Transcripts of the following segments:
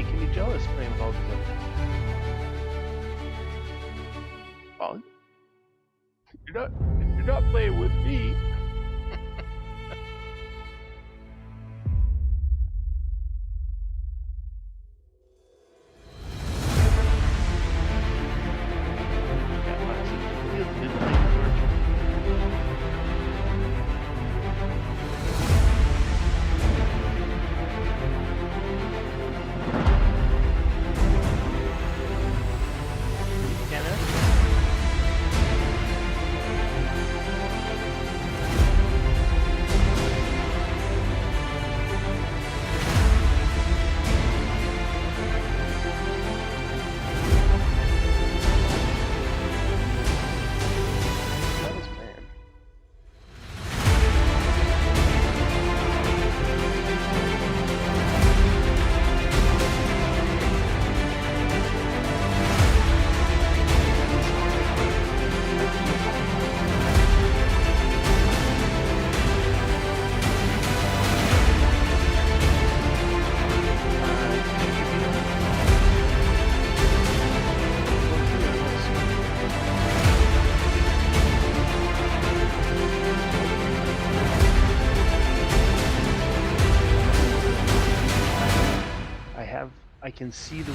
making me jealous playing with all these other people. Well, you're not playing with me. I can see the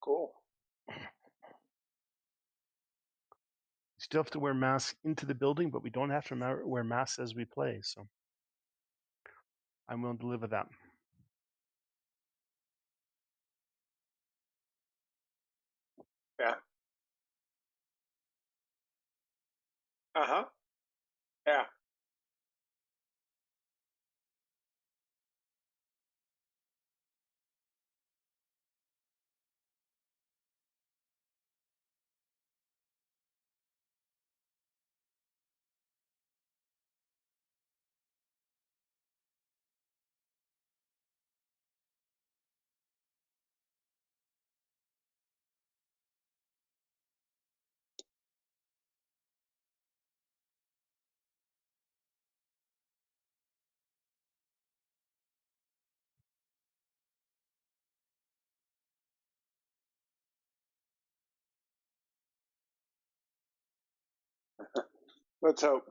Cool. Still have to wear masks into the building, but we don't have to wear masks as we play. So I'm willing to live with that. Yeah. Uh-huh. Yeah. Let's hope.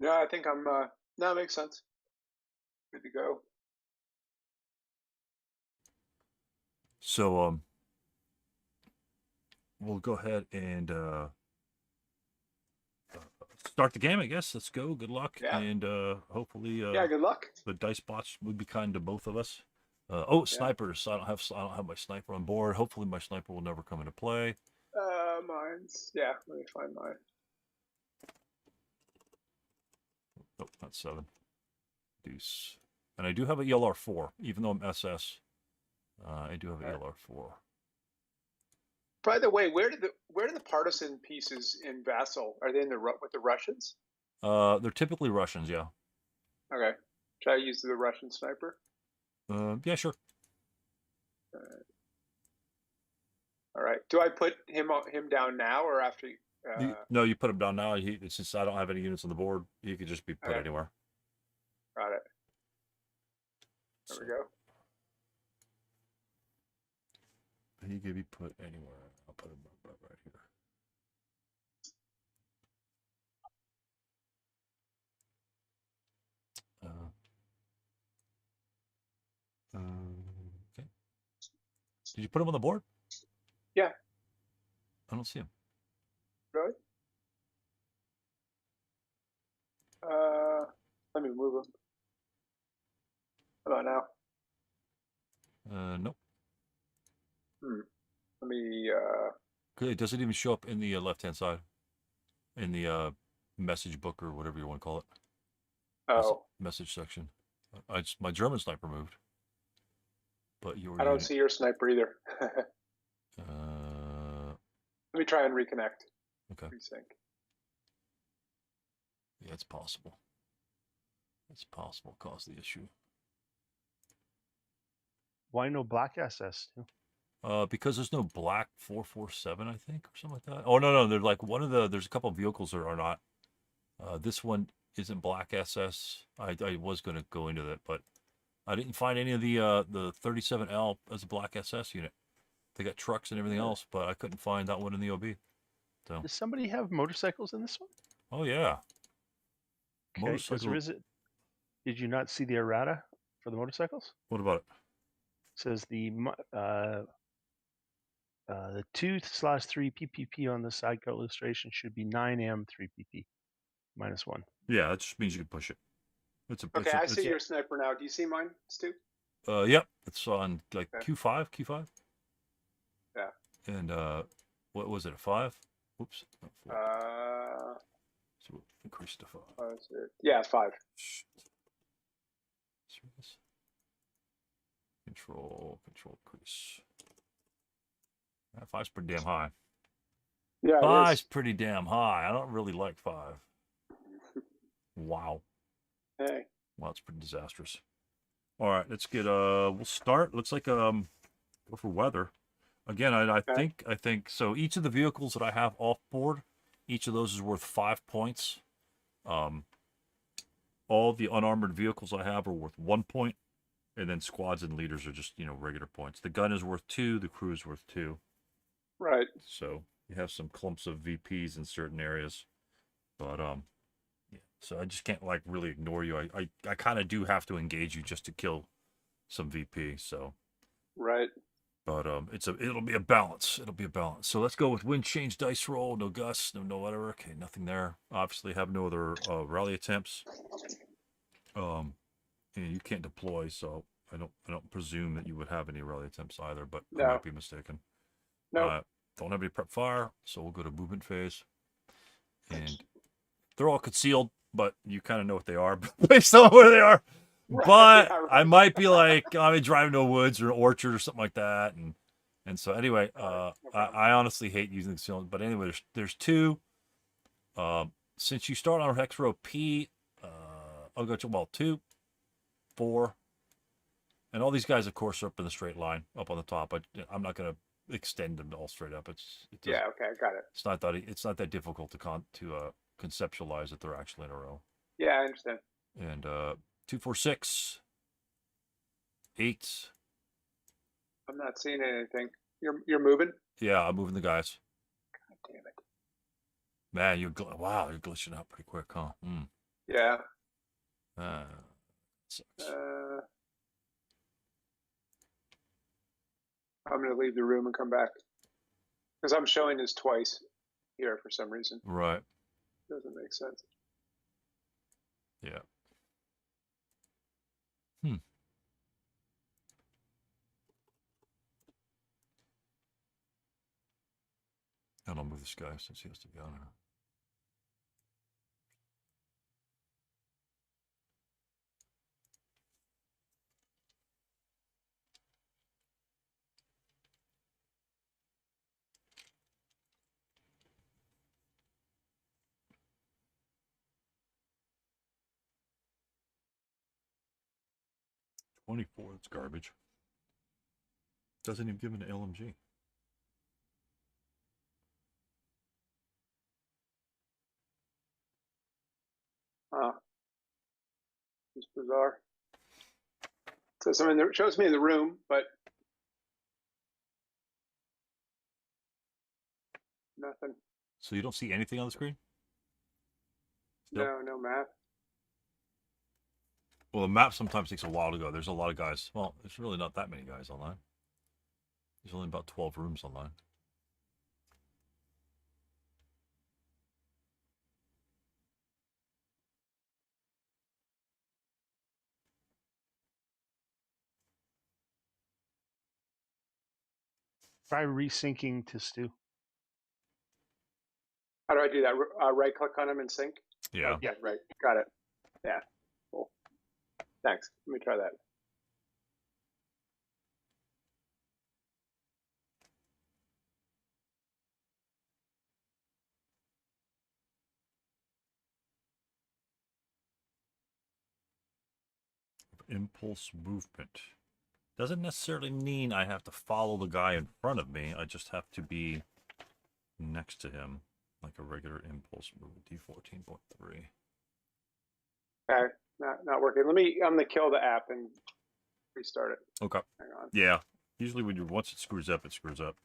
No, I think I'm. No, it makes sense. Good to go. So we'll go ahead and start the game, I guess. Let's go. Good luck, Yeah. and hopefully Yeah. Good luck. the dice bots will be kind to both of us. Snipers. I don't have my sniper on board. Hopefully my sniper will never come into play. Mine's. Yeah. Let me find mine. Nope, not 7. Deuce. And I do have a ELR4, even though I'm SS. I do have an ELR4. By the way, where do the partisan pieces in VASL? Are they in with the Russians? They're typically Russians, yeah. Okay. Should I use the Russian sniper? Yeah, sure. All right. Do I put him down now or after? No, you put him down now. Since I don't have any units on the board, he could just be put anywhere. Got it. There we go. He could be put anywhere. I'll put him right here. Okay. Did you put him on the board? Yeah. I don't see him. Really? Let me move him. How about now? Nope. Let me. It doesn't even show up in the left-hand side, in the message book or whatever you want to call it. Oh. Message section. My German sniper moved. But I don't see your sniper either. Let me try and reconnect. Okay. Resync. Yeah, it's possible. It's possible to cause the issue. Why no black SS too? Because there's no black 447, I think, or something like that. Oh no, they're like there's a couple of vehicles that are not. This one isn't black SS. I was gonna go into that, but I didn't find any of the 37L as a black SS unit. They got trucks and everything else, but I couldn't find that one in the OB. So. Does somebody have motorcycles in this one? Oh yeah. Okay, because there is it. Did you not see the errata for the motorcycles? What about it? It says the The 2/3 PPP on the sidecar illustration should be 9M 3PP -1. Yeah, that just means you can push it. Okay, I see your sniper now. Do you see mine, Stu? Yep, it's on like Okay. Q5, Q5. Yeah. And what was it? A 5? Oops. Not 4. So we'll increase to 5. Yeah, 5. Control increase. 5's pretty damn high. Yeah, 5's pretty damn high. I don't really like 5. Wow. Hey. Wow, it's pretty disastrous. All right, let's get we'll start. Looks like go for weather. Again, I think so. Each of the vehicles that I have off board, each of those is worth 5 points. All the unarmored vehicles I have are worth 1 point, and then squads and leaders are just regular points. The gun is worth 2. The crew is worth 2. Right. So you have some clumps of VPs in certain areas, but yeah. So I just can't like really ignore you. I kind of do have to engage you just to kill some VP. So right. But it'll be a balance. It'll be a balance. So let's go with wind change dice roll. No gusts. No whatever. Okay, nothing there. Obviously, have no other rally attempts. And you can't deploy, so I don't presume that you would have any rally attempts either. But I might be mistaken. No. Don't have any prep fire, so we'll go to movement phase. And they're all concealed, but you kind of know what they are based on where they are. Right, but yeah, right. I might be like, I'm driving to a woods or an orchard or something like that. And so anyway, I honestly hate using the concealment. But anyway, there's 2. Since you start on hex row P, I'll go to 2, 4. And all these guys, of course, are up in the straight line, up on the top. But I'm not going to extend them all straight up. Yeah, okay, I got it. It's not that difficult to conceptualize that they're actually in a row. Yeah, I understand. And 2, 4, 6, 8. I'm not seeing anything. You're moving? Yeah, I'm moving the guys. God damn it. Man, you're glitching out pretty quick, huh? Yeah. Sucks. I'm going to leave the room and come back. Because I'm showing this twice here for some reason. Right. Doesn't make sense. Yeah. And I'll move this guy since he has to be on her. $24, it's garbage. Doesn't even give an LMG. It's bizarre. So it shows me in the room, but nothing. So you don't see anything on the screen? Still? No map. Well, the map sometimes takes a while to go. There's a lot of guys. Well, there's really not that many guys online. There's only about 12 rooms online. Try resyncing to Stu. How do I do that? Right click on them and sync? Yeah. Yeah, right. Got it. Yeah. Cool. Thanks. Let me try that. Impulse movement. Doesn't necessarily mean I have to follow the guy in front of me. I just have to be next to him, like a regular impulse movement. D14.3. Okay, not working. I'm gonna kill the app and restart it. Okay. Hang on. Yeah. Usually once it screws up, it screws up.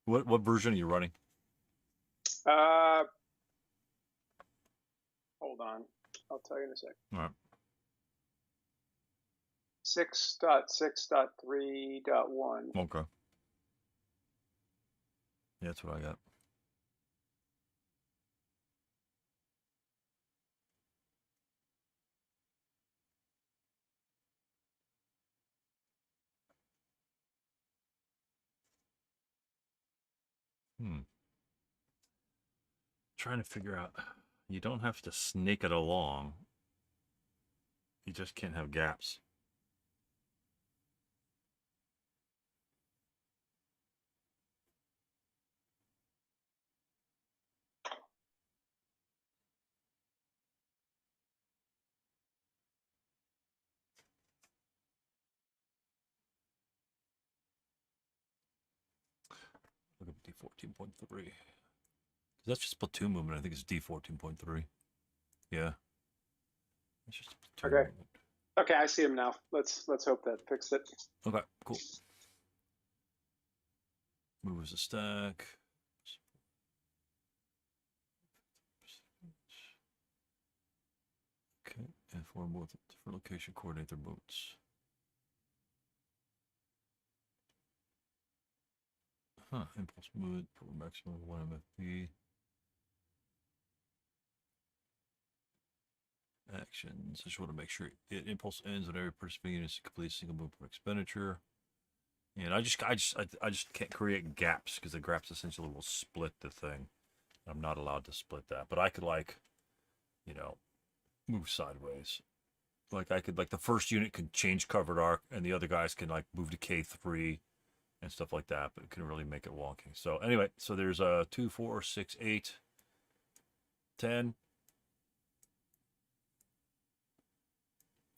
What version are you running? Hold on. I'll tell you in a sec. All right. 6.6.3.1. Okay. Yeah, that's what I got. Trying to figure out. You don't have to snake it along. You just can't have gaps. Look at D14.3. That's just platoon movement. I think it's D14.3. Yeah. It's just platoon Okay. movement. Okay, I see him now. Let's hope that fixed it. Okay, cool. Move as a stack. Okay, and for both different location, coordinate their boats. Huh, impulse movement for maximum 1 MFP. Actions. I just want to make sure impulse ends when every participating unit completes a single move per expenditure. And I just can't create gaps because the gaps essentially will split the thing. I'm not allowed to split that, but I could move sideways. Like I could the first unit can change covered arc, and the other guys can move to K3 and stuff like that. But it can really make it wonky. So anyway, so there's 2, 4, 6, 8, 10.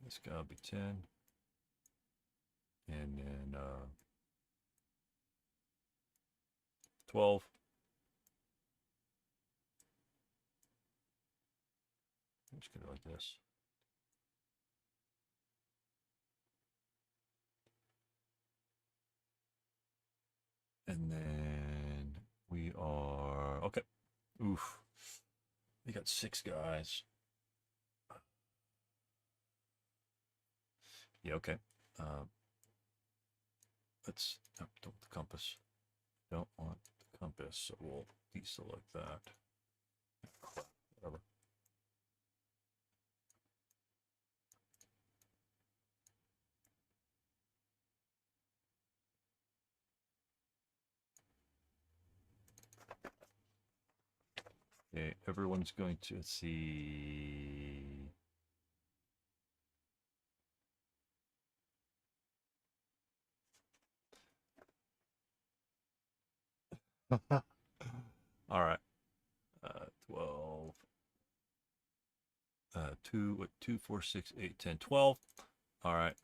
This guy will be 10. And then 12. I'm just gonna do it like this. And then we are okay. Oof. We got 6 guys. Yeah, okay. Let's don't want the compass. Don't want the compass, so we'll deselect that. Whatever. Okay, everyone's going to see. All right. 12. 2, 4, 6, 8, 10, 12. All right.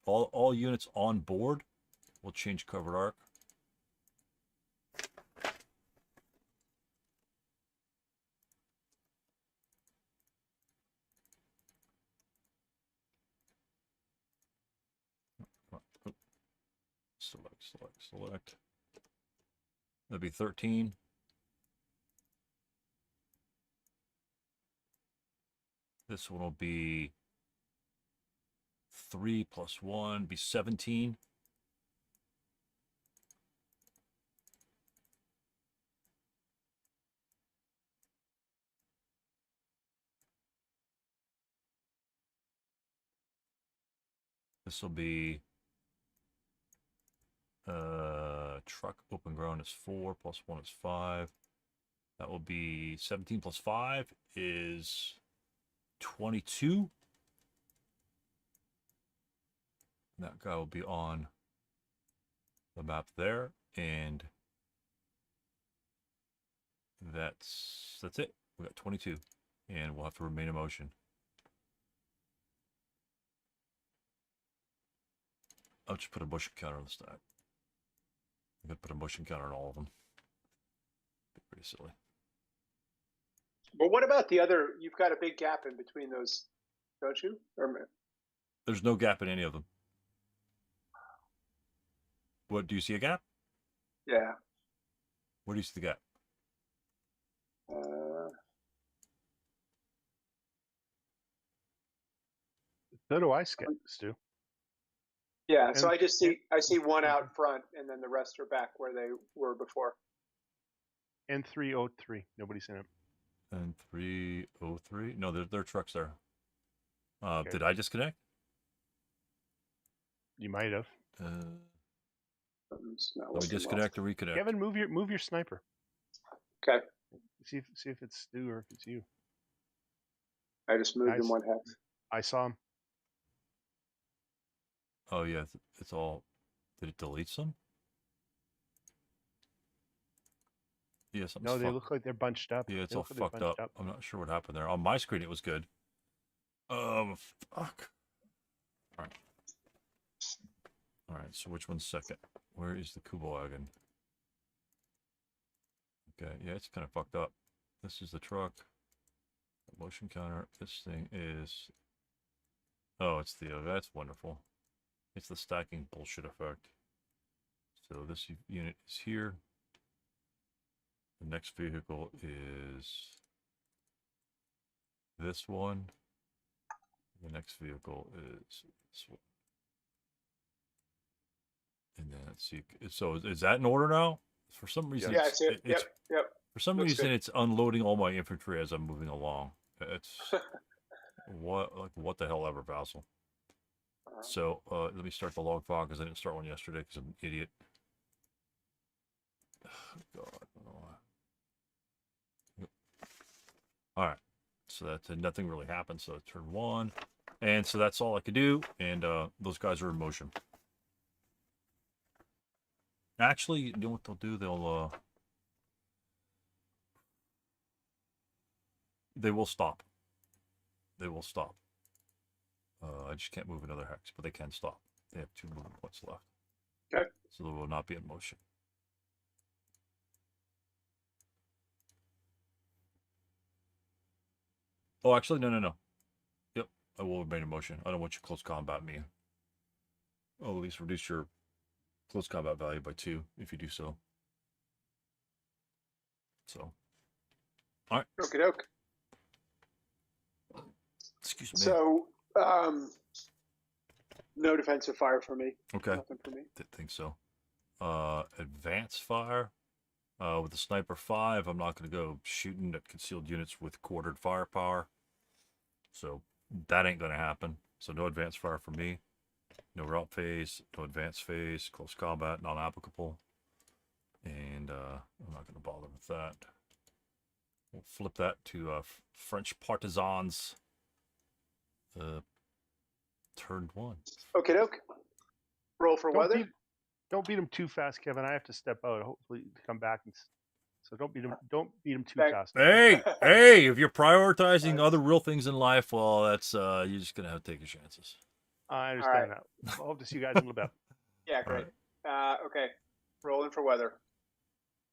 All units on board will change covered arc. Select. That'd be 13. This one will be 3 plus 1, be 17. This will be truck open ground is 4 plus 1 is 5. That will be 17 plus 5 is 22. That guy will be on the map there, and that's it. We got 22, and we'll have to remain in motion. I'll just put a motion counter on the stack. I'm gonna put a motion counter on all of them. Be pretty silly. But what about the other? You've got a big gap in between those, don't you? Or There's no gap in any of them. What, do you see a gap? yeah. Where do you see the gap? So do I, Stu. Yeah, so And- I see one out front, and then the rest are back where they were before. And 303. Nobody's in it. And 303. No, there are trucks there. Okay. Did I disconnect? You might have. Let me disconnect and reconnect. Kevin, move your sniper. Okay. See if it's Stu or if it's you. I just moved him 1 hex. I saw him. Oh yeah, it's all. Did it delete some? Yeah, No, they look like they're bunched up. Yeah, it's all fucked up. I'm not sure what happened there. On my screen, it was good. Fuck. All right. All right. So which one's second? Where is the Convoy again? Okay. Yeah, it's kind of fucked up. This is the truck. Motion counter. This thing is. Oh, it's the. That's wonderful. It's the stacking bullshit effect. So this unit is here. The next vehicle is this one. The next vehicle is this one. And then let's see. So is that in order now? For some reason, yeah, yep. For some reason, it's unloading all my infantry as I'm moving along. It's what the hell ever, VASL. So let me start the log file because I didn't start one yesterday because I'm an idiot. God. All right. So that nothing really happened. So turn 1. And so that's all I could do. And those guys are in motion. Actually, you know what they'll do? They will stop. They will stop. I just can't move another hex, but they can stop. They have 2 movement points left. Okay. So they will not be in motion. Oh, actually, no. Yep, I will remain in motion. I don't want you close combat me. I'll at least reduce your close combat value by 2 if you do so. So, all right. Okie doke. Excuse me. So, no defensive fire for me. Okay. Nothing for me. Didn't think so. Advance fire. With the sniper 5, I'm not going to go shooting at concealed units with quartered firepower. So that ain't going to happen. So no advance fire for me. No route phase, no advance phase, close combat, not applicable. And I'm not going to bother with that. We'll flip that to French Partisans. Turn 1. Okie doke. Roll for weather. Don't beat him too fast, Kevin. I have to step out. Hopefully, come back. So don't beat him. Don't beat him too fast. Hey, if you're prioritizing other real things in life, well, that's you're just gonna have to take your chances. I understand that. I'll hope to see you guys in a little bit. Yeah, great. Right. Okay. Rolling for weather.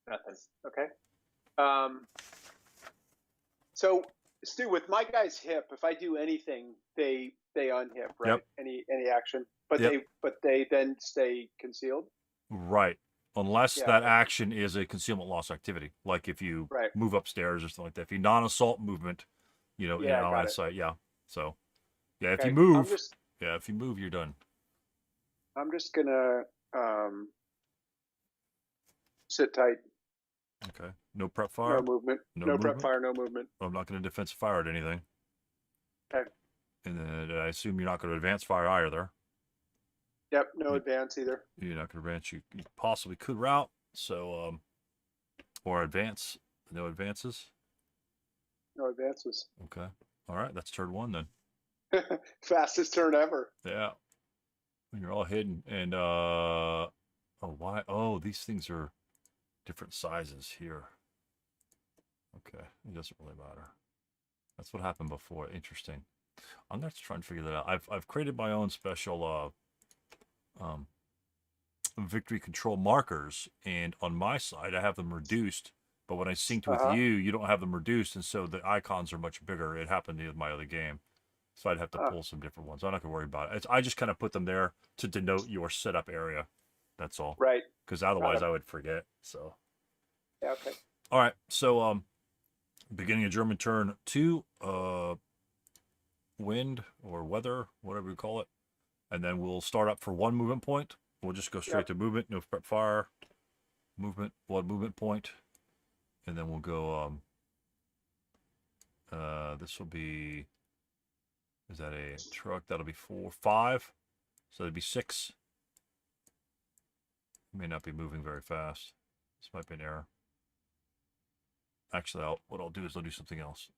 Nothing. Okay. So, Stu, with my guy's hip, if I do anything, they unhip, right? Yep. Any action, but Yep. they then stay concealed. Right. Unless that action is a concealment loss activity, like if you move upstairs or something like that. If you non-assault movement, in line of sight, So, if you move, if you move, you're done. I'm just gonna sit tight. Okay. No prep fire. No movement. No prep fire. No movement. I'm not going to defensive fire at anything. Okay. And then I assume you're not going to advance fire either. Yep. No advance either. You're not going to advance. You possibly could route. So, or advance. No advances. No advances. Okay. All right. That's turn 1 then. Fastest turn ever. Yeah. When you're all hidden. And, why? Oh, these things are different sizes here. Okay. It doesn't really matter. That's what happened before. Interesting. I'm going to try and figure that out. I've created my own special, victory control markers, and on my side I have them reduced, but when I synced with you don't have them reduced, and so the icons are much bigger. It happened in my other game, so I'd have to pull some different ones. I'm not gonna worry about it. I just kind of put them there to denote your setup area, that's all, right? Because otherwise I would forget. So okay. All right, so beginning of German turn 2, wind or weather, whatever you call it. And then we'll start up for one movement point. We'll just go straight to movement, no prep fire, movement, one movement point. And then we'll go, this will be, is that a truck? That'll be 4, 5. So that'd be 6. May not be moving very fast. This might be an error. Actually, what I'll do is I'll do something else.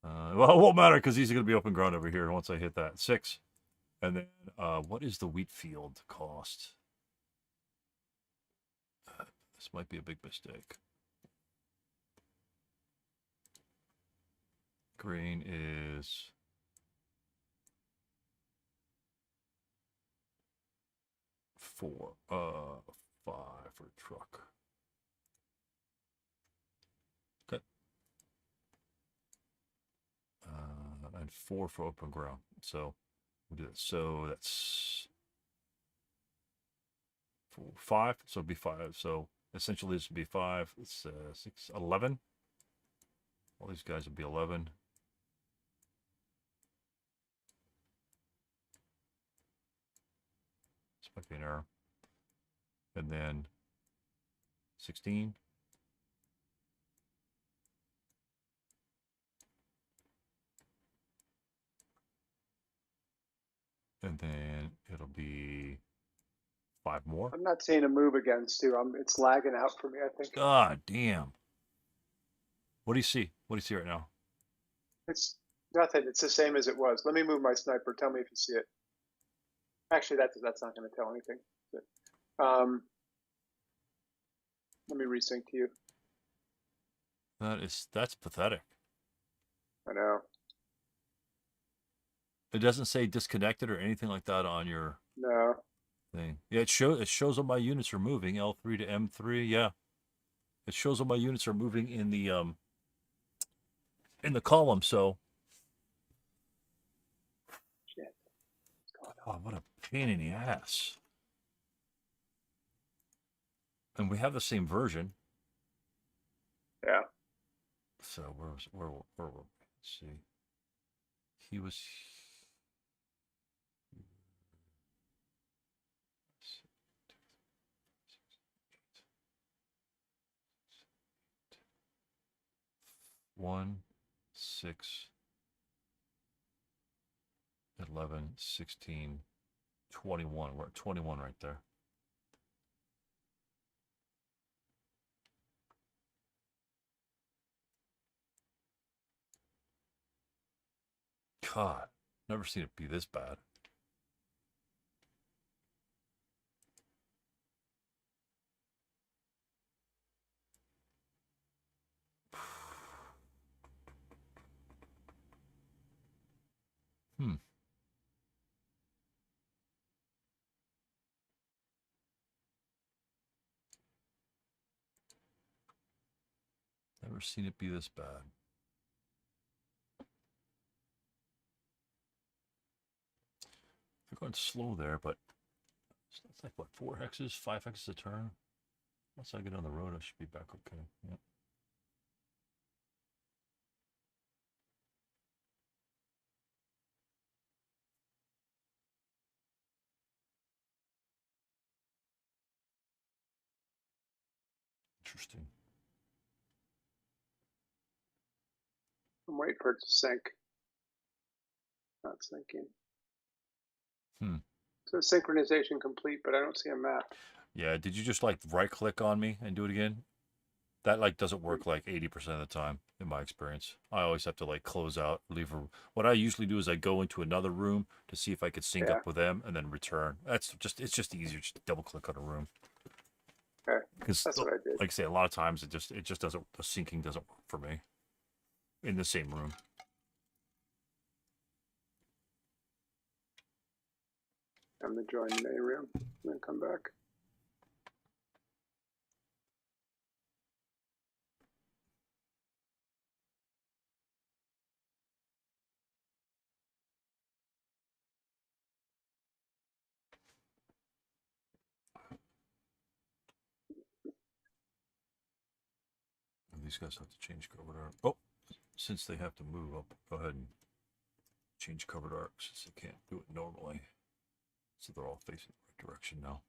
Well, it won't matter because these are going to be open ground over here once I hit that. 6. And then, what is the wheat field cost? This might be a big mistake. Grain is 4, 5 for truck. Okay. And 4 for open ground. So we'll do that. So that's 4, 5. So it'd be 5. So essentially this would be 5. It's 6, 11. All these guys would be 11. This might be an error. And then 16. And then it'll be 5 more. I'm not seeing a move again, Stu. It's lagging out for me, I think. God damn. What do you see? What do you see right now? It's nothing. It's the same as it was. Let me move my sniper. Tell me if you see it. Actually, that's not going to tell anything. Let me resync to you. That's pathetic. I know. It doesn't say disconnected or anything like that on your thing. Yeah, it shows all my units are moving L3 to M3. Yeah, it shows all my units are moving in the column. So, shit. Oh, what a pain in the ass. And we have the same version. Yeah. So where let's see. He was. One, 6, 11, 16, 21. We're at 21 right there. God, never seen it be this bad. Never seen it be this bad. They're going slow there, but it's like, what, 4 hexes, 5 hexes a turn? Once I get on the road, I should be back okay. Yep. Interesting. I'm waiting for it to sync. Not syncing. So synchronization complete, but I don't see a map. Yeah, did you just like right click on me and do it again? That like doesn't work like 80% of the time in my experience. I always have to like close out, leave a. What I usually do is I go into another room to see if I could sync up with them and then return. It's just easier just to double click on a room. Okay. Because that's what I did. Like I say, a lot of times it just doesn't, the syncing doesn't work for me in the same room. I'm gonna join the main room and then come back. And these guys have to change over there. Oh, since they have to move up, go ahead and change covered arcs since I can't do it normally. So they're all facing the right direction now.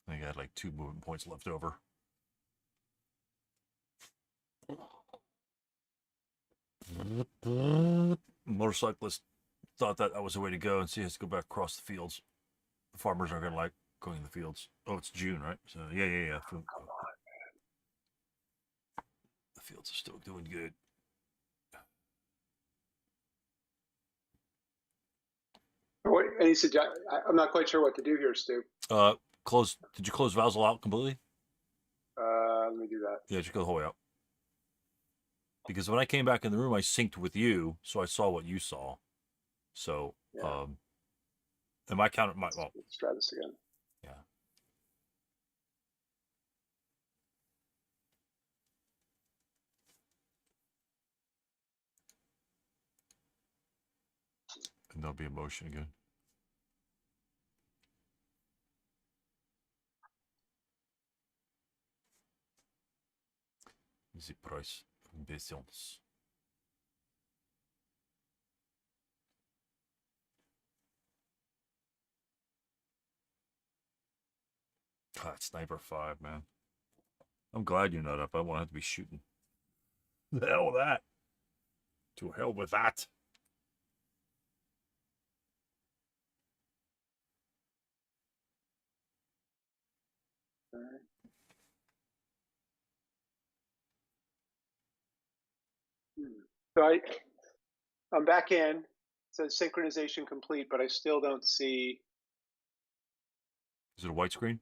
I think I had like 2 movement points left over. Motorcyclist thought that was the way to go, and so he has to go back across the fields. The farmers aren't going to like going in the fields. Oh, it's June, right? So yeah. Come on. The fields are still doing good. Any I'm not quite sure what to do here, Stu. Close. Did you close VASL out completely? Let me do that. Yeah, just go the whole way out. Because when I came back in the room, I synced with you, so I saw what you saw. So, Yeah. and my counter, well, Let's try this again. yeah. And there'll be a motion again. Easy price. Impatience. God, Sniper 5, man. I'm glad you're not up. I won't have to be shooting. The hell with that. To hell with that. All right. So I'm back in. It says synchronization complete, but I still don't see. Is it a white screen?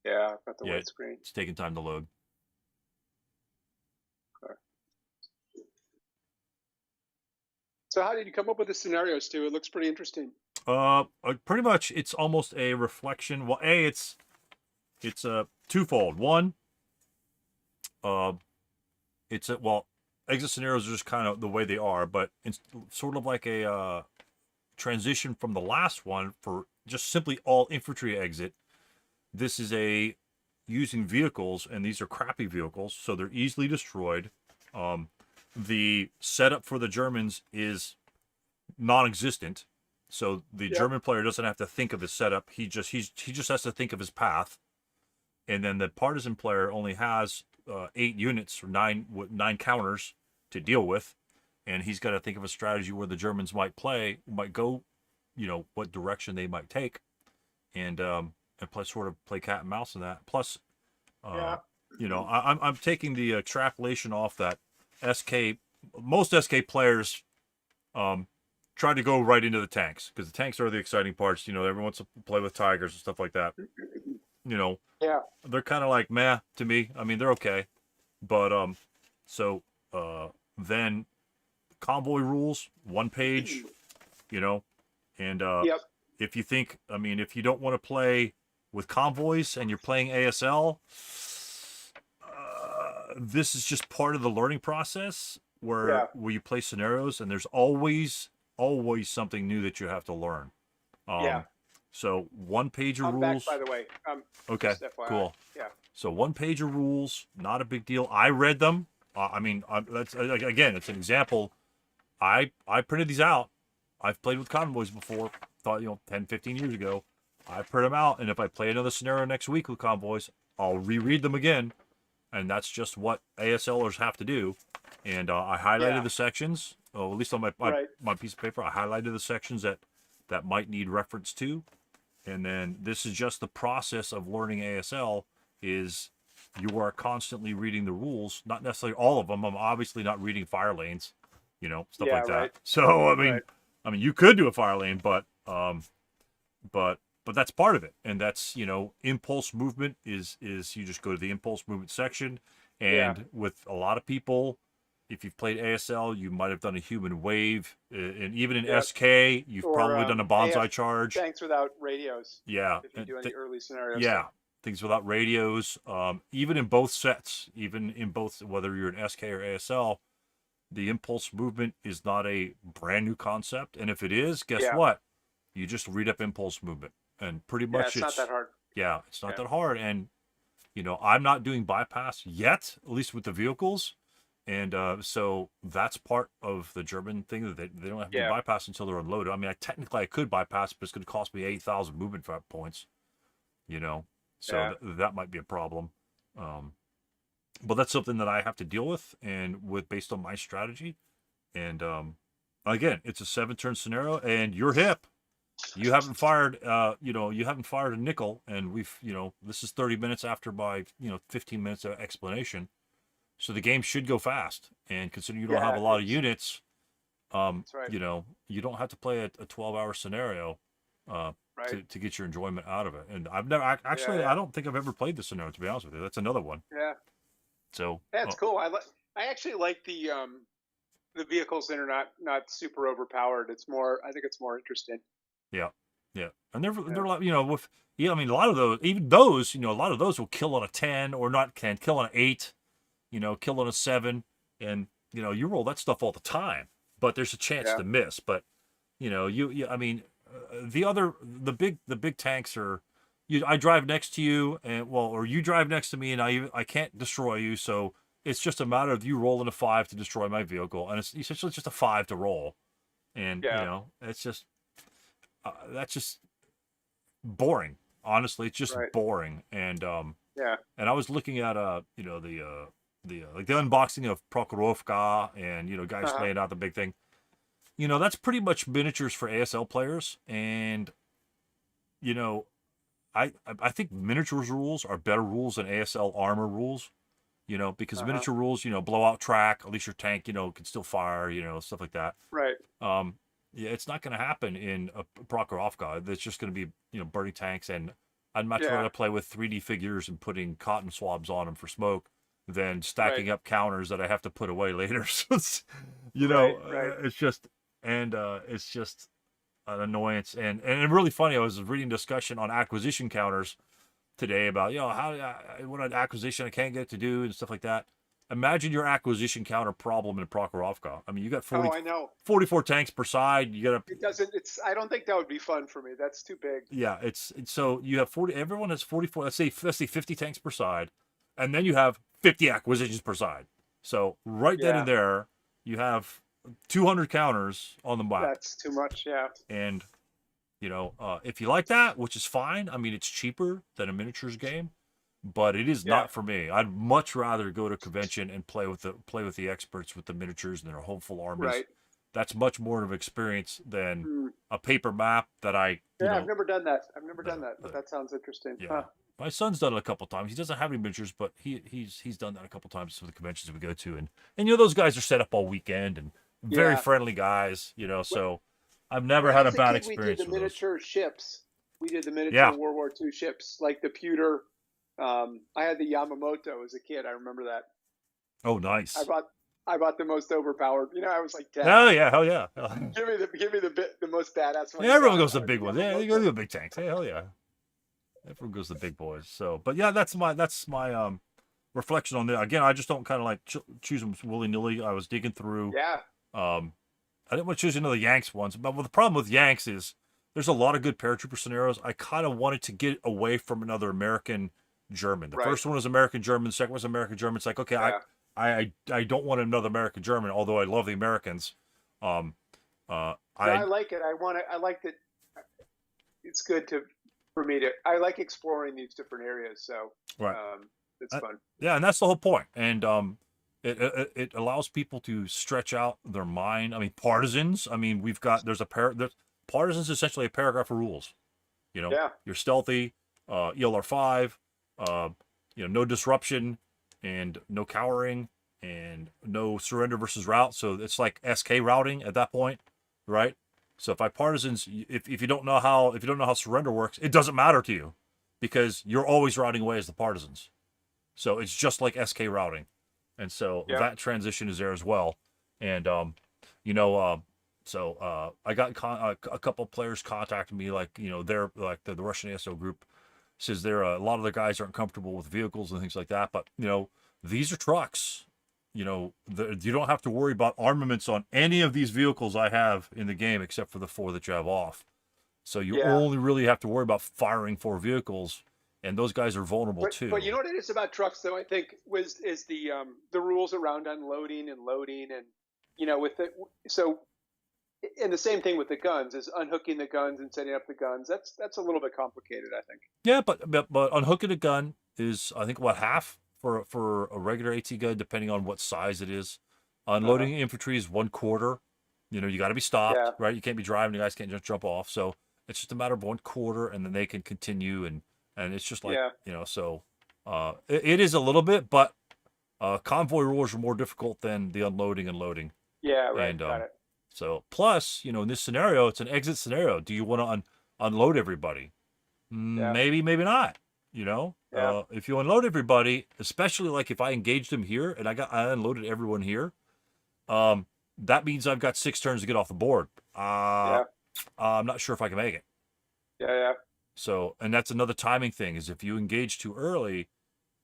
Yeah, I've got the Yeah, white screen. It's taking time to load. Okay. So how did you come up with the scenarios, Stu? It looks pretty interesting. Pretty much it's almost a reflection. Well, it's a twofold. One, it's a, well, exit scenarios are just kind of the way they are, but it's sort of like a transition from the last one for just simply all infantry exit. This is a using vehicles, and these are crappy vehicles, so they're easily destroyed. The setup for the Germans is non-existent, so the German player doesn't have to think of his setup. He just has to think of his path, and then the partisan player only has 8 units or 9 counters to deal with, and he's got to think of a strategy where the Germans might go, what direction they might take, and play cat and mouse in that. Plus, I'm taking the extrapolation off that most SK players try to go right into the tanks, because the tanks are the exciting parts. Everyone wants to play with Tigers and stuff like that. They're kind of like meh to me. I mean, they're okay, but then Convoy rules, 1 page, and if you think, if you don't want to play with convoys and you're playing ASL, this is just part of the learning process where you play scenarios, and there's always something new that you have to learn. So 1 page of I'm rules. back, by the way. Okay, cool. Yeah. So 1 page of rules, not a big deal. I read them. That's again, it's an example. I printed these out. I've played with convoys before. Thought 10, 15 years ago. I print them out, and if I play another scenario next week with convoys, I'll reread them again, and that's just what ASLers have to do. And I highlighted the sections, at least on my piece of paper. I highlighted the sections that might need reference to, and then this is just the process of learning ASL. Is you are constantly reading the rules, not necessarily all of them. I'm obviously not reading fire lanes, stuff like that. Right. So I mean, you could do a fire lane, but that's part of it, and that's impulse movement is you just go to the impulse movement section, and with a lot of people, if you've played ASL, you might have done a human wave, and even in SK, you've probably done a bonsai charge. Tanks without radios. Yeah, if you do any early scenarios. Yeah, things without radios. Even in both sets, whether you're in SK or ASL, the impulse movement is not a brand new concept, and if it is, guess what? You just read up impulse movement, and pretty much it's not that hard. Yeah, it's not that hard, and I'm not doing bypass yet, at least with the vehicles. And so that's part of the German thing that they don't have to Yeah. bypass until they're unloaded. I mean, technically I could bypass, but it's going to cost me 8,000 movement points, you know, so Yeah. that might be a problem. But that's something that I have to deal with and with based on my strategy. And again, it's a 7-turn scenario, and you're hip. You haven't fired, you haven't fired a nickel, and we've, this is 30 minutes after my, 15 minutes of explanation. So the game should go fast, and considering you don't have a lot of units, That's right. you don't have to play a 12-hour scenario Right. to get your enjoyment out of it. And I've never actually, Yeah. I don't think I've ever played the scenario, to be honest with you. That's another one. Yeah. So That's cool. I actually like the vehicles that are not super overpowered. I think it's more interesting. yeah, and they're like, with I mean, a lot of those, even those, a lot of those will kill on a 10 or not can kill on an 8, kill on a 7, and you roll that stuff all the time, but there's a chance to miss. But I mean, the big tanks are, I drive next to you, and or you drive next to me, and I can't destroy you, so it's just a matter of you rolling a 5 to destroy my vehicle, and it's essentially just a 5 to roll, and it's just that's just boring. Honestly, it's just boring. And and I was looking at the like the unboxing of Prokhorovka, and guys laying out the big thing. That's pretty much miniatures for ASL players, and I think miniatures rules are better rules than ASL armor rules. Because miniature rules, blowout track, at least your tank, can still fire, stuff like that. Right. Yeah, it's not going to happen in a Prokhorovka. It's just going to be, burning tanks, and I'd much rather play with 3D figures and putting cotton swabs on them for smoke than stacking up counters that I have to put away later. So it's just, and it's just an annoyance. And really funny, I was reading discussion on acquisition counters today about, what an acquisition I can't get to do and stuff like that. Imagine your acquisition counter problem in Prokhorovka. I mean, you got 44 tanks per side. You got I don't think that would be fun for me. That's too big. Yeah, it's so you have 40. Everyone has 44. Let's say 50 tanks per side, and then you have 50 acquisitions per side. So right then and there, you have 200 counters on the map. That's too much. Yeah. And if you like that, which is fine. I mean, it's cheaper than a miniatures game, but it is not for me. I'd much rather go to convention and play with the experts with the miniatures and their hopeful armies. Right. That's much more of an experience than a paper map that I. I've never done that. But that sounds interesting. Yeah. My son's done it a couple times. He doesn't have any miniatures, but he's done that a couple times for the conventions we go to, and those guys are set up all weekend and very friendly guys. So. I've never had a bad experience. We did the miniature ships. We did the miniature World War II ships, like the pewter. I had the Yamamoto as a kid. I remember that. Oh, nice. I bought the most overpowered. I was like 10. Oh yeah, hell yeah. Give me the most badass one. Yeah, everyone goes to the big ones. Yeah, they go to the big tanks. Hey, hell yeah. Everyone goes to the big boys. So, but yeah, that's my reflection on that. Again, I just don't kind of like choose them willy nilly. I was digging through. Yeah. I didn't want to choose another Yanks ones, but the problem with Yanks is there's a lot of good paratrooper scenarios. I kind of wanted to get away from another American German. The first one was American German. The second was American German. It's like, okay, I don't want another American German, although I love the Americans. I like it. I like that. It's good for me to. I like exploring these different areas. So it's fun. Yeah, and that's the whole point. And it allows people to stretch out their mind. I mean, Partisans. I mean, there's Partisans is essentially a paragraph of rules. You're stealthy, ELR 5, no disruption, and no cowering, and no surrender versus route. So it's like SK routing at that point, right? So if I Partisans, if you don't know how surrender works, it doesn't matter to you, because you're always routing away as the Partisans. So it's just like SK routing. And so that transition is there as well. And, so I got a couple of players contacted me, like, they're like the Russian ASL group says a lot of the guys aren't comfortable with vehicles and things like that. But, these are trucks. You don't have to worry about armaments on any of these vehicles I have in the game, except for the 4 that you have off. So you only really have to worry about firing 4 vehicles. and those guys are vulnerable too. But you know what it is about trucks, though, I think is the rules around unloading and loading, and and the same thing with the guns is unhooking the guns and setting up the guns. That's a little bit complicated, I think. Yeah, but unhooking a gun is, I think, what, half for a regular AT gun, depending on what size it is. Unloading infantry is 1/4. You got to be stopped, right? You can't be driving. You guys can't just jump off. So it's just a matter of 1/4, and then they can continue, and it's just like So it is a little bit, but convoy rules are more difficult than the unloading and loading. Yeah, right. And, got it. So plus, in this scenario, it's an exit scenario. Do you want to unload everybody? Maybe, maybe not. If you unload everybody, especially like if I engaged them here and I unloaded everyone here, that means I've got 6 turns to get off the board. I'm not sure if I can make it. Yeah. So, and that's another timing thing, is if you engage too early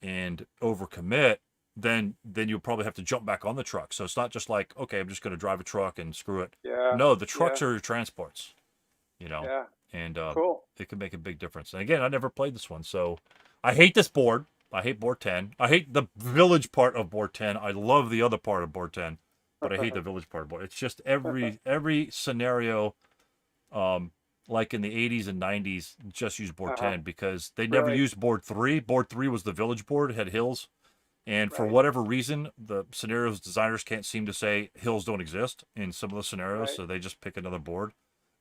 and overcommit, then you'll probably have to jump back on the truck. So it's not just like, okay, I'm just going to drive a truck and screw it. Yeah. No, the trucks are your transports, Yeah. And cool. It can make a big difference. And again, I never played this one, so I hate this board. I hate board 10. I hate the village part of board 10. I love the other part of board 10, but I hate the village part of board. It's just every scenario, like in the 80s and 90s, just use board 10 because they never used board 3. Board 3 was the village board. It had hills. And for whatever reason, the scenarios designers can't seem to say hills don't exist in some of the scenarios, so they just pick another board.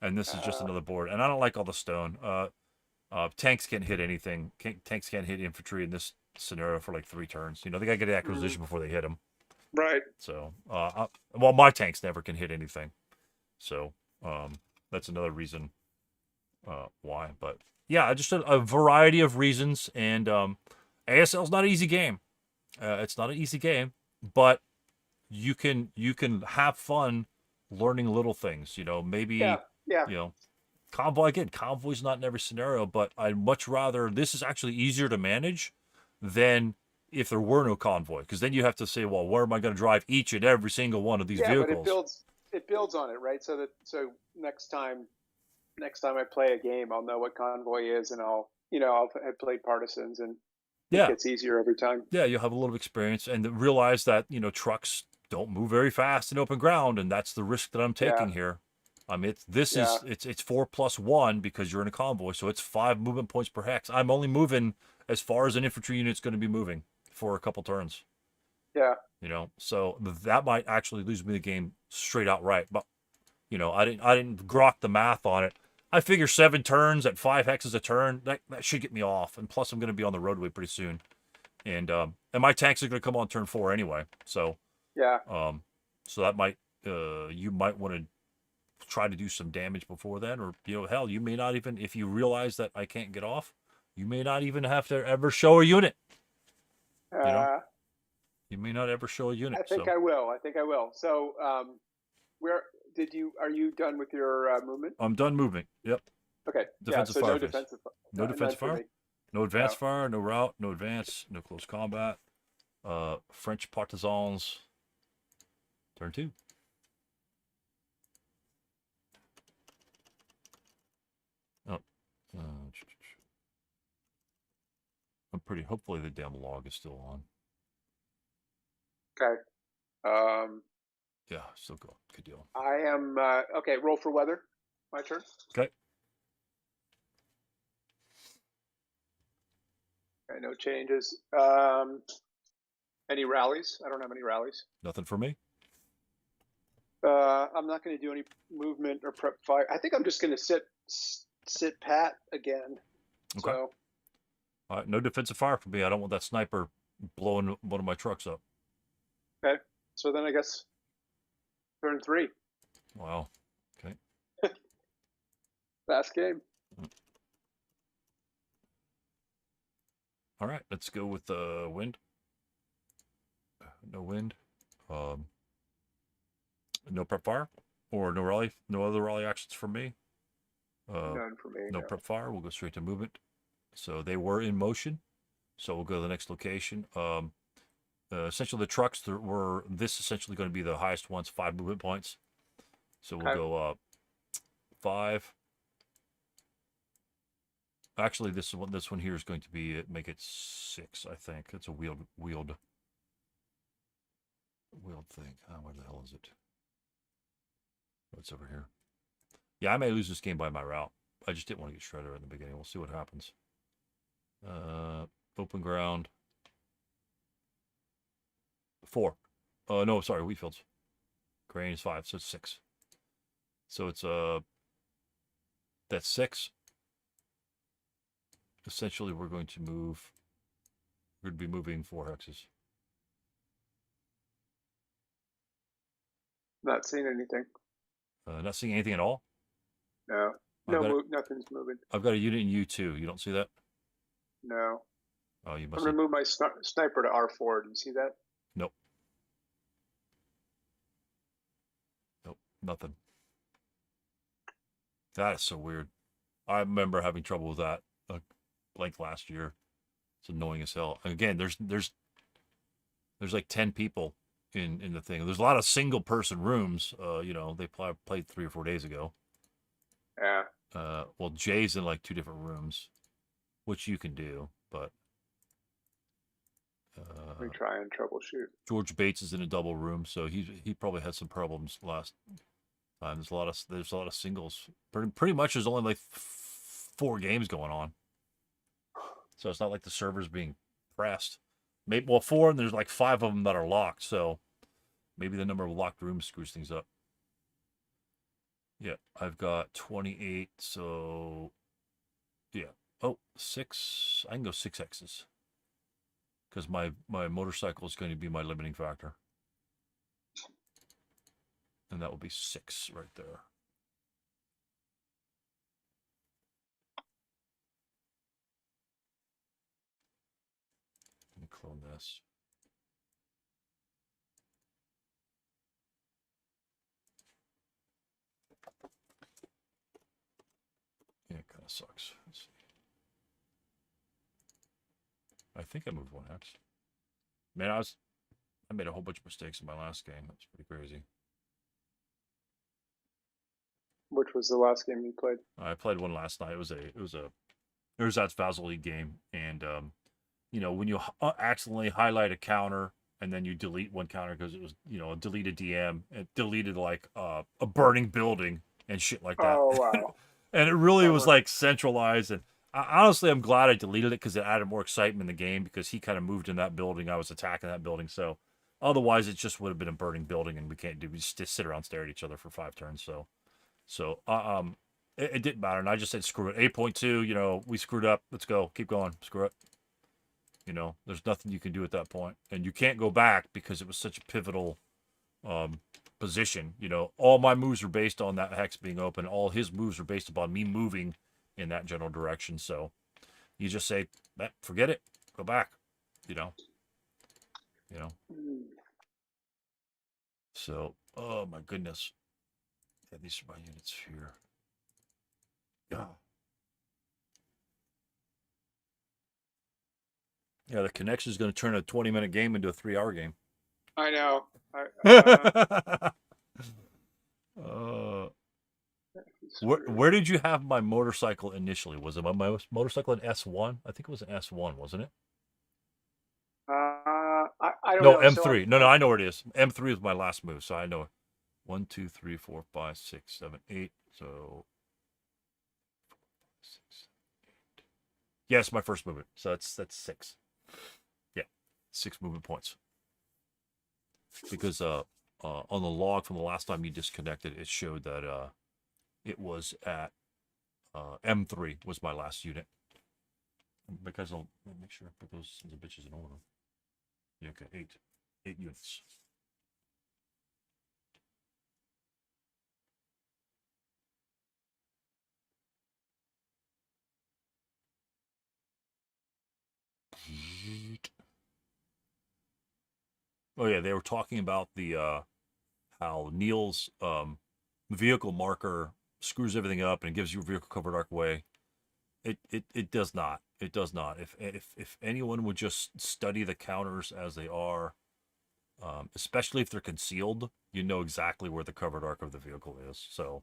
And this is just another board. And I don't like all the stone. Tanks can't hit anything. Tanks can't hit infantry in this scenario for like 3 turns. They got to get acquisition before they hit them. Right. So, well, my tanks never can hit anything. So, that's another reason why. But yeah, just a variety of reasons. And ASL's not an easy game. It's not an easy game, but you can have fun learning little things. Maybe Convoy's not in every scenario, but I'd much rather, this is actually easier to manage than if there were no convoy, because then you have to say, well, where am I going to drive each and every single one of these vehicles? But it builds on it, right? So next time I play a game, I'll know what convoy is, and I'll have played Partisans, and it gets easier every time. Yeah, you'll have a little experience and realize that trucks don't move very fast in open ground, and that's the risk that I'm taking here. I mean, it's 4+1 because you're in a convoy, so it's 5 movement points per hex. I'm only moving as far as an infantry unit's going to be moving for a couple turns. Yeah. So that might actually lose me the game straight outright. But I didn't grok the math on it. I figure 7 turns at 5 hexes a turn, that should get me off. And plus, I'm going to be on the roadway pretty soon, and my tanks are going to come on turn 4 anyway. So so that might you might want to try to do some damage before then, or hell, you may not even, if you realize that I can't get off, you may not even have to ever show a unit. You may not ever show a unit. I think I will. So are you done with your movement? I'm done moving. Yep. Okay. Defensive fire. No defensive fire. No advanced fire. No route. No advance. No close combat. French Partisans. Turn 2. I'm pretty. Hopefully the damn log is still on. Okay. Yeah, still go. Good deal. I am okay. Roll for weather. My turn. Okay. Okay. No changes. Any rallies? I don't have any rallies. Nothing for me. I'm not going to do any movement or prep fire. I think I'm just going to sit pat again. Okay. So. All right, no defensive fire for me. I don't want that sniper blowing one of my trucks up. Okay, so then I guess turn 3. Wow. Okay. Fast game. All right, let's go with the wind. No wind. No prep fire or no rally. No other rally actions for me. None for me. No prep fire. We'll go straight to movement. So they were in motion. So we'll go to the next location. Essentially, the trucks were essentially going to be the highest ones, 5 movement points. So we'll go 5. Actually, this one here is going to be make it 6. I think it's a wheeled thing. Where the hell is it? Oh, it's over here. Yeah, I may lose this game by my route. I just didn't want to get shredded in the beginning. We'll see what happens. Open ground. 4. No, sorry, wheat fields. Grain is 5, so it's 6. So it's that's 6. Essentially, we're going to move. We're going to be moving 4 hexes. Not seeing anything. Not seeing anything at all. No, nothing's moving. I've got a unit in U2. You don't see that? No. Oh, you I'm must. gonna move my sniper to R4. Do you see that? Nope. Nope. Nothing. That is so weird. I remember having trouble with that like last year. It's annoying as hell. Again, there's like 10 people in the thing. There's a lot of single person rooms. You know, they played 3 or 4 days ago. Yeah. Well, Jay's in like 2 different rooms, which you can do, but Let me try and troubleshoot. George Bates is in a double room, so he probably had some problems last time. There's a lot of singles. Pretty much there's only like 4 games going on, so it's not like the server's being pressed. Maybe 4, and there's like 5 of them that are locked. So maybe the number of locked rooms screws things up. Yeah, I've got 28. So yeah. Oh, 6. I can go 6 X's because my motorcycle is going to be my limiting factor, and that will be 6 right there. Let me clone this. Yeah, it kind of sucks. Let's see. I think I moved 1 hex. Man, I made a whole bunch of mistakes in my last game. That's pretty crazy. Which was the last game you played? I played one last night. It was that VASL League game, and you know, when you accidentally highlight a counter and then you delete one counter because it was, you know, a deleted DM, it deleted like a burning building and shit like that. Oh wow! And it really was like centralized. And honestly, I'm glad I deleted it because it added more excitement in the game because he kind of moved in that building. I was attacking that building, so otherwise it just would have been a burning building, and we just sit around and stare at each other for 5 turns. So it didn't matter, and I just said screw it. 8.2, you know, we screwed up. Let's go, keep going, screw it. You know, there's nothing you can do at that point, and you can't go back because it was such a pivotal position. You know, all my moves are based on that hex being open. All his moves are based upon me moving in that general direction. So you just say, forget it, go back. You know. So, oh my goodness. Yeah, these are my units here. Yeah. Yeah, the connection is going to turn a 20-minute game into a 3-hour game. I know. Where did you have my motorcycle initially? Was it my motorcycle in S1? I think it was an S1, wasn't it? I don't know. No, M3. No, I know where it is. M3 is my last move, so I know it. 1, 2, 3, 4, 5, 6, 7, 8. So 6, 8. Yes, my first movement. So that's 6. Yeah, 6 movement points. Because on the log from the last time you disconnected, it showed that it was at M3 was my last unit. Because I'll make sure I put those sons of bitches in order. Yeah, okay, 8 units. Oh yeah, they were talking about the how Neil's vehicle marker screws everything up and gives you a vehicle covered arc way. It does not. It does not. If anyone would just study the counters as they are, especially if they're concealed, you know exactly where the covered arc of the vehicle is. So,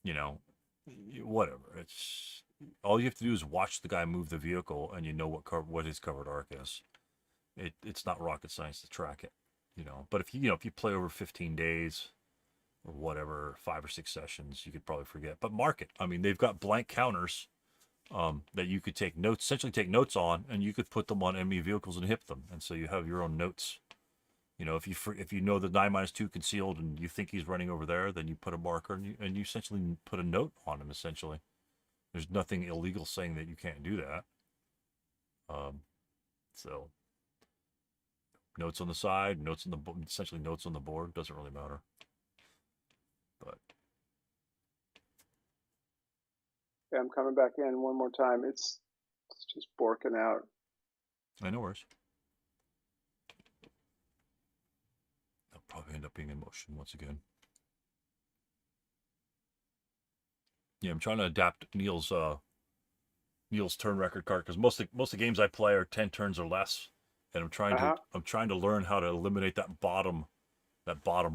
you know, whatever. It's all you have to do is watch the guy move the vehicle, and you know what his covered arc is. It's not rocket science to track it, But if if you play over 15 days or whatever, 5 or 6 sessions, you could probably forget. But mark it. I mean, they've got blank counters that you could take notes, essentially take notes on, and you could put them on enemy vehicles and hit them, and so you have your own notes. If you know the 9-2 concealed and you think he's running over there, then you put a marker and you essentially put a note on him. Essentially, there's nothing illegal saying that you can't do that. So notes on the side, notes on the essentially notes on the board, doesn't really matter. But yeah, I'm coming back in one more time. It's just borking out. I know worries. They'll probably end up being in motion once again. Yeah, I'm trying to adapt Neil's turn record card, because most of the games I play are 10 turns or less, and I'm trying to learn how to eliminate that bottom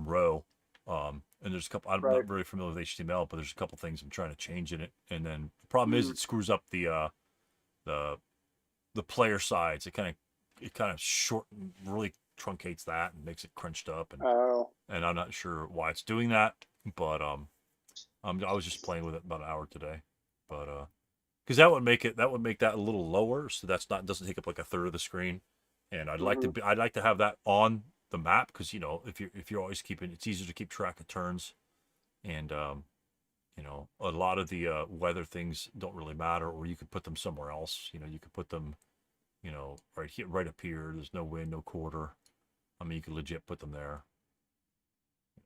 row. And there's a couple. I'm not very familiar with HTML, but there's a couple things I'm trying to change in it. And then the problem is it screws up the player sides. It kind of really truncates that and makes it crunched up. And I'm not sure why it's doing that, but I was just playing with it about an hour today, but because that would make that a little lower, so doesn't take up like a third of the screen. And I'd like to have that on the map, because if you're always keeping, it's easier to keep track of turns, and a lot of the weather things don't really matter, or you could put them somewhere else. You could put them right here, right up here. There's no wind, no quarter. I mean, you could legit put them there,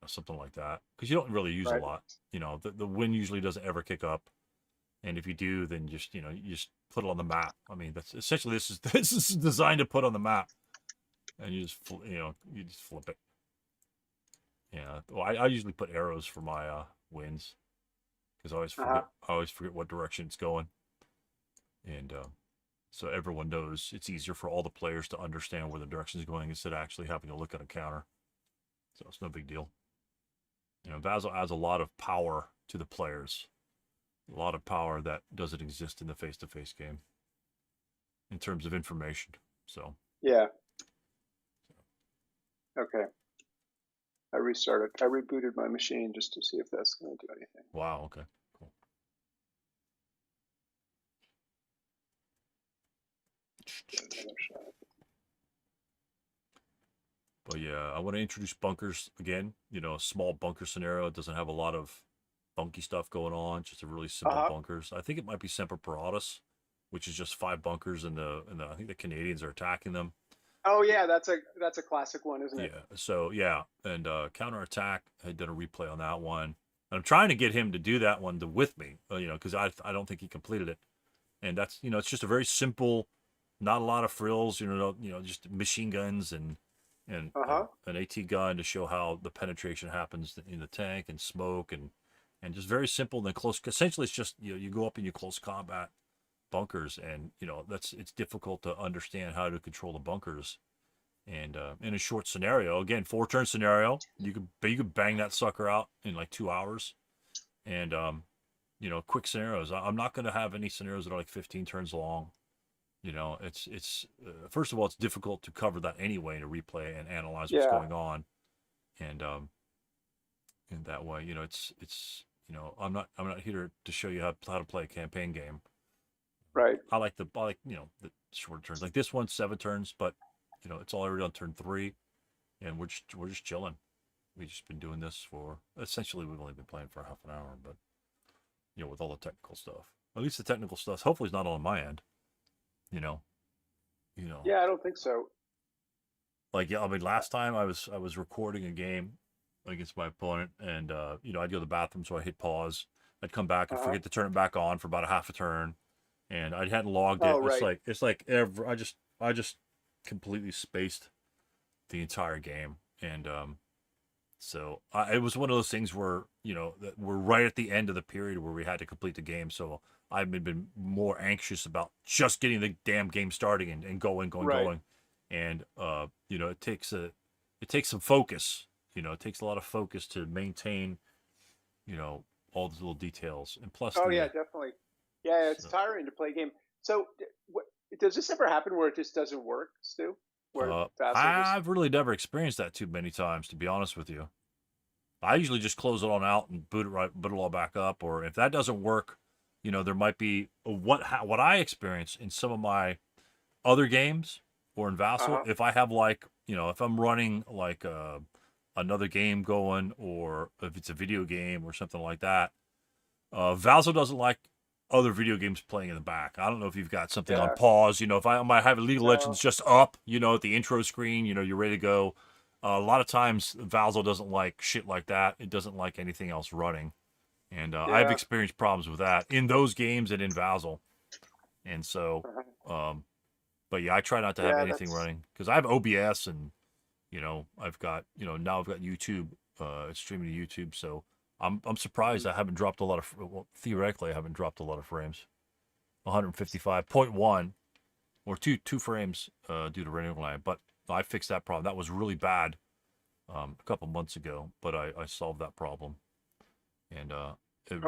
something like that, because you don't really use a lot. The wind usually doesn't ever kick up, and if you do, then you just put it on the map. I mean, that's essentially this is designed to put on the map. And you just flip it. Yeah. Well, I usually put arrows for my winds, because I always forget what direction it's going, and so everyone knows. It's easier for all the players to understand where the direction is going instead of actually having to look at a counter. So it's no big deal. VASL adds a lot of power to the players, a lot of power that doesn't exist in the face-to-face game in terms of information. So yeah. Okay. I rebooted my machine just to see if that's going to do anything. Wow, okay, cool. But yeah, I want to introduce bunkers again. A small bunker scenario. It doesn't have a lot of funky stuff going on, just a really simple bunkers. I think it might be Semper Paratus, which is just 5 bunkers, and I think the Canadians are attacking them. Oh yeah, that's a classic one, isn't it? Yeah. So yeah, and counterattack. I did a replay on that one, and I'm trying to get him to do that one with me. Because I don't think he completed it, and that's it's just a very simple, not a lot of frills. Just machine guns and an AT gun to show how the penetration happens in the tank, and smoke, and just very simple. And then close. Essentially, it's just you go up in your close combat bunkers, and it's difficult to understand how to control the bunkers, and in a short scenario, again 4-turn scenario, you could bang that sucker out in like 2 hours, and quick scenarios. I'm not going to have any scenarios that are like 15 turns long. It's first of all, it's difficult to cover that anyway in a replay and analyze what's going on, and in that way, I'm not here to show you how to play a campaign game. Right. I like the short turns. Like this one's 7 turns, but it's already on turn 3, and we're just chilling. We've just been doing this for essentially we've only been playing for half an hour, but with all the technical stuff. At least the technical stuff hopefully is not on my end. Yeah, I don't think so. Like I mean, last time I was recording a game against my opponent, and I'd go to the bathroom, so I hit pause. I'd come back and forget to turn it back on for about a half a turn. And I hadn't logged it. Right. It's like I just completely spaced the entire game, and so it was one of those things where that we're right at the end of the period where we had to complete the game. So I've been more anxious about just getting the damn game starting and going, and it takes some focus. It takes a lot of focus to maintain all these little details, and plus Oh yeah, definitely. Yeah, it's so, tiring to play a game. So, does this ever happen where it just doesn't work, Stu? Where VASL just I've really never experienced that too many times, to be honest with you. I usually just close it on out and boot it all back up, or if that doesn't work, there might be what I experience in some of my other games or in VASL. If I have if I'm running like another game going, or if it's a video game or something like that, VASL doesn't like other video games playing in the back. I don't know if you've got something on pause. If I might have League of Legends just up, at the intro screen, you're ready to go. A lot of times, VASL doesn't like shit like that. It doesn't like anything else running. And I've experienced problems with that in those games and in VASL. And so, but yeah, I try not to have anything running because I have OBS and, I've got, now I've got YouTube, streaming to YouTube. So I'm surprised I haven't dropped a lot of, well, theoretically, I haven't dropped a lot of frames. 155.1 or two frames due to rendering lag. But I fixed that problem. That was really bad a couple months ago, but I solved that problem, and it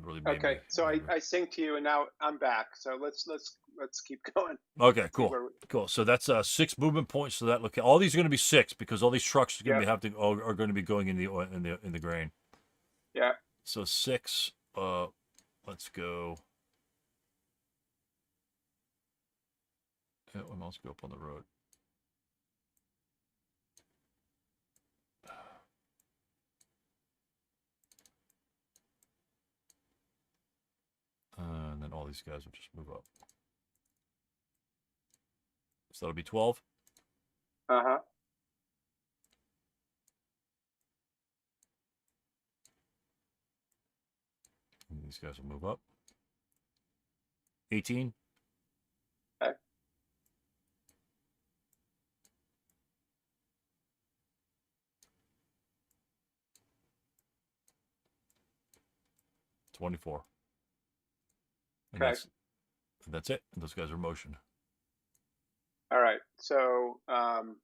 really made me. So I synced to you, and now I'm back. So let's keep going. Okay, cool. So that's 6 movement points. So that all these are going to be 6 because all these trucks are going to are going to be going in the grain. Yeah. So 6. Let's go. Yeah, let's go up on the road. And then all these guys will just move up. So that'll be 12. Uh-huh. And these guys will move up. 18. Okay. 24. And Okay. that's it. And those guys are motioned. All right. So I'm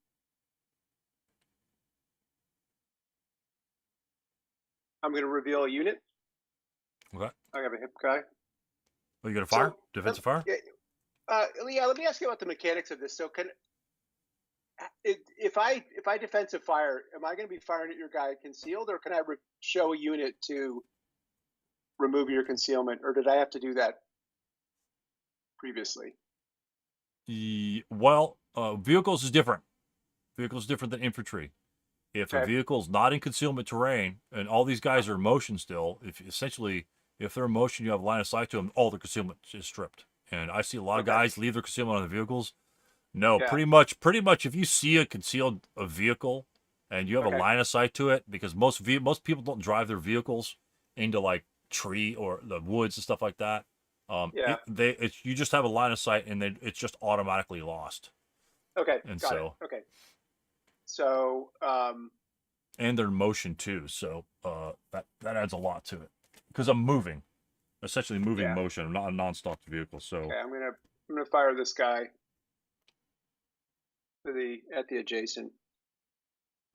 going to reveal a unit. Okay. I have a hip guy. Oh, you got a fire? Defensive fire? Yeah, let me ask you about the mechanics of this. So if I defensive fire, am I going to be firing at your guy concealed, or can I show a unit to remove your concealment, or did I have to do that previously? Well, vehicles is different. Vehicles is different than infantry. If a vehicle's not in concealment terrain and all these guys are in motion still, if they're in motion, you have line of sight to them, all the concealment is stripped. And I see a lot of guys leave their concealment on the vehicles. No, pretty much if you see a vehicle and you have a line of sight to it, because most people don't drive their vehicles into like tree or the woods and stuff like that. You just have a line of sight and then it's just automatically lost. Okay. And got it. Okay. So and they're in motion too, so that adds a lot to it because I'm moving, essentially moving motion. I'm not a non-stop vehicle. So I'm gonna fire this guy at the adjacent.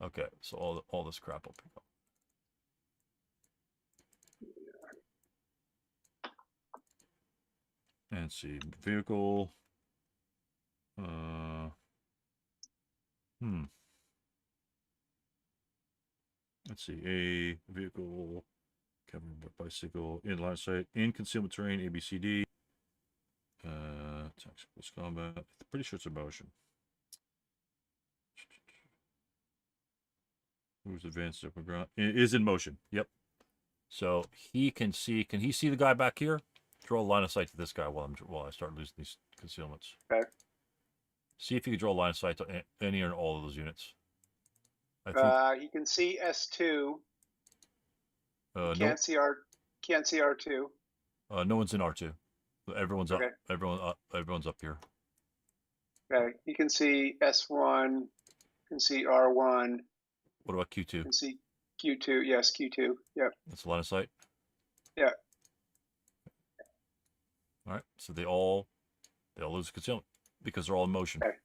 Okay, so all this crap will pick up. And see vehicle. Let's see, a vehicle covered by bicycle in line of sight in concealment terrain ABCD. Tactical combat. I'm pretty sure it's a motion. Moves advanced upper ground. It is in motion. Yep. So he can see. Can he see the guy back here? Draw a line of sight to this guy while I start losing these concealments. Okay. See if you can draw a line of sight to any or all of those units. He can see S2. Can't see R2. No one's in R2. Everyone's up. Everyone's up here. Okay. You can see S1. You can see R1. What about Q2? You can see Q2. Yes, Q2. Yep. That's a line of sight. Yeah. All right. So they all lose concealment because they're all in motion. Okay.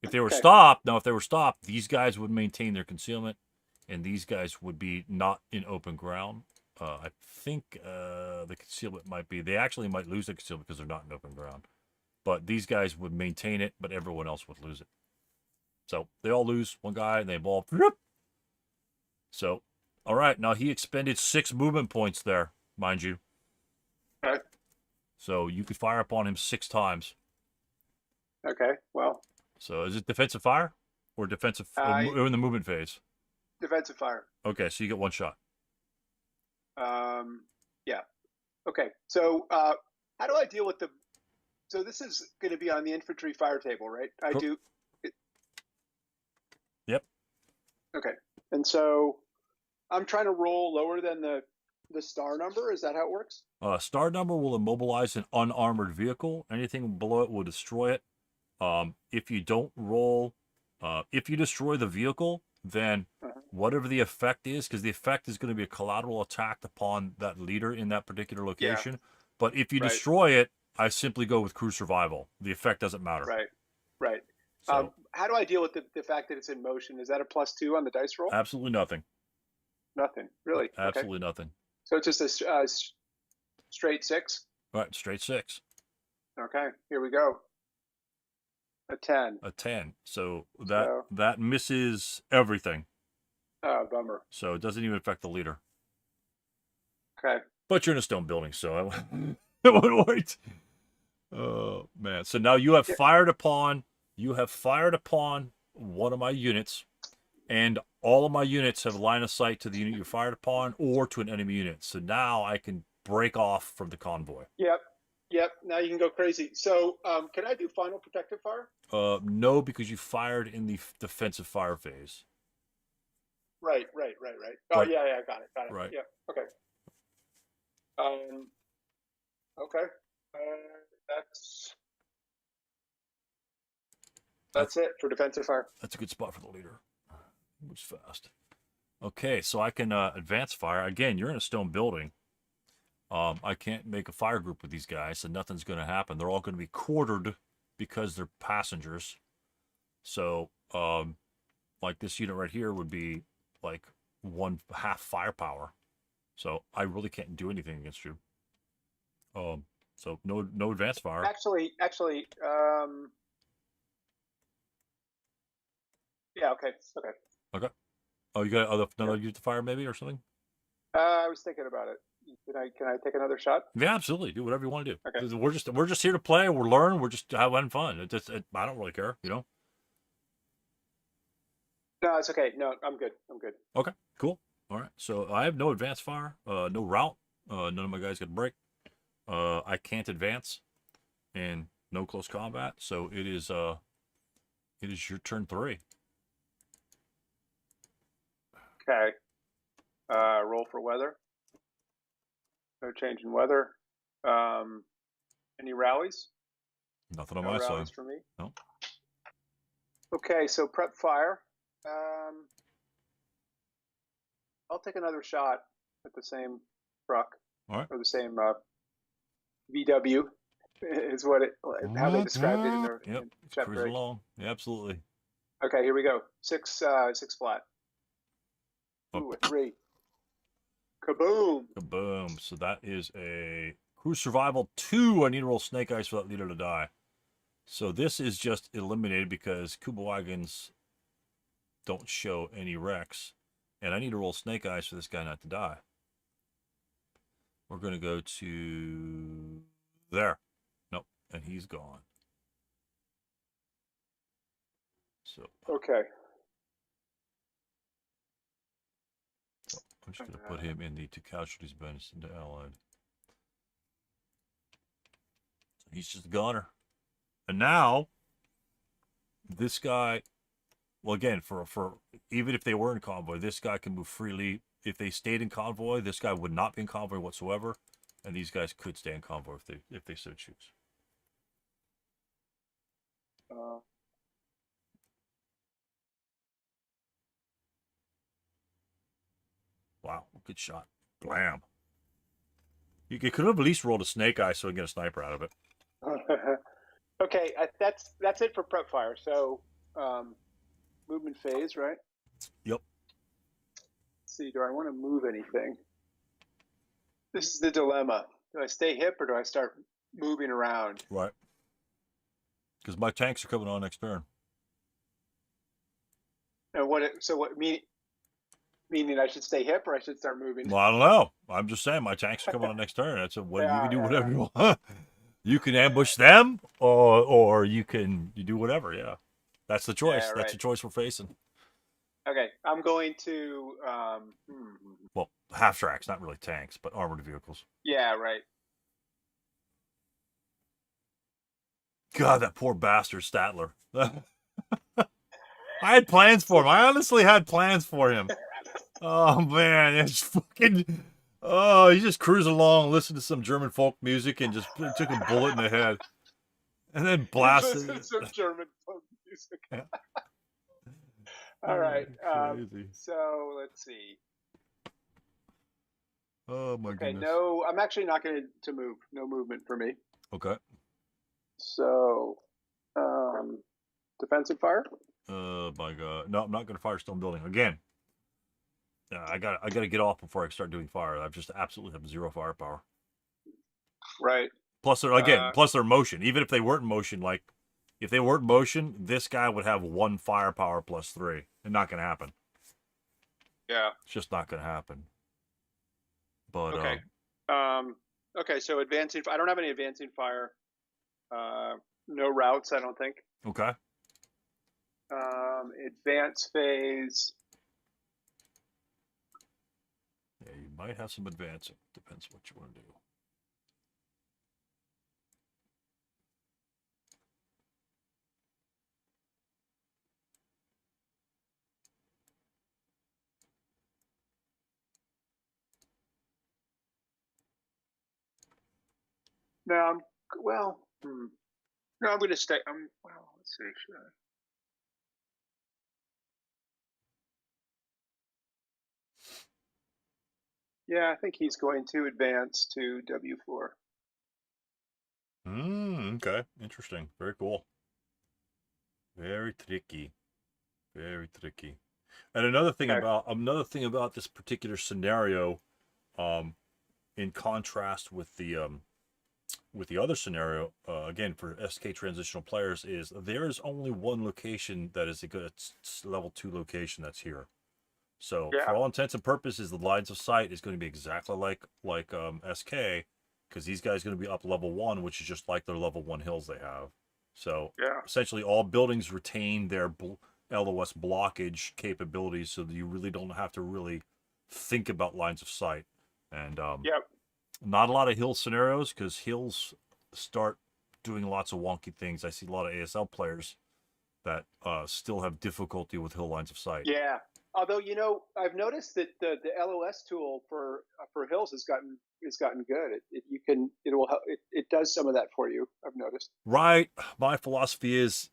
If they were stopped, these guys would maintain their concealment, and these guys would be not in open ground. I think the concealment might be. They actually might lose the concealment because they're not in open ground. But these guys would maintain it, but everyone else would lose it. So they all lose one guy, and they evolve. So, all right. Now he expended 6 movement points there, mind you. Okay. So you could fire upon him 6 times. Okay. Well. So is it defensive fire or defensive or in the movement phase? Defensive fire. Okay, so you get 1 shot. Yeah. Okay. So how do I deal with the? So this is going to be on the infantry fire table, right? I do. Yep. Okay. And so I'm trying to roll lower than the star number. Is that how it works? Star number will immobilize an unarmored vehicle. Anything below it will destroy it. If you don't roll, if you destroy the vehicle, then whatever the effect is, because the effect is going to be a collateral attack upon that leader in that particular location. Yeah. But if you destroy it, I simply go with crew survival. The effect doesn't matter. Right. So, how do I deal with the fact that it's in motion? Is that a +2 on the dice roll? Absolutely nothing. Nothing, really? Absolutely nothing. So it's just a straight 6? Right, straight 6. Okay, here we go. A 10. A 10. So that misses everything. Oh, bummer. So it doesn't even affect the leader. Okay. But you're in a stone building, so it wouldn't work. Oh man! So now you have fired upon. You have fired upon one of my units, and all of my units have line of sight to the unit you fired upon or to an enemy unit. So now I can break off from the convoy. Yep. Now you can go crazy. So can I do final protective fire? No, because you fired in the defensive fire phase. Right. Oh, yeah, got it. Right. Yeah, okay. Okay. That's it for defensive fire. That's a good spot for the leader. Moves fast. Okay, so I can advance fire. Again, you're in a stone building. I can't make a fire group with these guys, so nothing's going to happen. They're all going to be quartered because they're passengers. So, like this unit right here would be like 1/2 firepower. So I really can't do anything against you. So no advanced fire. Actually, yeah, okay. Oh, you got another unit to fire maybe or something? I was thinking about it. Can I take another shot? Yeah, absolutely. Do whatever you want to do. Okay. We're just here to play. We're learning. We're just having fun. I don't really care, you know. No, it's okay. No, I'm good. Okay, cool. All right. So I have no advanced fire, no route. None of my guys get break. I can't advance, and no close combat. So it is your turn 3. Okay. Roll for weather. No change in weather. Any rallies? Nothing on my side. No rallies for me? No. Okay, so prep fire. I'll take another shot at the same truck. All right. Or the same VW is how they described it in their chapter 8. Along. Yeah, absolutely. Okay, here we go. 6 flat. Ooh, a 3. Kaboom! Kaboom. So that is a crew survival 2. I need to roll snake eyes for that leader to die. So this is just eliminated because Kuba wagons don't show any wrecks. And I need to roll snake eyes for this guy not to die. We're going to go to there. Nope. And he's gone. So. Okay. I'm just going to put him in the 2 casualties bonus into allied. So he's just a gunner. And now, this guy, well, again, for even if they were in convoy, this guy can move freely. If they stayed in convoy, this guy would not be in convoy whatsoever, and these guys could stay in convoy if they so choose. Wow, good shot. Blam. You could have at least rolled a snake eye so I get a sniper out of it. Okay, that's it for prep fire. So, movement phase, right? Yep. Let's see, do I want to move anything? This is the dilemma. Do I stay hip or do I start moving around? Right. Because my tanks are coming on next turn. And meaning I should stay hip or I should start moving? Well, I don't know. I'm just saying my tanks are coming on next turn. That's what you can do whatever you want. You can ambush them, or you do whatever. Yeah, that's the choice. Yeah, That's the choice we're facing. Okay, I'm going to. Well, half tracks, not really tanks, but armored vehicles. Yeah, right. God, that poor bastard Statler. I had plans for him. I honestly had plans for him. Oh man, it's fucking. Oh, he's just cruising along, listening to some German folk music, and just took a bullet in the head, and then blasted. Some German folk music. Yeah. All right. Crazy. So let's see. Oh my goodness. No, I'm actually not going to move. No movement for me. Okay. So, defensive fire. My God. No, I'm not going to fire stone building again. I got to get off before I start doing fire. I've just absolutely have zero firepower. Right. Plus, they're motion. Even if they weren't motion, like if they weren't motion, this guy would have 1 firepower plus 3. It's not going to happen. Yeah. It's just not going to happen. But okay. Okay. So advancing. I don't have any advancing fire. No routes. I don't think. Okay. Advance phase. Yeah, you might have some advancing. Depends what you want to do. No, well, no, I'm going to stay. Well, let's see. Should I? Yeah, I think he's going to advance to W4. Okay. Interesting. Very cool. Very tricky. Very tricky. And another thing about this particular scenario, in contrast with the other scenario, again for SK transitional players, is there is only one location that is a good level 2 location that's here. So for all intents and purposes, the lines of sight is going to be exactly like SK, because these guys are going to be up level 1, which is just like their level 1 hills they have. So essentially all buildings retain their LOS blockage capabilities, so that you really don't have to really think about lines of sight. And not a lot of hill scenarios, because hills start doing lots of wonky things. I see a lot of ASL players that still have difficulty with hill lines of sight. Yeah. Although, I've noticed that the LOS tool for hills has gotten good. It does some of that for you, I've noticed. Right. My philosophy is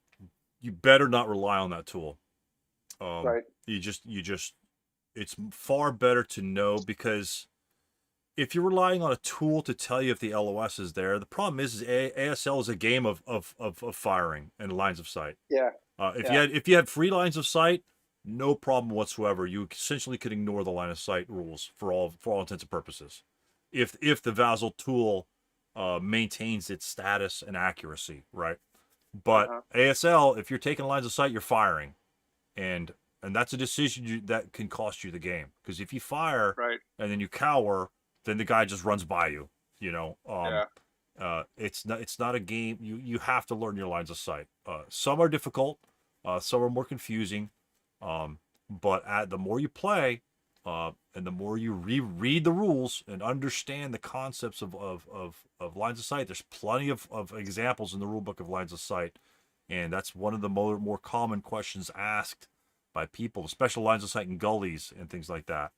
you better not rely on that tool. Right. It's far better to know, because if you're relying on a tool to tell you if the LOS is there, the problem is ASL is a game of firing and lines of sight. Yeah. If you had free lines of sight, no problem whatsoever. You essentially could ignore the line of sight rules for all intents and purposes, if the VASL tool maintains its status and accuracy, right? But ASL, if you're taking lines of sight, you're firing, and that's a decision that can cost you the game. Because if you fire and then you cower, then the guy just runs by you. It's not a game. You have to learn your lines of sight. Some are difficult, some are more confusing. But the more you play, and the more you reread the rules and understand the concepts of lines of sight, there's plenty of examples in the rulebook of lines of sight, and that's one of the more common questions asked by people, special lines of sight in gullies and things like that.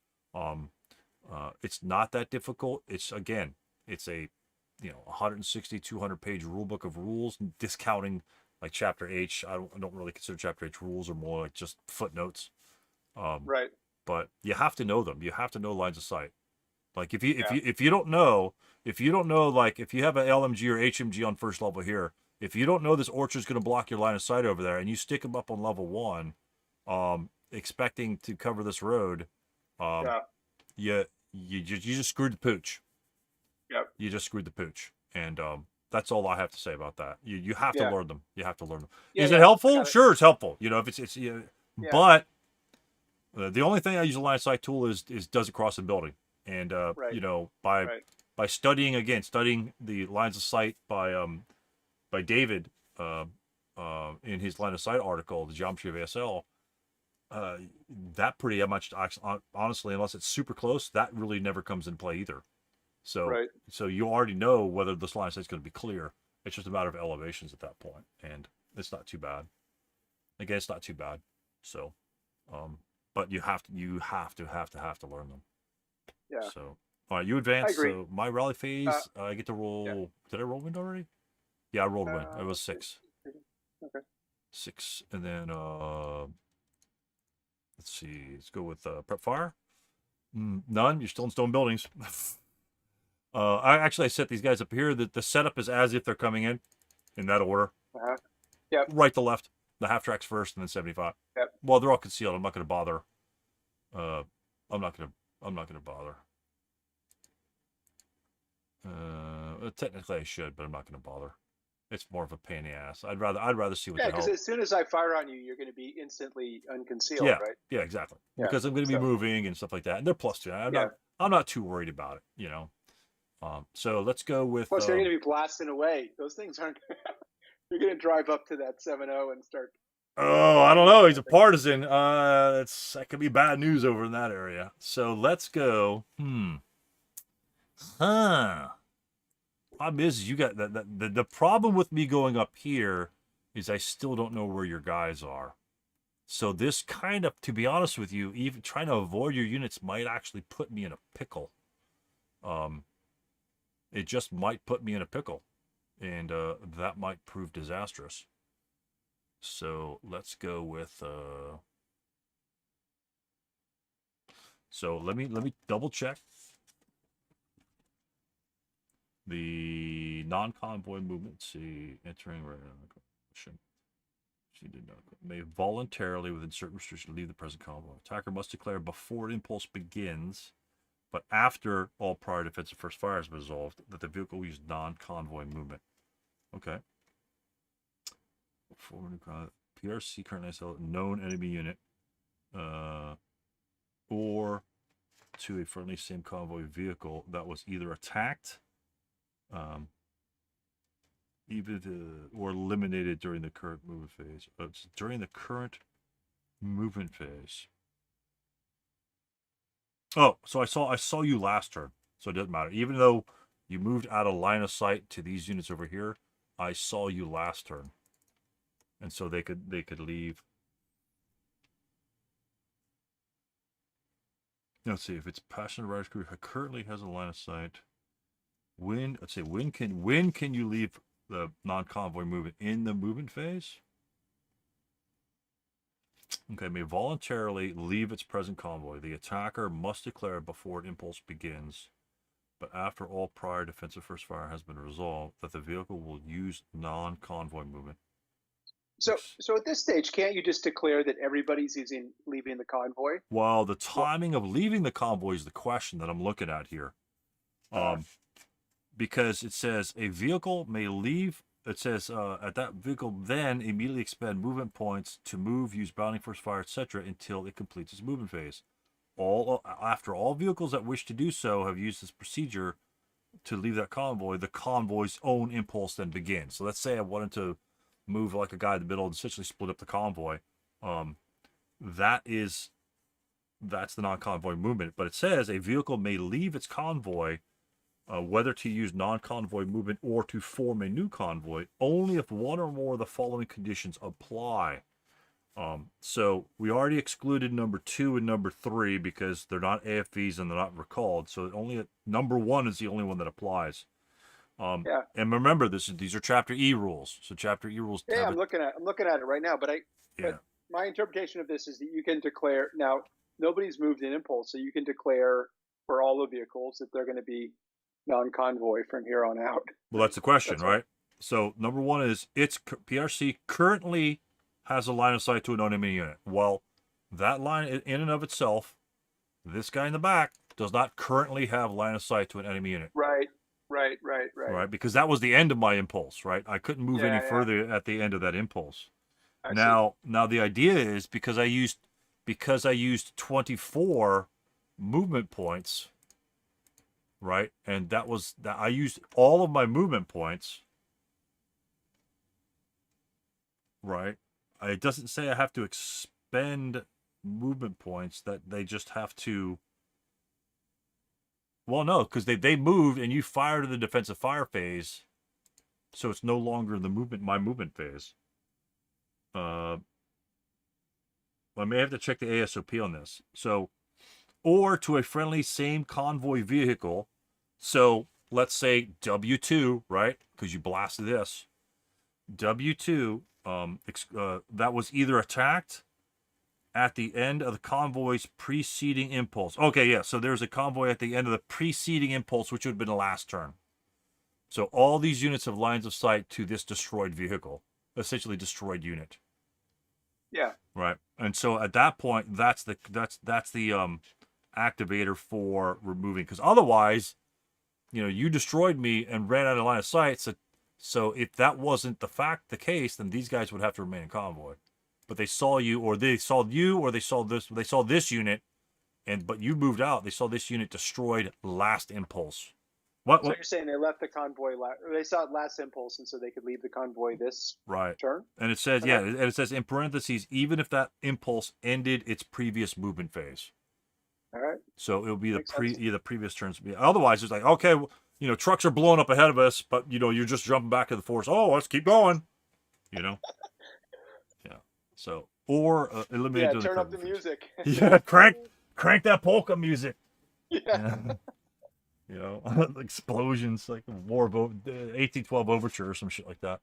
It's not that difficult. It's a 160, 200 page rulebook of rules, discounting like chapter H. I don't really consider chapter H rules, or more like just footnotes. Right. But you have to know them. You have to know lines of sight. Like if you don't know, like if you have an LMG or HMG on first level here, if you don't know this orchard's going to block your line of sight over there, and you stick them up on level 1, expecting to cover this road, you just screwed the pooch. you just screwed the pooch. And that's all I have to say about that. You have to learn them. You have to learn them. Is it helpful? Sure, it's helpful. You know, if it's but the only thing I use a line of sight tool is does it cross the building, and you know, by studying the lines of sight by David in his line of sight article, The Geometry of ASL. That pretty much, honestly, unless it's super close, that really never comes in play either. So, so you already know whether this line of sight is going to be clear. It's just a matter of elevations at that point, and it's not too bad. Again, it's not too bad. So, but you have to learn them. Yeah. So, all right, you advance. I agree. So my rally phase, I get to roll. Yeah. Did I roll wind already? Yeah, I rolled wind. It was 6. Okay. 6, and then let's see. Let's go with prep fire. None. You're still in stone buildings. I set these guys up here. The setup is as if they're coming in that order. Yep. Right to left. The half tracks first, and then 75. Yep. Well, they're all concealed. I'm not going to bother. I'm not going to bother. Technically, I should, but I'm not going to bother. It's more of a pain in the ass. I'd rather see what the hell. Yeah, because as soon as I fire on you, you're going to be instantly unconcealed, right? Yeah, exactly. Yeah. Because I'm going to be moving and stuff like that, and they're +2. I'm not too worried about it, you know. So let's go with. Plus, they're going to be blasting away. Those things aren't. You're going to drive up to that 7-0 and start. Oh, I don't know. He's a partisan. That could be bad news over in that area. So let's go. Problem is you got the problem with me going up here is I still don't know where your guys are. So this kind of, to be honest with you, even trying to avoid your units might actually put me in a pickle. It just might put me in a pickle, and that might prove disastrous. So let's go with. So let me double check. The non-convoy movement, see, entering right on the question. She did not may voluntarily, within certain restrictions, leave the present convoy. Attacker must declare before impulse begins, but after all prior defensive first fire has been resolved, that the vehicle will use non-convoy movement. Okay. PRC currently has a known enemy unit, or to a friendly same convoy vehicle that was either attacked. Or eliminated during the current movement phase. During the current movement phase. Oh, so I saw you last turn, so it doesn't matter. Even though you moved out of line of sight to these units over here, I saw you last turn, and so they could leave. Let's see if it's passenger riders crew currently has a line of sight. Let's say when can you leave the non-convoy movement in the movement phase? Okay, may voluntarily leave its present convoy. The attacker must declare before an impulse begins, but after all prior defensive first fire has been resolved, that the vehicle will use non-convoy movement. So at this stage, can't you just declare that everybody's leaving the convoy? Well, the timing of leaving the convoy is the question that I'm looking at here. Because it says a vehicle may leave. It says at that vehicle then immediately expend movement points to move, use bounding first fire, etc., until it completes its movement phase. After all vehicles that wish to do so have used this procedure to leave that convoy, the convoy's own impulse then begins. So let's say I wanted to move like a guy in the middle and essentially split up the convoy. That's the non-convoy movement. But it says a vehicle may leave its convoy. Whether to use non-convoy movement or to form a new convoy, only if one or more of the following conditions apply. So we already excluded number 2 and number 3 because they're not AFVs and they're not recalled. So only number 1 is the only one that applies. And remember, these are Chapter E rules. So Chapter E rules. Yeah, I'm looking at it right now. But my interpretation of this is that you can declare now. Nobody's moved in impulse, so you can declare for all the vehicles that they're going to be non-convoy from here on out. Well, that's the question, right? So number 1 is its PRC currently has a line of sight to an enemy unit. Well, that line in and of itself, this guy in the back does not currently have line of sight to an enemy unit. Right. Right. right? Because that was the end of my impulse, right? I couldn't move any Yeah. further at the end of that impulse. I see. Now the idea is because I used 24 movement points, right? And that was that I used all of my movement points, right? It doesn't say I have to expend movement points, that they just have to. Well, no, because they moved and you fired in the defensive fire phase, so it's no longer my movement phase. I may have to check the ASOP on this. So, or to a friendly same convoy vehicle. So let's say W2, right? Because you blasted this. W2, that was either attacked at the end of the convoy's preceding impulse. Okay, yeah. So there's a convoy at the end of the preceding impulse, which would have been the last turn. So all these units have lines of sight to this destroyed vehicle, essentially destroyed unit. Yeah. Right. And so at that point, that's the activator for removing, because otherwise, you destroyed me and ran out of line of sight. So if that wasn't the case, then these guys would have to remain in convoy. But they saw you, or they saw this unit, but you moved out. They saw this unit destroyed last impulse. What? So you're saying they left the convoy, they saw it last impulse, and so they could leave the convoy this turn? And it says, okay. and it says in parentheses, even if that impulse ended its previous movement phase. All right. So it'll be the previous turns. Otherwise, it's like, okay, trucks are blowing up ahead of us, but you're just jumping back to the force. Oh, let's keep going. Yeah. So eliminate. Yeah, turn up the music. Yeah, crank that polka music. Yeah. Explosions like War of 1812 Overture or some shit like that.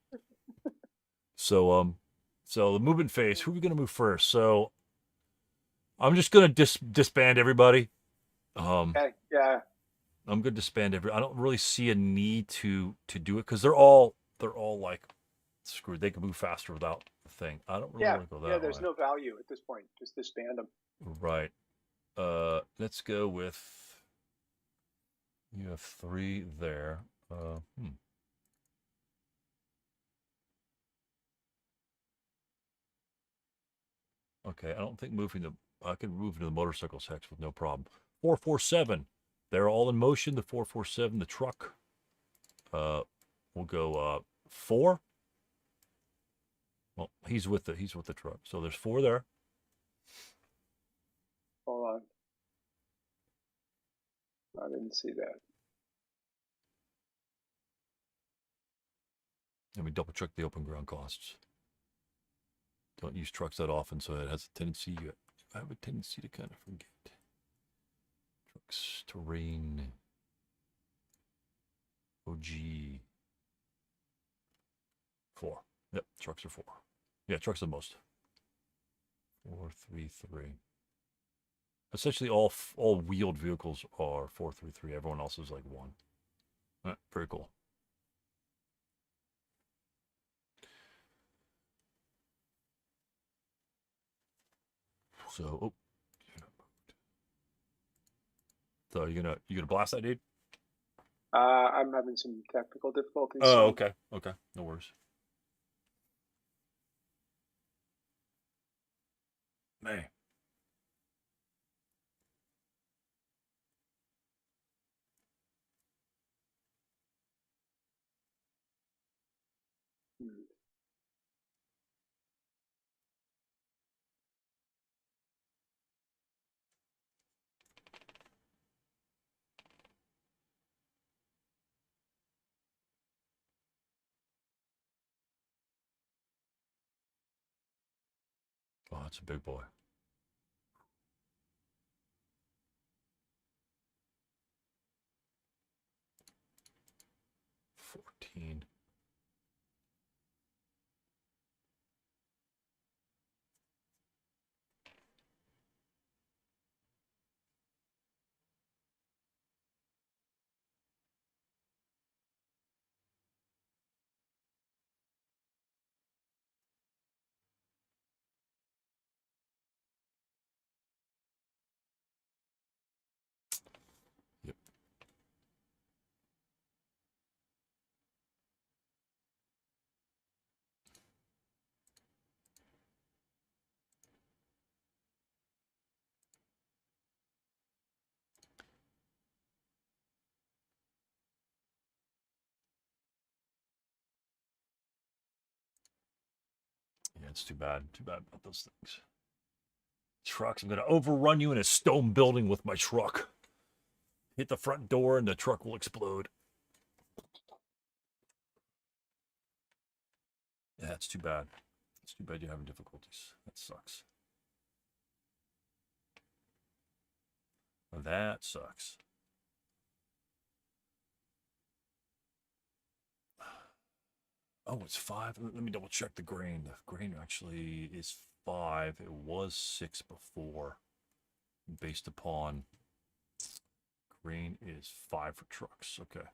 So the movement phase. Who are we gonna move first? So I'm just gonna disband everybody. Okay. Yeah. I'm gonna disband I don't really see a need to do it because they're all like screwed. They can move faster without the thing. I don't really want to go that way. Yeah, there's no value at this point. Just disband them. Right. Let's go with. You have 3 there. Okay, I don't think I can move into the motorcycles hex with no problem. 447. They're all in motion. The 447, the truck. We'll go 4. Well, he's with the truck. So there's 4 there. Hold on. I didn't see that. Let me double check the open ground costs. Don't use trucks that often, so it has a tendency. I have a tendency to kind of forget. Trucks, terrain, OG. 4. Yep, trucks are 4. Yeah, trucks are the most. 433. Essentially, all wheeled vehicles are 433. Everyone else is like 1. Very cool. So, so you gonna blast that dude? I'm having some technical difficulties. Oh, okay, no worries. Man. Oh, that's a big boy. $14. Yep. That's too bad. Too bad about those things. Trucks. I'm going to overrun you in a stone building with my truck. Hit the front door and the truck will explode. Yeah, it's too bad. It's too bad you're having difficulties. That sucks. That sucks. Oh, it's 5. Let me double check the grain. The grain actually is 5. It was 6 before. Based upon grain is 5 for trucks. Okay.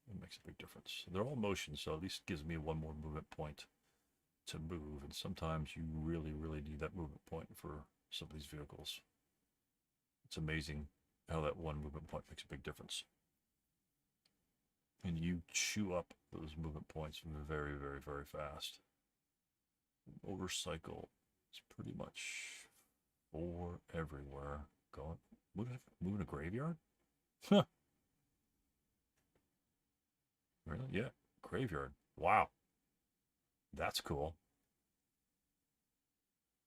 It makes a big difference. They're all motion, so at least gives me one more movement point to move. And sometimes you really, really need that movement point for some of these vehicles. It's amazing how that one movement point makes a big difference. And you chew up those movement points very, very, very fast. Motorcycle is pretty much for everywhere. Moving a graveyard? Huh. Really? Yeah. Graveyard. Wow. That's cool.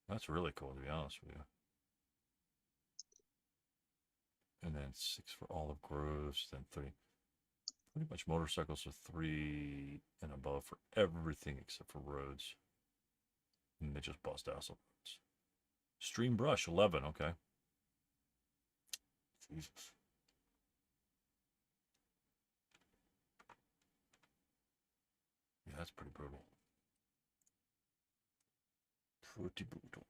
That's really cool, to be honest with you. And then 6 for Olive Groves, then 3. Pretty much motorcycles are 3 and above for everything except for roads. And they just bust ASL roads. Stream brush, 11, okay. Jesus. Yeah, that's pretty brutal. Pretty brutal.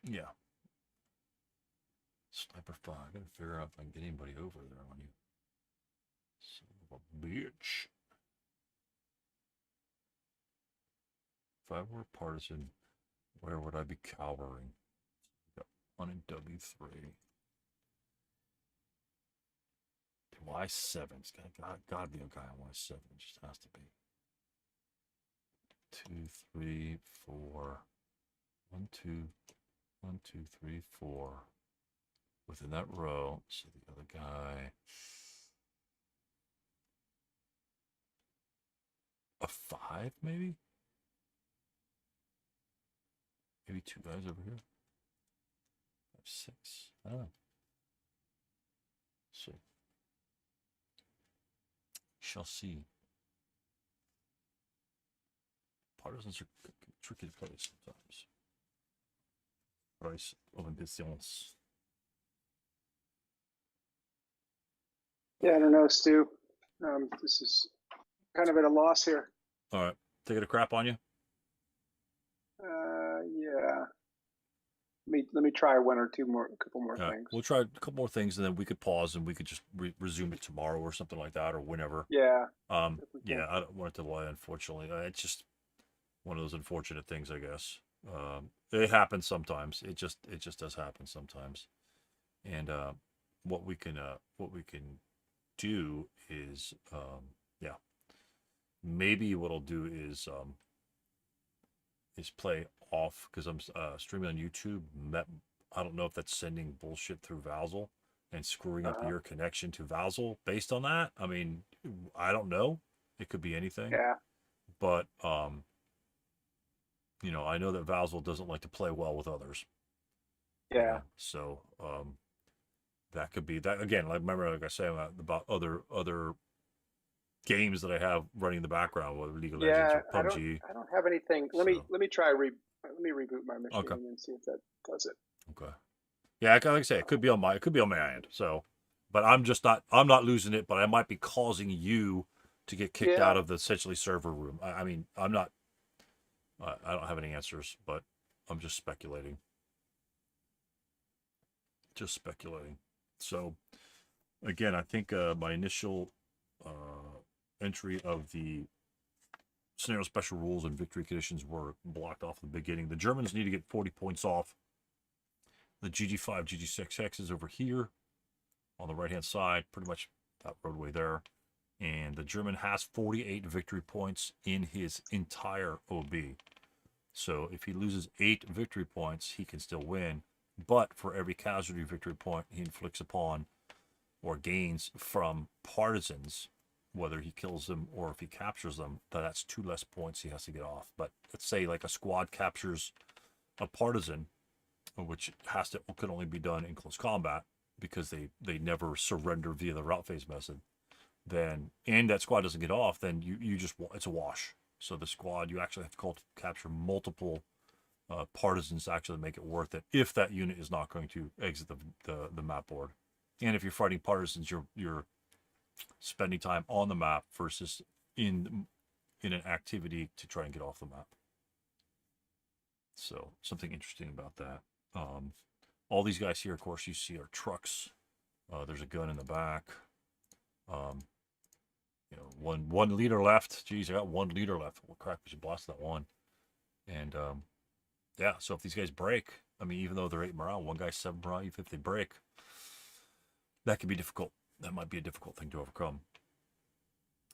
Yeah. Sniper 5. I gotta figure out if I can get anybody over there on you. Son of a bitch. If I were a partisan, where would I be cowering? On in W3. Y7. It's gotta be a guy on Y7. It just has to be. 2, 3, 4. 1, 2, 1, 2, 3, 4. Within that row, so the other guy. A 5, maybe? Maybe 2 guys over here. 5, 6. I don't know. So, shall see. Partisans are tricky to play sometimes. Price of Impatience. Yeah, I don't know, Stu. This is kind of at a loss here. All right. Taking a crap on you? Yeah. Let me try a couple more things. We'll try a couple more things, and then we could pause, and we could just resume it tomorrow or something like that, or whenever. Yeah. Yeah, I don't want it to delay, unfortunately. It's just one of those unfortunate things, I guess. It happens sometimes. It just does happen sometimes. And what we can do is maybe what I'll do is play off, because I'm streaming on YouTube. I don't know if that's sending bullshit through VASL and screwing up your connection to VASL based on that. I mean, I don't know. It could be anything. Yeah. But you know, I know that VASL doesn't like to play well with others. Yeah. So that could be that again. Like remember, like I say about other games that I have running in the background, whether League of Legends or PUBG. I don't have anything. Let me reboot my machine and see if that does it. Okay. Yeah, like I say, it could be on my end. So, but I'm not losing it, but I might be causing you to get kicked out of the essentially server room. I mean, I don't have any answers, but I'm just speculating. So, again, I think my initial entry of the scenario special rules and victory conditions were blocked off in the beginning. The Germans need to get 40 points off. The GG5, GG6 hex is over here on the right-hand side, pretty much that roadway there. And the German has 48 victory points in his entire OB. So if he loses 8 victory points, he can still win. But for every casualty victory point he inflicts upon or gains from partisans, whether he kills them or if he captures them, that's 2 less points he has to get off. But let's say like a squad captures a partisan, which could only be done in close combat because they never surrender via the route phase method. Then and that squad doesn't get off, then you just it's a wash. So the squad, you actually have to capture multiple partisans to actually make it worth it if that unit is not going to exit the map board. And if you're fighting partisans, you're spending time on the map versus in an activity to try and get off the map. So something interesting about that. All these guys here, of course, you see are trucks. There's a gun in the back. You know, one leader left. Geez, I got 1 leader left. Well, crap, we should blast that one. And yeah, so if these guys break, I mean, even though they're 8 morale, one guy's 7 morale, even if they break, that could be difficult. That might be a difficult thing to overcome.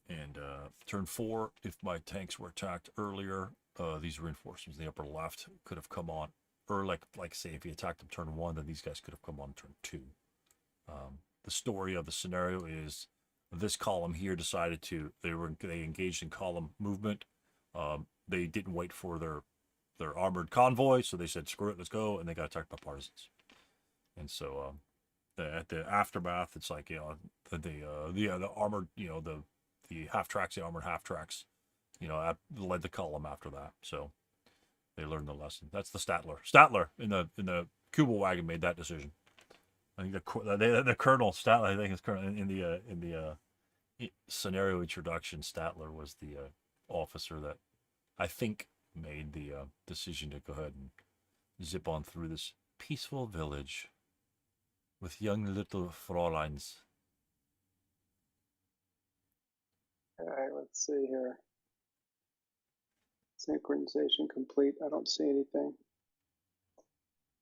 And turn 4, if my tanks were attacked earlier, these reinforcements in the upper left could have come on, or like say if he attacked them turn 1, then these guys could have come on turn 2. The story of the scenario is this column here decided they engaged in column movement. They didn't wait for their armored convoy, so they said screw it, let's go, and they got attacked by partisans. And so at the aftermath, it's like, you know, the armored, you know, the half tracks, the armored half tracks, you know, led the column after that. So they learned the lesson. That's the Statler in the Kubel wagon made that decision. I think the Colonel Statler, I think is in the scenario introduction. Statler was the officer that I think made the decision to go ahead and zip on through this peaceful village with young little Fräuleins. All right, let's see here. Synchronization complete. I don't see anything.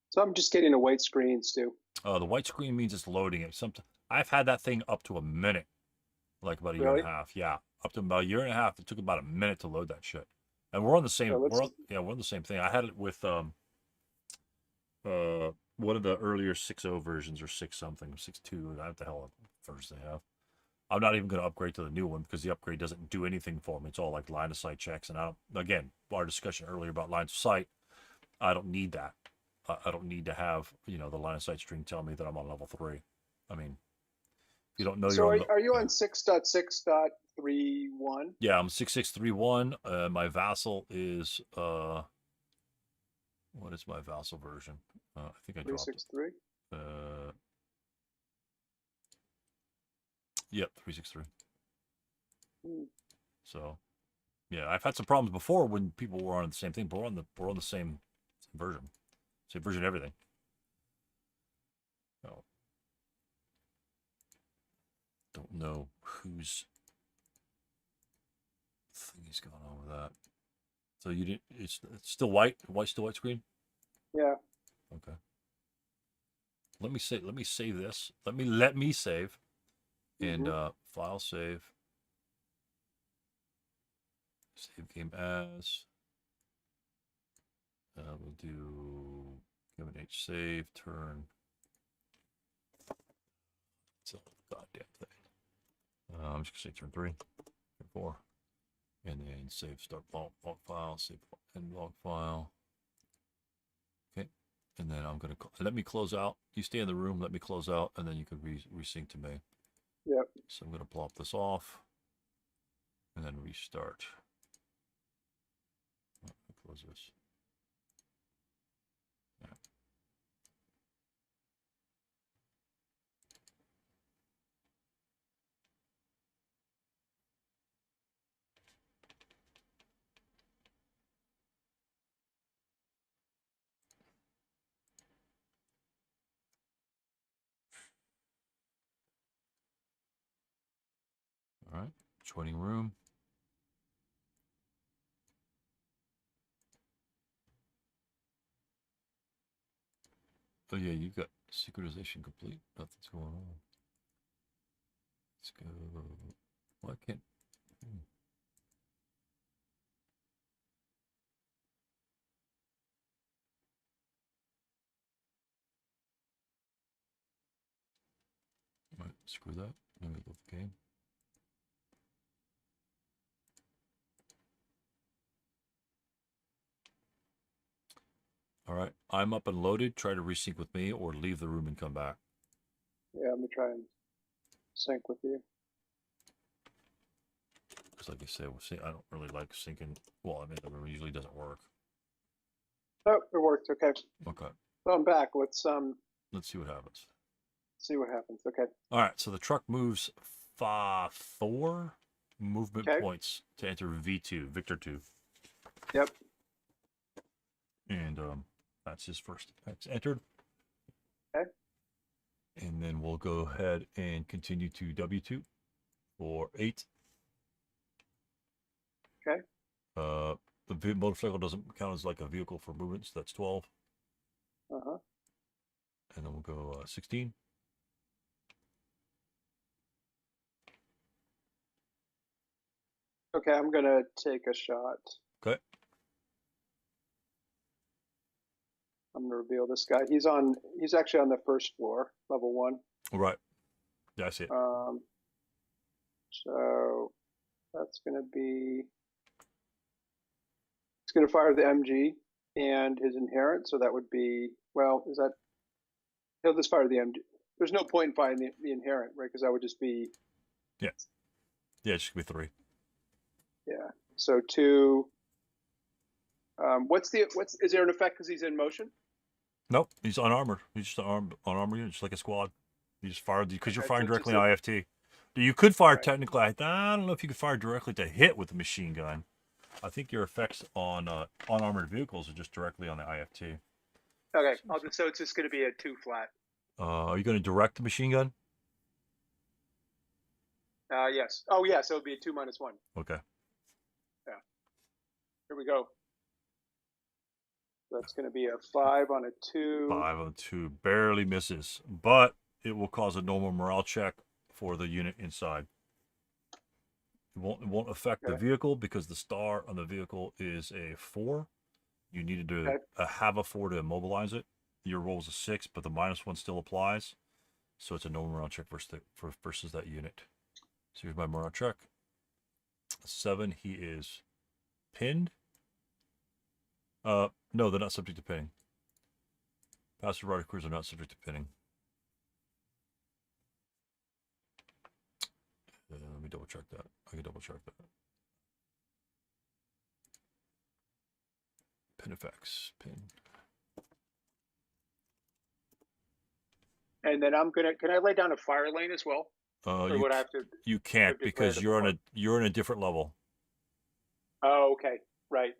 So I'm just getting a white screen, Stu. The white screen means it's loading it. I've had that thing up to a minute, like about a year and a half. Yeah, up to about a year and a half. It took about a minute to load that shit. And we're on the same. We're on the same thing. I had it with one of the earlier 6.0 versions or 6 something, 6.2. What the hell version they have. I'm not even going to upgrade to the new one because the upgrade doesn't do anything for me. It's all like line of sight checks, and again, our discussion earlier about lines of sight, I don't need that. I don't need to have, you know, the line of sight string tell me that I'm on level 3. I mean, if you don't know, so are you on 6.6.31? Yeah, I'm 6631. My VASL is what is my VASL version? I think I dropped 363. Yep, 363. So, yeah, I've had some problems before when people were on the same thing, but we're on the same version. Same version of everything. Oh. Don't know whose thing's going on with that. So you didn't. It's still white. Still white screen. Yeah. Okay. Let me save this. Let me save. And file save. Save game as. We'll do give an H save turn. It's a goddamn thing. I'm just gonna say turn 3, turn 4, and then save start log file, save end log file. Okay, and then I'm gonna let me close out. You stay in the room. Let me close out, and then you can resync to me. Yep. So I'm gonna plop this off, and then restart. Close this. Yeah. All right, joining room. Oh yeah, you got synchronization complete. Nothing's going on. Let's go. Well, I can't. Right, screw that. Let me go the game. All right, I'm up and loaded. Try to resync with me or leave the room and come back. Yeah, let me try and sync with you. Because like I said, I don't really like syncing. Well, I mean, the room usually doesn't work. Oh, it worked. Okay. Okay. So I'm back. Let's see what happens. see what happens. Okay. All right, so the truck moves 4 movement points to enter V2, Victor 2. Yep. And that's his first. That's entered. Okay. And then we'll go ahead and continue to W2 for 8. Okay. The motorcycle doesn't count as like a vehicle for movement, so that's 12. Uh-huh. And then we'll go 16. Okay, I'm gonna take a shot. Okay. I'm gonna reveal this guy. He's actually on the first floor, level 1. Right. Yeah, I see it. So that's gonna be, it's gonna fire the MG and his inherent, so that would be, well, he'll just fire the MG. There's no point in firing the inherent, right? Because that would just be, yeah, it should be 3. Yeah. So 2. Is there an effect because he's in motion? Nope, he's unarmored. He's just an unarmored unit, just like a squad. You just fired because you're firing directly on IFT. You could fire technically. I don't know if you could fire directly to hit with a machine gun. I think your effects on unarmored vehicles are just directly on the IFT. Okay, so it's just going to be a 2 flat. Are you going to direct the machine gun? Yes. Oh, yeah. So it'd be a 2 - 1. Okay. Yeah. Here we go. That's going to be a 5 on a 2. 5 on a 2 barely misses, but it will cause a normal morale check for the unit inside. It won't affect the vehicle because the star on the vehicle is a 4. You needed to have a 4 to immobilize it. Your roll is a 6, but the -1 still applies. So it's a normal morale check versus that unit. So here's my morale check. 7, he is pinned. No, they're not subject to pinning. Passive rider crews are not subject to pinning. Let me double check that. I can double check that. Pin effects, pin. And then can I lay down a fire lane as well? You can't because you're in a different level. Oh, okay. Right.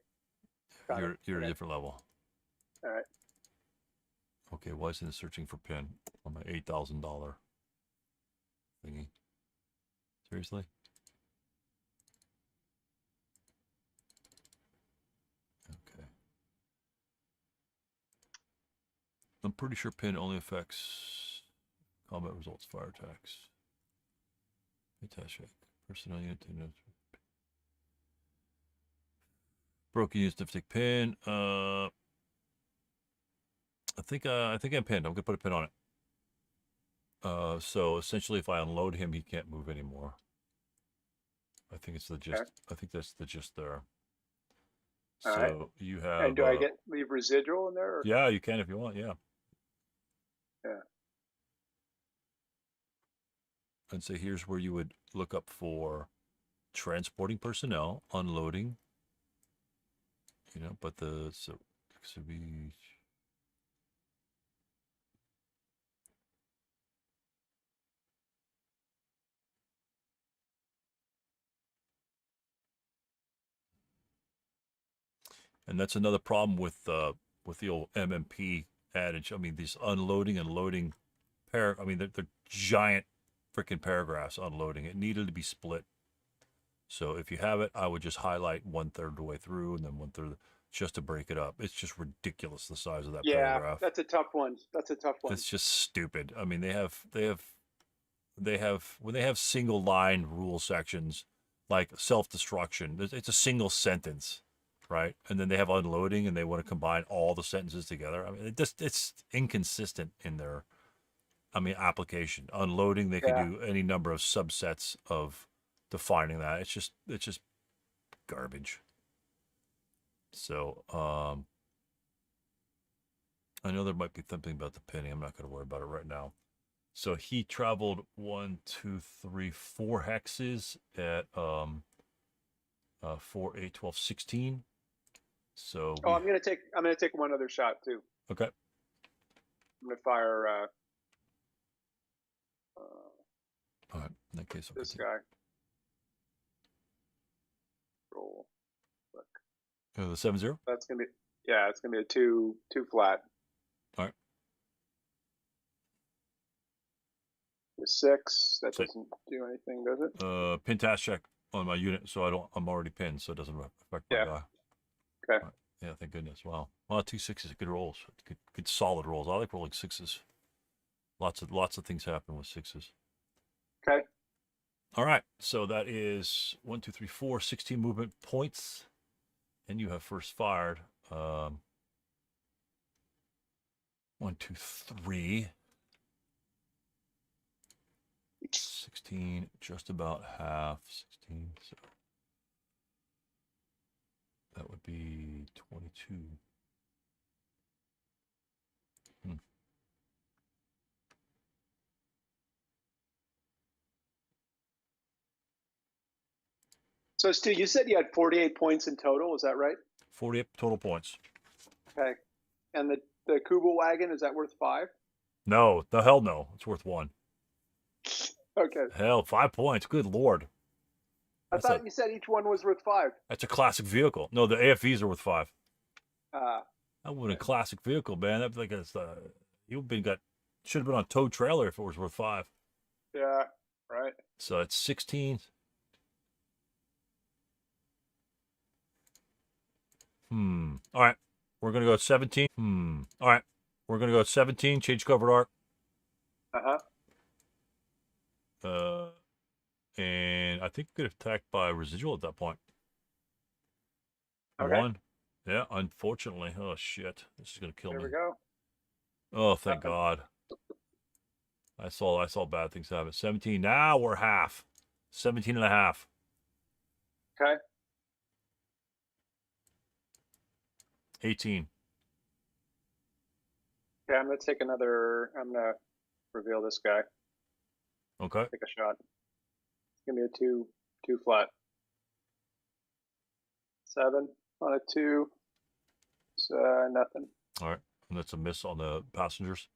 You're a different level. All right. Okay, why isn't it searching for pin on my $8,000 thingy? Seriously? Okay. I'm pretty sure pin only affects combat results, fire attacks. Personnel unit. Broken units to take pin. I think I'm pinned. I'm gonna put a pin on it. So essentially, if I unload him, he can't move anymore. I think it's the gist. Okay. I think that's the gist there. All right. You have. And do I leave residual in there? Or? Yeah, you can if you want. Yeah. Yeah. And so here's where you would look up for transporting personnel, unloading. You know, but so be. And that's another problem with the old MMP adage. I mean, these unloading and loading they're giant freaking paragraphs unloading. It needed to be split. So if you have it, I would just highlight 1/3 of the way through and then 1/3 just to break it up. It's just ridiculous the size of that paragraph. Yeah, that's a tough one. It's just stupid. I mean, they have when they have single line rule sections like self-destruction, it's a single sentence. Right, and then they have unloading, and they want to combine all the sentences together. I mean, it's inconsistent in their, application. Unloading, they can do any number of subsets of defining that. It's just garbage. So, I know there might be something about the pinning. I'm not going to worry about it right now. So he traveled 1, 2, 3, 4 hexes at 4, 8, 12, 16. So I'm gonna take one other shot too. okay. I'm gonna fire All right. In that case, this guy. Roll. Look. The 7-0. That's gonna be it's gonna be a two flat. All right. The 6. That 6. doesn't do anything, does it? Pin task check on my unit, so I'm already pinned, so it doesn't affect my guy. Okay. Right. Yeah, thank goodness. Wow. Well, 2 6s, good rolls. Good solid rolls. I like rolling 6s. Lots of things happen with 6s. Okay. All right. So that is 1, 2, 3, 4, 16 movement points. And you have first fired. 1, 2, 3. 16, just about half. 16. So that would be 22. So Stu, you said you had 48 points in total. Is that right? 48 total points. Okay. And the Kuba wagon, is that worth 5? No, the hell no. It's worth 1. Okay. Hell, 5 points. Good lord. I thought you said each one was worth 5. That's a classic vehicle. No, the AFVs are worth 5. That would a classic vehicle, man. That'd be like should have been on tow trailer if it was worth 5. Yeah, right. So it's 16. All right. We're gonna go at 17. All right. We're gonna go at 17. Change covered arc. And I think we get attacked by residual at that point. Okay. 1. Yeah, unfortunately. Oh shit. This is gonna kill me. There we go. Oh, thank God. I saw bad things happen. 17. Now we're half. 17 and a half. Okay. 18. Okay, I'm gonna reveal this guy. Okay. Take a shot. It's gonna be a two flat. 7 on a 2. It's nothing. All right. And that's a miss on the passengers.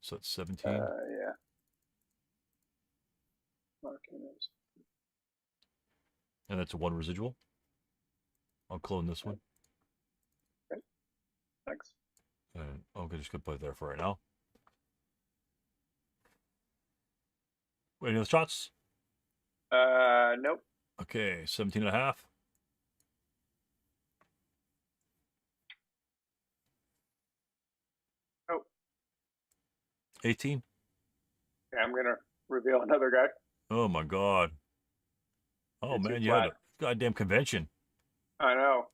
So it's 17. Yeah. And that's a 1 residual. I'll clone this one. Okay. Thanks. And I'm just gonna put it there for right now. Any other shots? Nope. Okay, 17 and a half. Oh. 18. Okay, I'm gonna reveal another guy. Oh my God. Oh man, you had a goddamn convention. I know.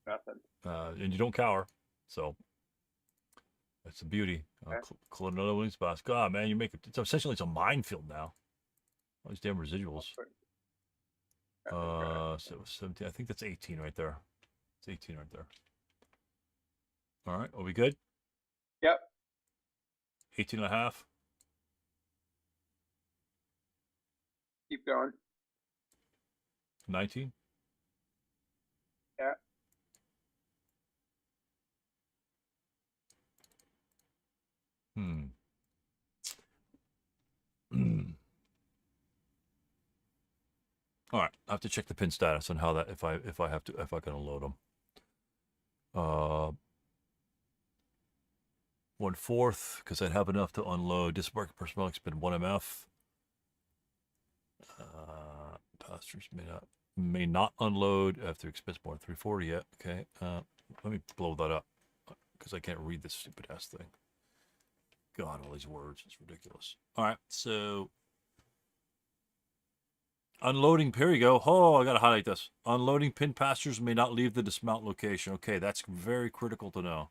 Nothing. And you don't cower, so that's the beauty. Clone another one of these spots. God, man, you make it. It's essentially a minefield now. All these damn residuals. So 17. I think that's 18 right there. It's 18 right there. All right, are we good? Yep. 18 and a half. Keep going. 19. Yeah. All right, I have to check the pin status on how that if I can unload them. 1/4 because I'd have enough to unload. Disembark personnel expend 1 MF. Passengers may not unload after expense more than 340 yet. Okay, let me blow that up because I can't read this stupid ass thing. God, all these words, it's ridiculous. All right, so unloading. Here we go. Oh, I gotta highlight this. Unloading pin passengers may not leave the dismount location. Okay, that's very critical to know.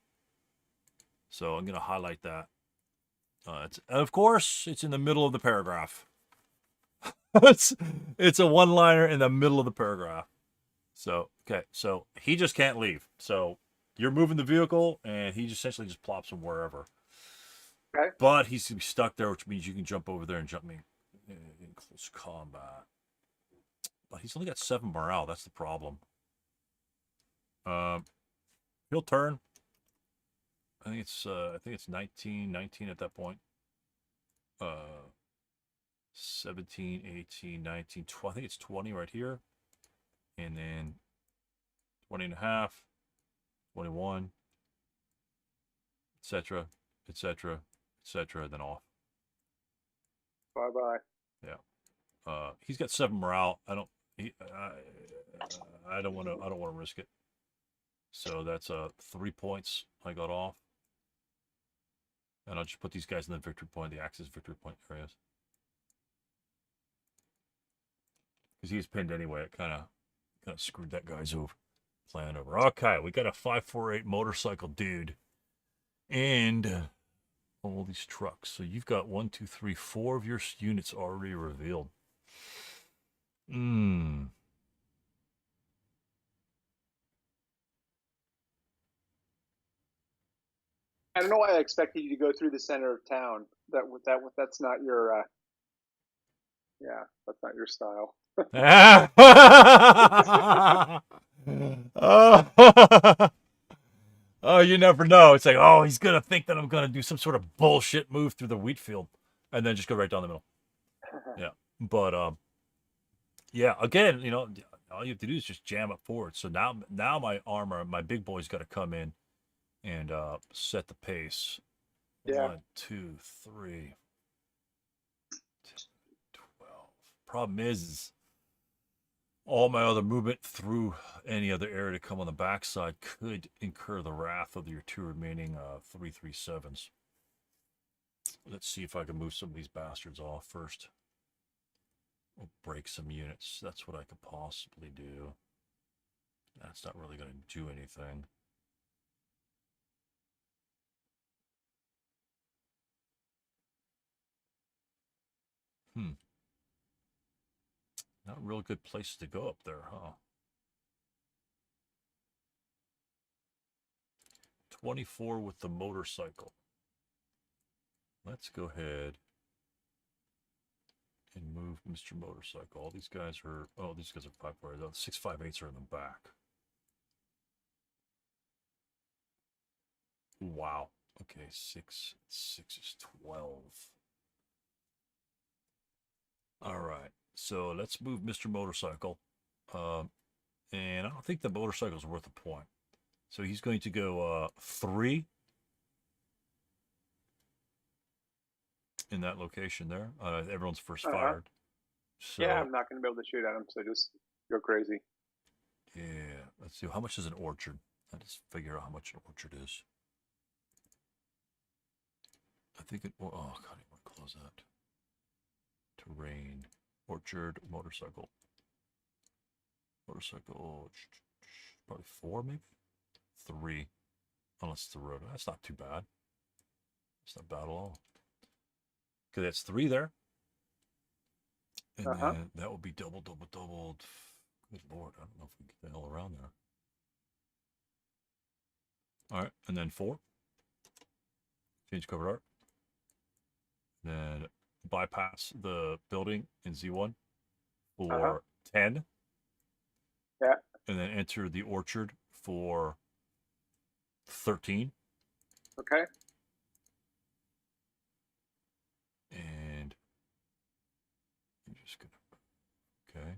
So I'm gonna highlight that. Of course, it's in the middle of the paragraph. it's a one-liner in the middle of the paragraph. So okay, so he just can't leave. So you're moving the vehicle, and he essentially just plops him wherever. Okay. But he's gonna be stuck there, which means you can jump over there and jump me in close combat. But he's only got 7 morale. That's the problem. He'll turn. I think it's 19 at that point. 17, 18, 19, 20. I think it's 20 right here. And then 20 and a half, 21, etc., etc., etc., then off. Bye-bye. Yeah. He's got 7 morale. I don't want to risk it. So that's 3 points I got off. And I'll just put these guys in the victory point, the Axis victory point areas. Because he's pinned anyway. It kind of screwed that guy's plan over. Okay, we got a 548 motorcycle dude. And all these trucks. So you've got 1, 2, 3, 4 of your units already revealed. I don't know why I expected you to go through the center of town. That's not your. Yeah, that's not your style. Oh, you never know. It's like, oh, he's gonna think that I'm gonna do some sort of bullshit move through the wheat field, and then just go right down the middle. Yeah, but yeah. Again, all you have to do is just jam it forward. So now my armor, my big boy's got to come in and set the pace. Yeah. 1, 2, 3, 12. Problem is all my other movement through any other area to come on the backside could incur the wrath of your 2 remaining 337s. Let's see if I can move some of these bastards off first. We'll break some units. That's what I could possibly do. That's not really going to do anything. Not real good places to go up there, huh? 24 with the motorcycle. Let's go ahead and move Mr. Motorcycle. All these guys are, these guys are 5-4. The 658s are in the back. Wow. Okay, 6 is 12. All right. So let's move Mr. Motorcycle. And I don't think the motorcycle's worth a point. So he's going to go 3 in that location there. Everyone's first fired. So, yeah, I'm not going to be able to shoot at him, so just go crazy. Yeah, let's see. How much is an orchard? Let's figure out how much an orchard is. I think it. Oh God, I want to close that. Terrain, orchard, motorcycle. Motorcycle, probably 4 maybe? 3, unless it's the road. That's not too bad. It's not bad at all. Okay, that's 3 there. And then that will be doubled. Good Lord, I don't know if we can get the hell around there. All right, and then 4. Change cover art. Then bypass the building in Z1 for 10. Yeah. And then enter the orchard for 13. Okay. And I'm just gonna, okay.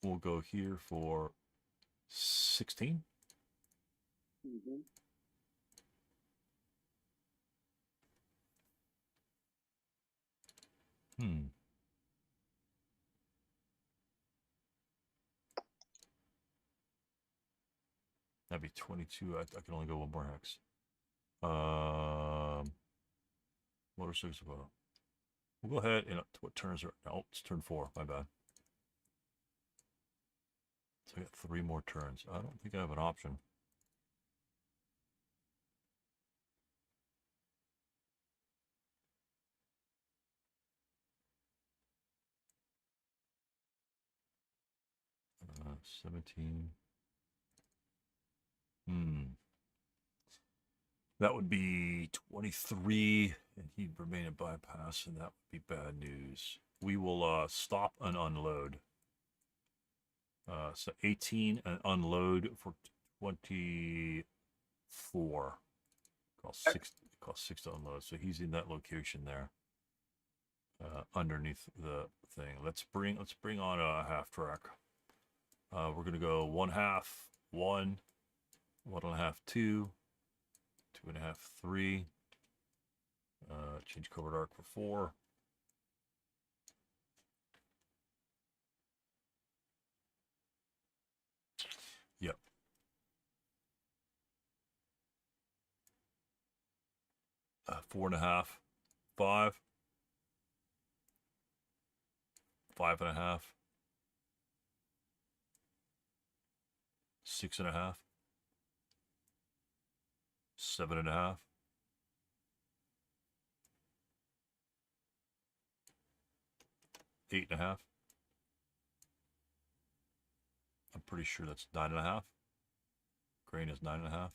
We'll go here for 16. Mm-hmm. That'd be 22. I can only go 1 more hex. Motorcycles. We'll go ahead and what turns are? Oh, it's turn 4. My bad. So I got 3 more turns. I don't think I have an option. 17. That would be 23, and he'd remain a bypass, and that would be bad news. We will stop and unload. So 18 and unload for 24. Cost 6 to unload. So he's in that location there, underneath the thing. Let's bring on a half track. We're gonna go 1/2, 1, 1.5, 2, 2.5, 3. Change covert arc for 4. Yep. 4.5, 5, 5.5, 6.5, 7.5, 8.5. I'm pretty sure that's 9.5. Grain is 9.5.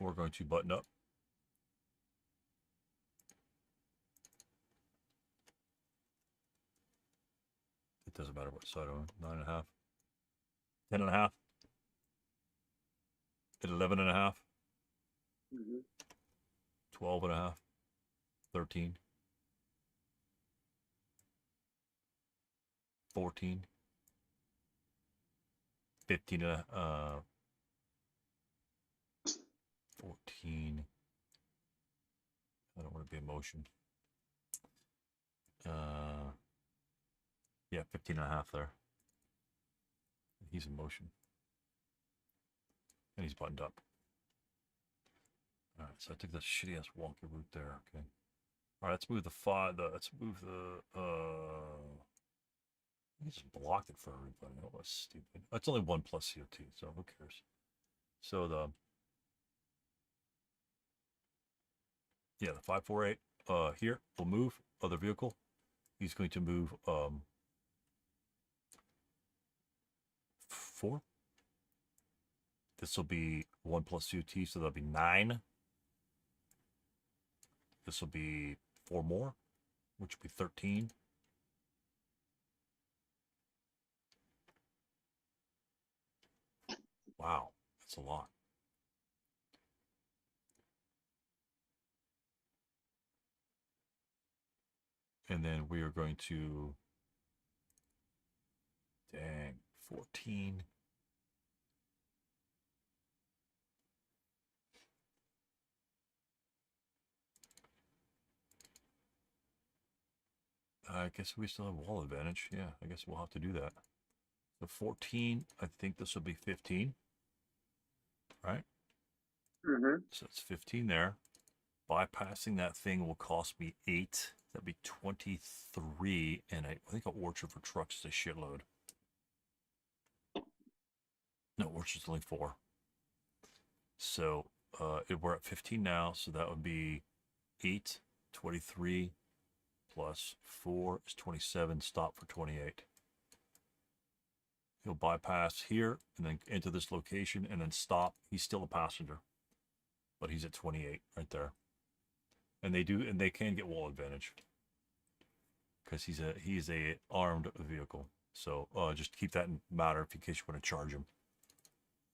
We're going to button up. It doesn't matter what side I'm on. 9.5. 10.5. 11.5. 12.5. 13. 14. 15. 14. I don't want to be in motion. Yeah, 15.5 there. He's in motion. And he's buttoned up. All right, so I took that shitty ass wonky route there. Okay. All right, let's move the 5. Let's move the. I just blocked it for everybody. That was stupid. It's only 1 plus CO2, so who cares? So the. Yeah, the 548 here will move other vehicle. He's going to move 4. This will be 1 plus COT, so that'll be 9. This will be 4 more, which will be 13. Wow, that's a lot. And then we are going to, dang, 14. I guess we still have wall advantage. Yeah, I guess we'll have to do that. So 14, I think this will be 15. Right? So it's 15 there. Bypassing that thing will cost me 8. That'd be 23. And I think an orchard for trucks is a shitload. No, orchard's only 4. So we're at 15 now. So that would be 8, 23 plus 4 is 27. Stop for 28. He'll bypass here and then enter this location and then stop. He's still a passenger, but he's at 28 right there. And they can get wall advantage because he's a armed vehicle. So just keep that in matter in case you want to charge him.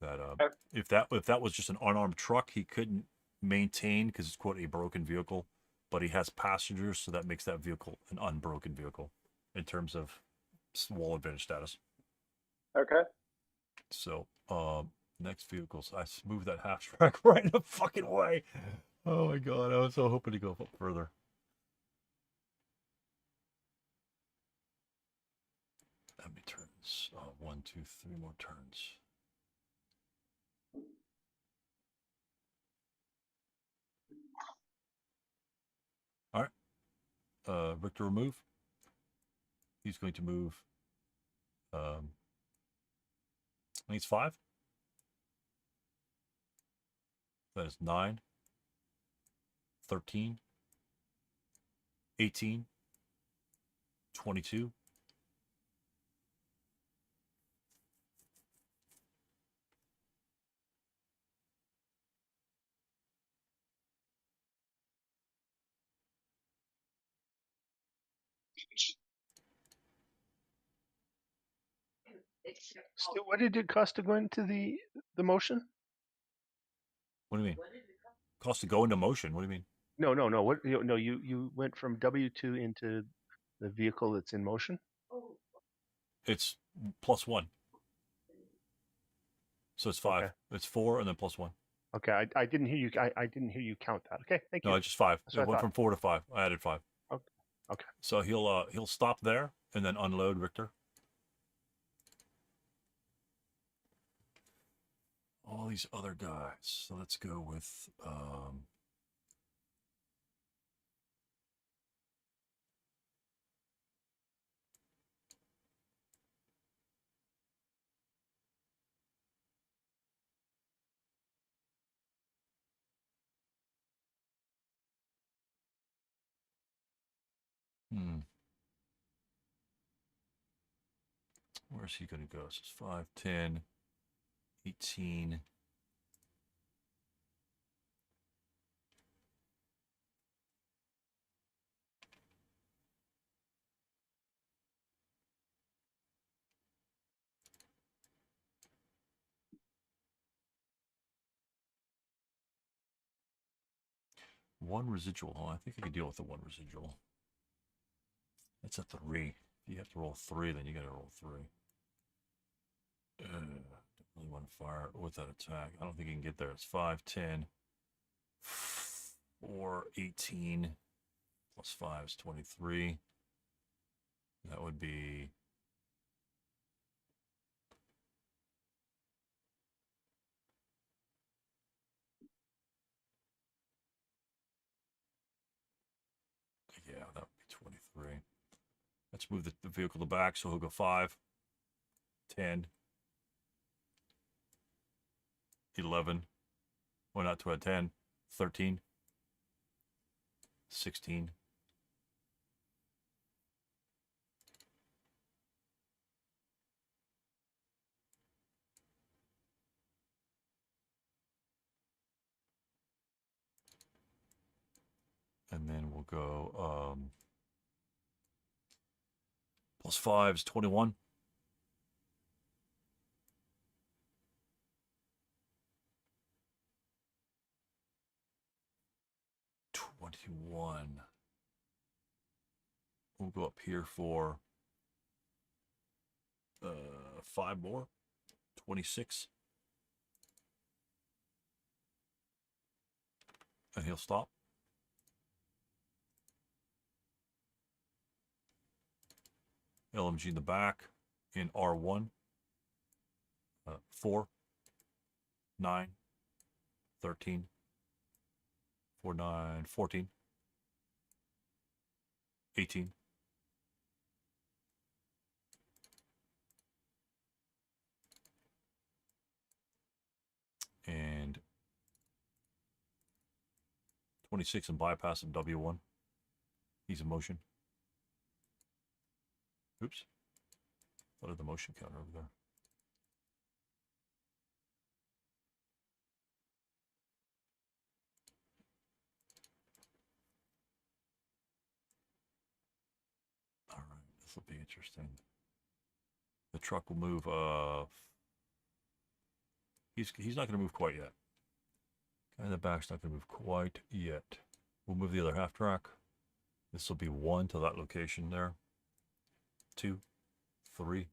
That if that was just an unarmed truck, he couldn't maintain because it's quote a broken vehicle, but he has passengers, so that makes that vehicle an unbroken vehicle in terms of wall advantage status. Okay. So next vehicles, I moved that half track right in the fucking way. Oh my god, I was so hoping to go up further. How many turns? 1, 2, 3 more turns. All right. Richter will move. He's going to move. I think it's 5. That is 9. 13. 18. 22. Still, what did it cost to go into the motion? What do you mean? Cost to go into motion? What do you mean? No. What? No, you went from W2 into the vehicle that's in motion. It's +1. So it's 5. Okay. It's 4 and then +1. Okay, I didn't hear you. I didn't hear you count that. Okay, thank you. No, it's just 5. That's It what I went thought. from 4 to 5. I added 5. Okay. Okay. So he'll stop there and then unload Richter. All these other guys. So let's go with where's he going to go? So it's 5, 10, 18. One residual. Oh, I think I can deal with the 1 residual. That's a 3. If you have to roll 3, then you got to roll 3. Don't really want to fire with that attack. I don't think you can get there. It's 5, 10, 4, 18, plus 5 is 23. That would be... yeah, that would be 23. Let's move the vehicle to back, so he'll go 5, 10, 11. Well, not 12, 10, 13, 16. And then we'll go plus 5 is 21. We'll go up here for 5 more. 26. And he'll stop. LMG in the back in R1. 4, 9, 13, 4, 9, 14, 18. And 26 and bypass of W1. He's in motion. Oops. What is the motion counter over there? All right, this will be interesting. The truck will move. He's not going to move quite yet. Guy in the back's not going to move quite yet. We'll move the other half track. This will be 1 to that location there. 2, 3.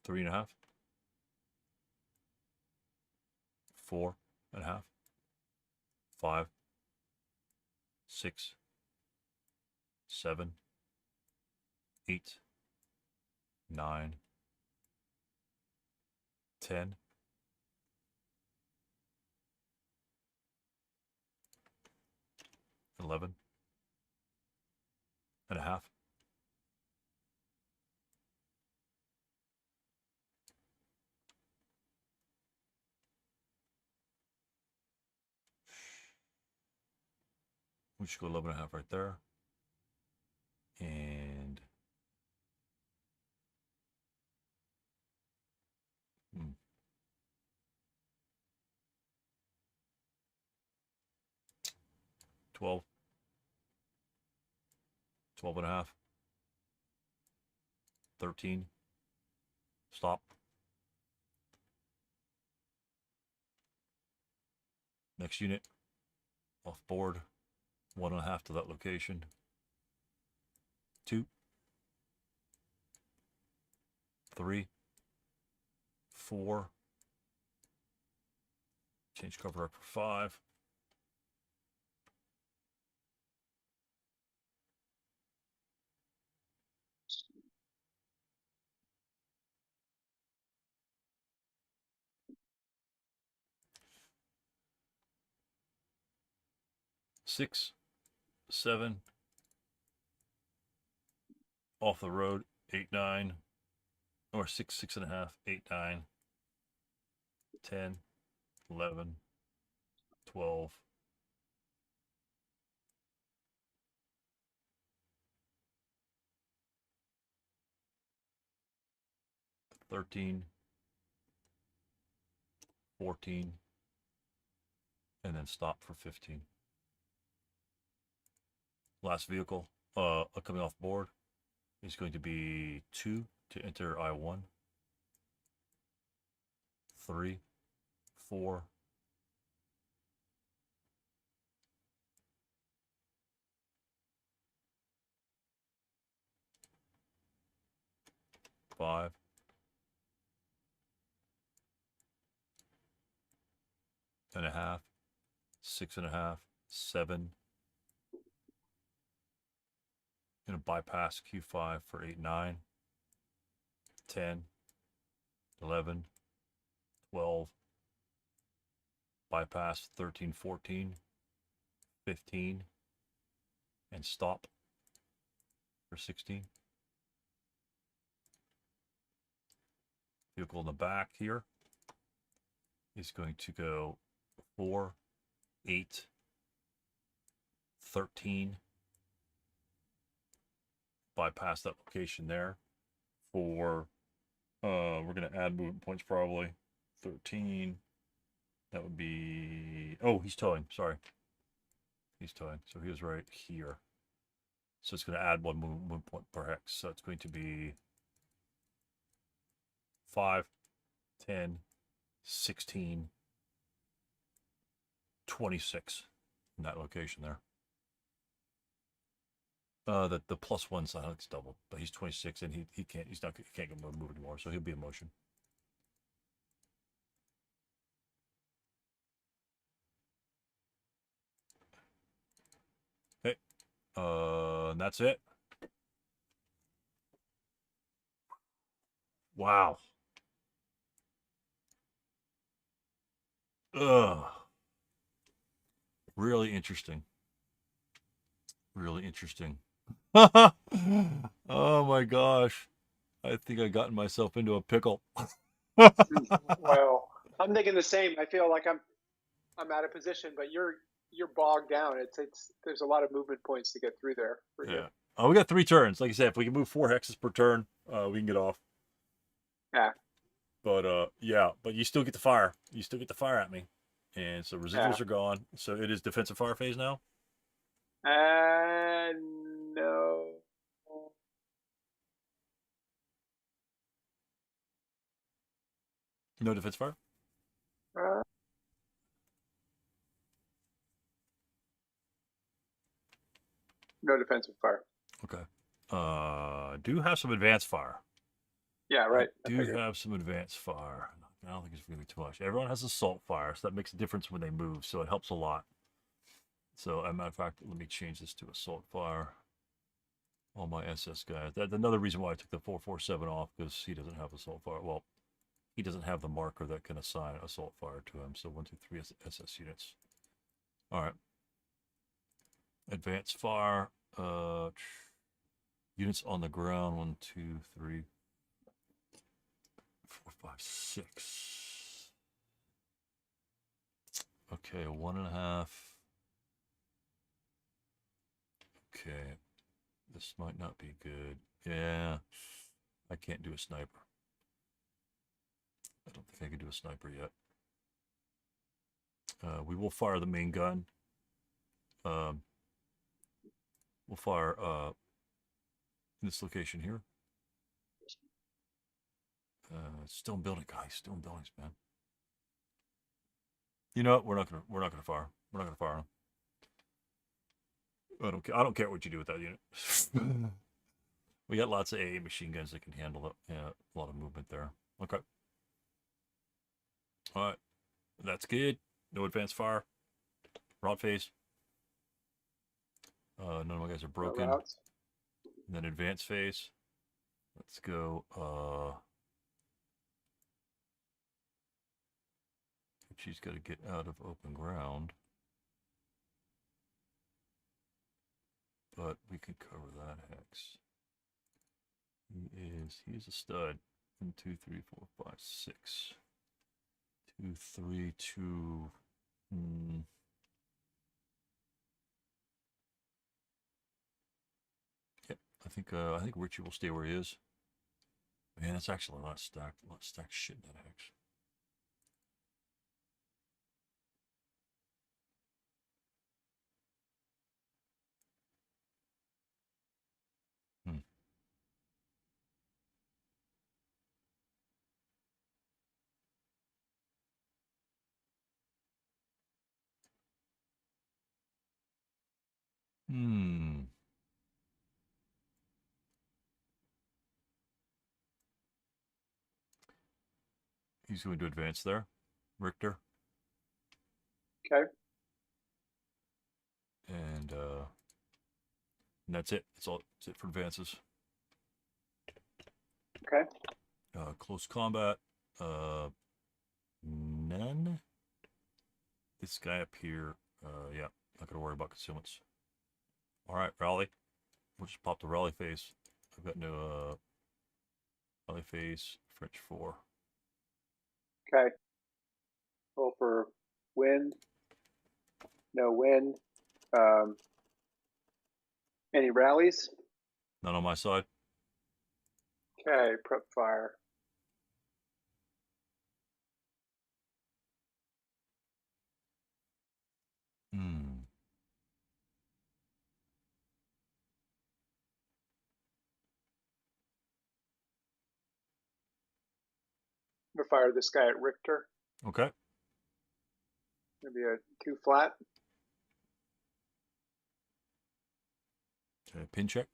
Three and a half. 4 and a half. 5, 6, 7, 8, 9, 10. 11 and a half. We should go 11.5 right there. And 12. 12.5. 13. Stop. Next unit. Off board. 1.5 to that location. 2. 3. 4. Change cover up for 5. 6. 7. Off the road. 8, 9. Or 6, 6.5. 8, 9. 10. 11. 12. 13. 14. And then stop for 15. Last vehicle coming off board is going to be 2 to enter I-1. 3, 4, 5, 1.5, 6.5, 7. Gonna bypass Q5 for 8, 9, 10, 11, 12. Bypass 13, 14, 15, and stop for 16. Vehicle in the back here is going to go 4, 8, 13. Bypass that location there for we're gonna add movement points probably 13. That would be, oh, he's towing, sorry, he's towing, so he was right here, so it's going to add 1 movement point per hex, so it's going to be 5, 10, 16, 26 in that location there. The +1 side it's doubled, but he's 26 and he can't move anymore, so he'll be in motion. Okay, and that's it. Wow. Ugh. Really interesting. Really interesting. Oh my gosh. I think I gotten myself into a pickle. Well, I'm thinking the same. I feel like I'm out of position, but you're bogged down. It's there's a lot of movement points to get through there for you. Oh, we got 3 turns. Like I said, if we can move 4 hexes per turn, we can get off. Yeah. But yeah, but you still get the fire. You still get the fire at me. And so residuals are gone. So it is defensive fire phase now? No. No defensive fire? No defensive fire. Okay. Do have some advanced fire. Yeah, right. Do have some advanced fire. I don't think it's going to be too much. Everyone has assault fire, so that makes a difference when they move, so it helps a lot. So, as a matter of fact, let me change this to assault fire. All my SS guys. That's another reason why I took the 447 off, because he doesn't have assault fire. Well, he doesn't have the marker that can assign assault fire to him. So 1, 2, 3 SS units. All right. Advanced fire. Units on the ground. 1, 2, 3, 4, 5, 6. Okay, 1.5. This might not be good. Yeah, I can't do a sniper. I don't think I can do a sniper yet. We will fire the main gun. We'll fire in this location here. Still in building, guys. Still in buildings, man. You know what? We're not gonna fire. We're not gonna fire them. I don't care what you do with that unit. We got lots of AA machine guns that can handle it. Yeah, a lot of movement there. Okay. All right. That's good. No advanced fire. Rot phase. None of my guys are broken. And then advanced phase. Let's go. She's got to get out of open ground. But we can cover that hex. He is a stud. 1, 2, 3, 4, 5, 6. 2, 3, 2. Yep, I think Richie will stay where he is. Man, that's actually a lot of stacked shit in that hex. He's going to advance there. Richter. Okay. And that's it. That's it for advances. Okay. Close combat. None. This guy up here. Yeah, not gonna worry about concealments. All right, rally. We'll just pop the rally phase. I've got no rally phase. French 4. Okay. Roll for wind. No wind. Any rallies? None on my side. Okay, prep fire. I'm gonna fire this guy at Richter. Okay. Maybe a 2 flat. Okay, pin check.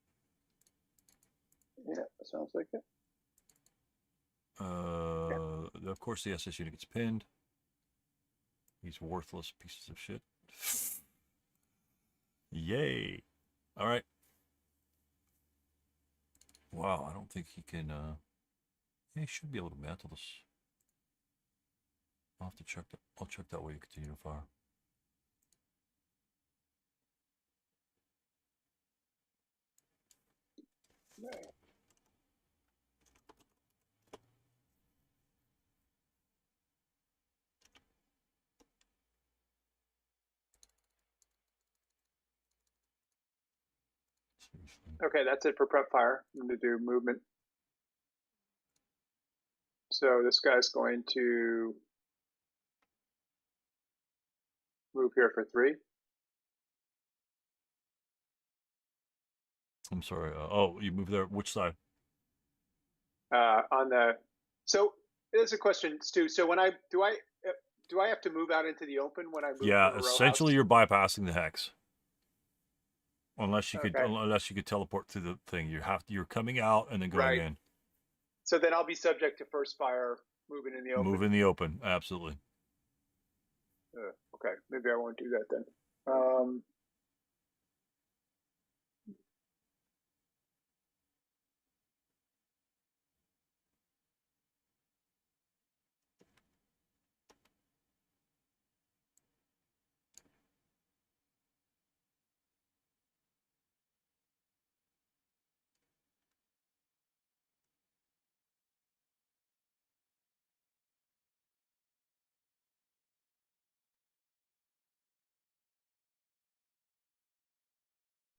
Yeah, sounds like it. Of course, the SS unit gets pinned. These worthless pieces of shit. Yay. All right. Wow, I don't think he can. Yeah, he should be able to mantle this. I'll have to check that. I'll check that way you continue to fire. Okay, that's it for prep fire. I'm going to do movement. So this guy's going to move here for 3. I'm sorry. Oh, you moved there. Which side? On the. So there's a question, Stu. So when I do I have to move out into the open when I move? Yeah, essentially you're bypassing the hex. Unless you could teleport through the thing, you're coming out and then going in. So then I'll be subject to first fire moving in the open. Move in the open, absolutely. Okay, maybe I won't do that then.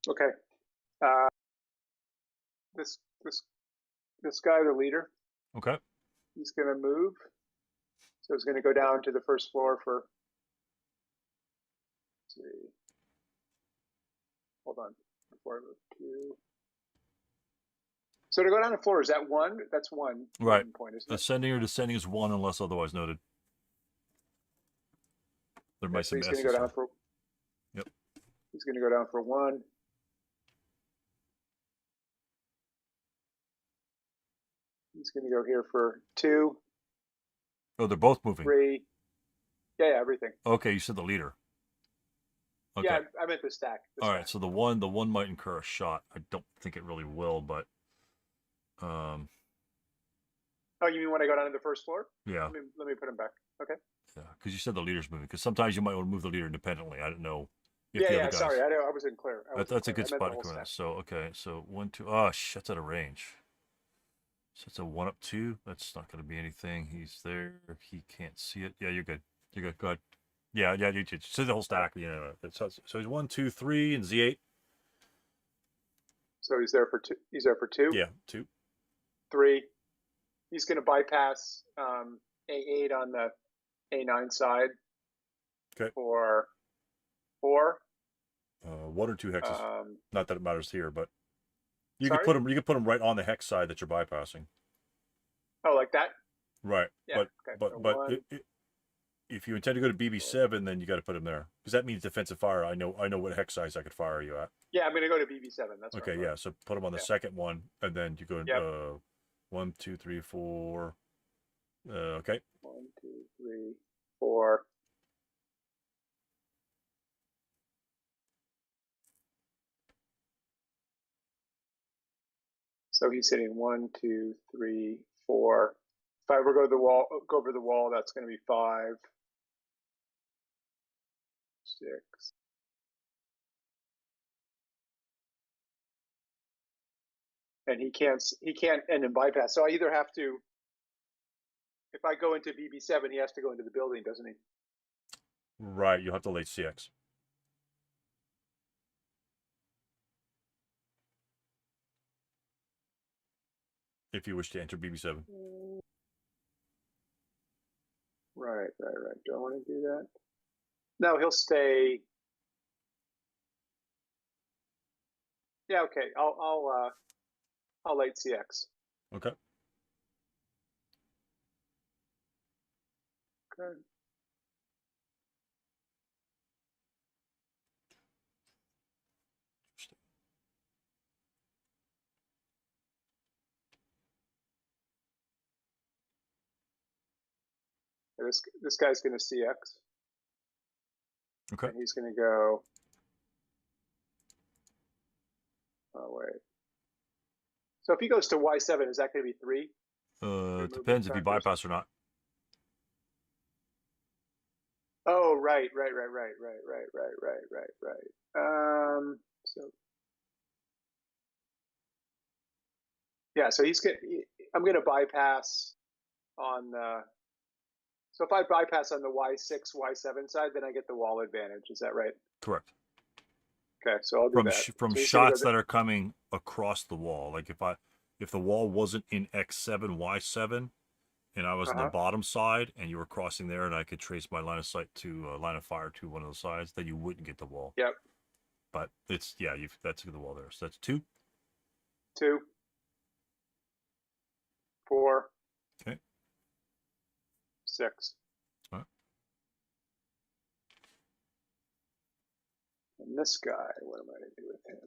Okay. this guy, the leader, Okay. he's going to move. So he's going to go down to the first floor for. Let's see. Hold on. Before I move 2. So to go down the floor, is that 1? That's 1 Right. point, isn't it? Ascending or descending is 1 unless otherwise noted. There might So be he's going to go down for. Yep. He's going to go down for 1. He's going to go here for 2. Oh, they're both moving. 3. Yeah, everything. Okay, you said the leader. Okay. Yeah, I meant the stack. All right, so the one might incur a shot. I don't think it really will, but Oh, you mean when I go down to the first floor? Yeah. Let me put him back. Okay. Yeah, because you said the leader's moving. Because sometimes you might want to move the leader independently. I don't know. If Yeah, the yeah. other guys... Sorry, I wasn't clear. That's a good spot to come in. So okay, so 1, 2. Oh, that's out of range. So it's a 1 up 2. That's not going to be anything. He's there. He can't see it. Yeah, you're good. You're good. Go ahead. Yeah, you see the whole stack. You know, so he's 1, 2, 3, and Z8. So he's there for 2. He's there for 2. Yeah, 2. 3. He's going to bypass A8 on the A9 side. Okay. For 4. 1 or 2 hexes. Not that it matters here, but you sorry? can put them. You can put them right on the hex side that you're bypassing. Oh, like that? Right. Yeah. But if you intend to go to BB7, then you got to put them there because that means defensive fire. I know what hex size I could fire you at. Yeah, I'm going to go to BB7. That's okay. Yeah. So put them on the second one, and then you go. Yep. 1, 2, 3, 4. Okay. 1, 2, 3, 4. So he's hitting 1, 2, 3, 4. If I ever go over the wall, that's going to be 5, 6. And he can't end in bypass. So I either have to, if I go into BB7, he has to go into the building, doesn't he? Right. You'll have to late CX. If you wish to enter BB7. Right. Do I want to do that? No, he'll stay. Yeah, okay. I'll late CX. Okay. Okay. This guy's going to CX. Okay. And he's going to go. Oh wait. So if he goes to Y7, is that going to be 3? It depends if you bypass or not. Oh, right. So yeah, so I'm going to bypass on the. So if I bypass on the Y6, Y7 side, then I get the wall advantage. Is that right? Correct. Okay, so I'll do that. From shots that are coming across the wall. Like if the wall wasn't in X7, Y7, and I was on the bottom side, and you were crossing there, and I could trace my line of sight to line of fire to one of the sides, then you wouldn't get the wall. Yep. But it's that's the wall there. So that's 2. 2. 4. Okay. 6. All right. And this guy, what am I going to do with him?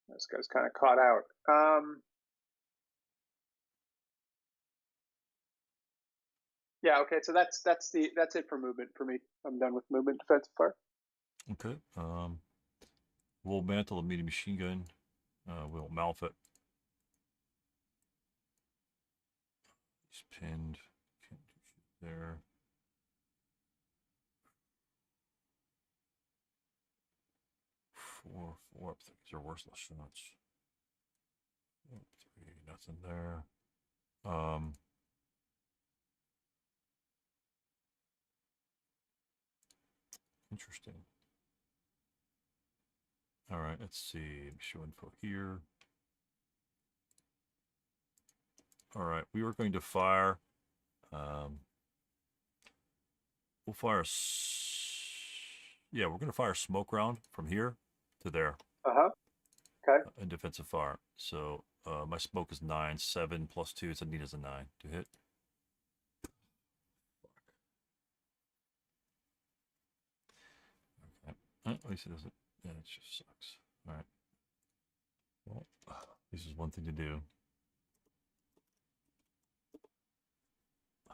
This guy's kind of caught out. Yeah, okay, so that's it for movement for me. I'm done with movement defensive fire. Okay. We'll mantle a medium machine gun. We'll malf it. He's pinned. Can't do shit there. 4, 4. These are worthless shots. 3, nothing there. Interesting. All right, let's see. Show info here. All right, we were going to fire. We'll fire. Yeah, we're going to fire smoke round from here to there. Okay. In defensive fire. So my smoke is 9, 7 plus 2. It's a need as a 9 to hit. Okay. At least it doesn't. Yeah, it just sucks. All right. Well, this is one thing to do.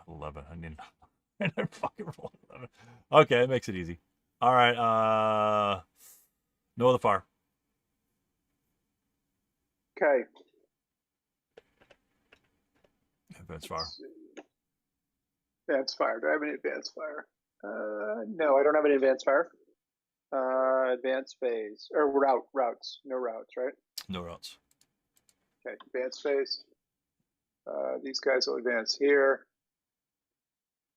11. I need. And I fucking roll 11. Okay, it makes it easy. All right. No other fire. Okay. Advanced fire. Advanced fire. Do I have any advanced fire? No, I don't have any advanced fire. Advanced phase or routes. No routes, right? No routes. Okay. Advanced phase. These guys will advance here.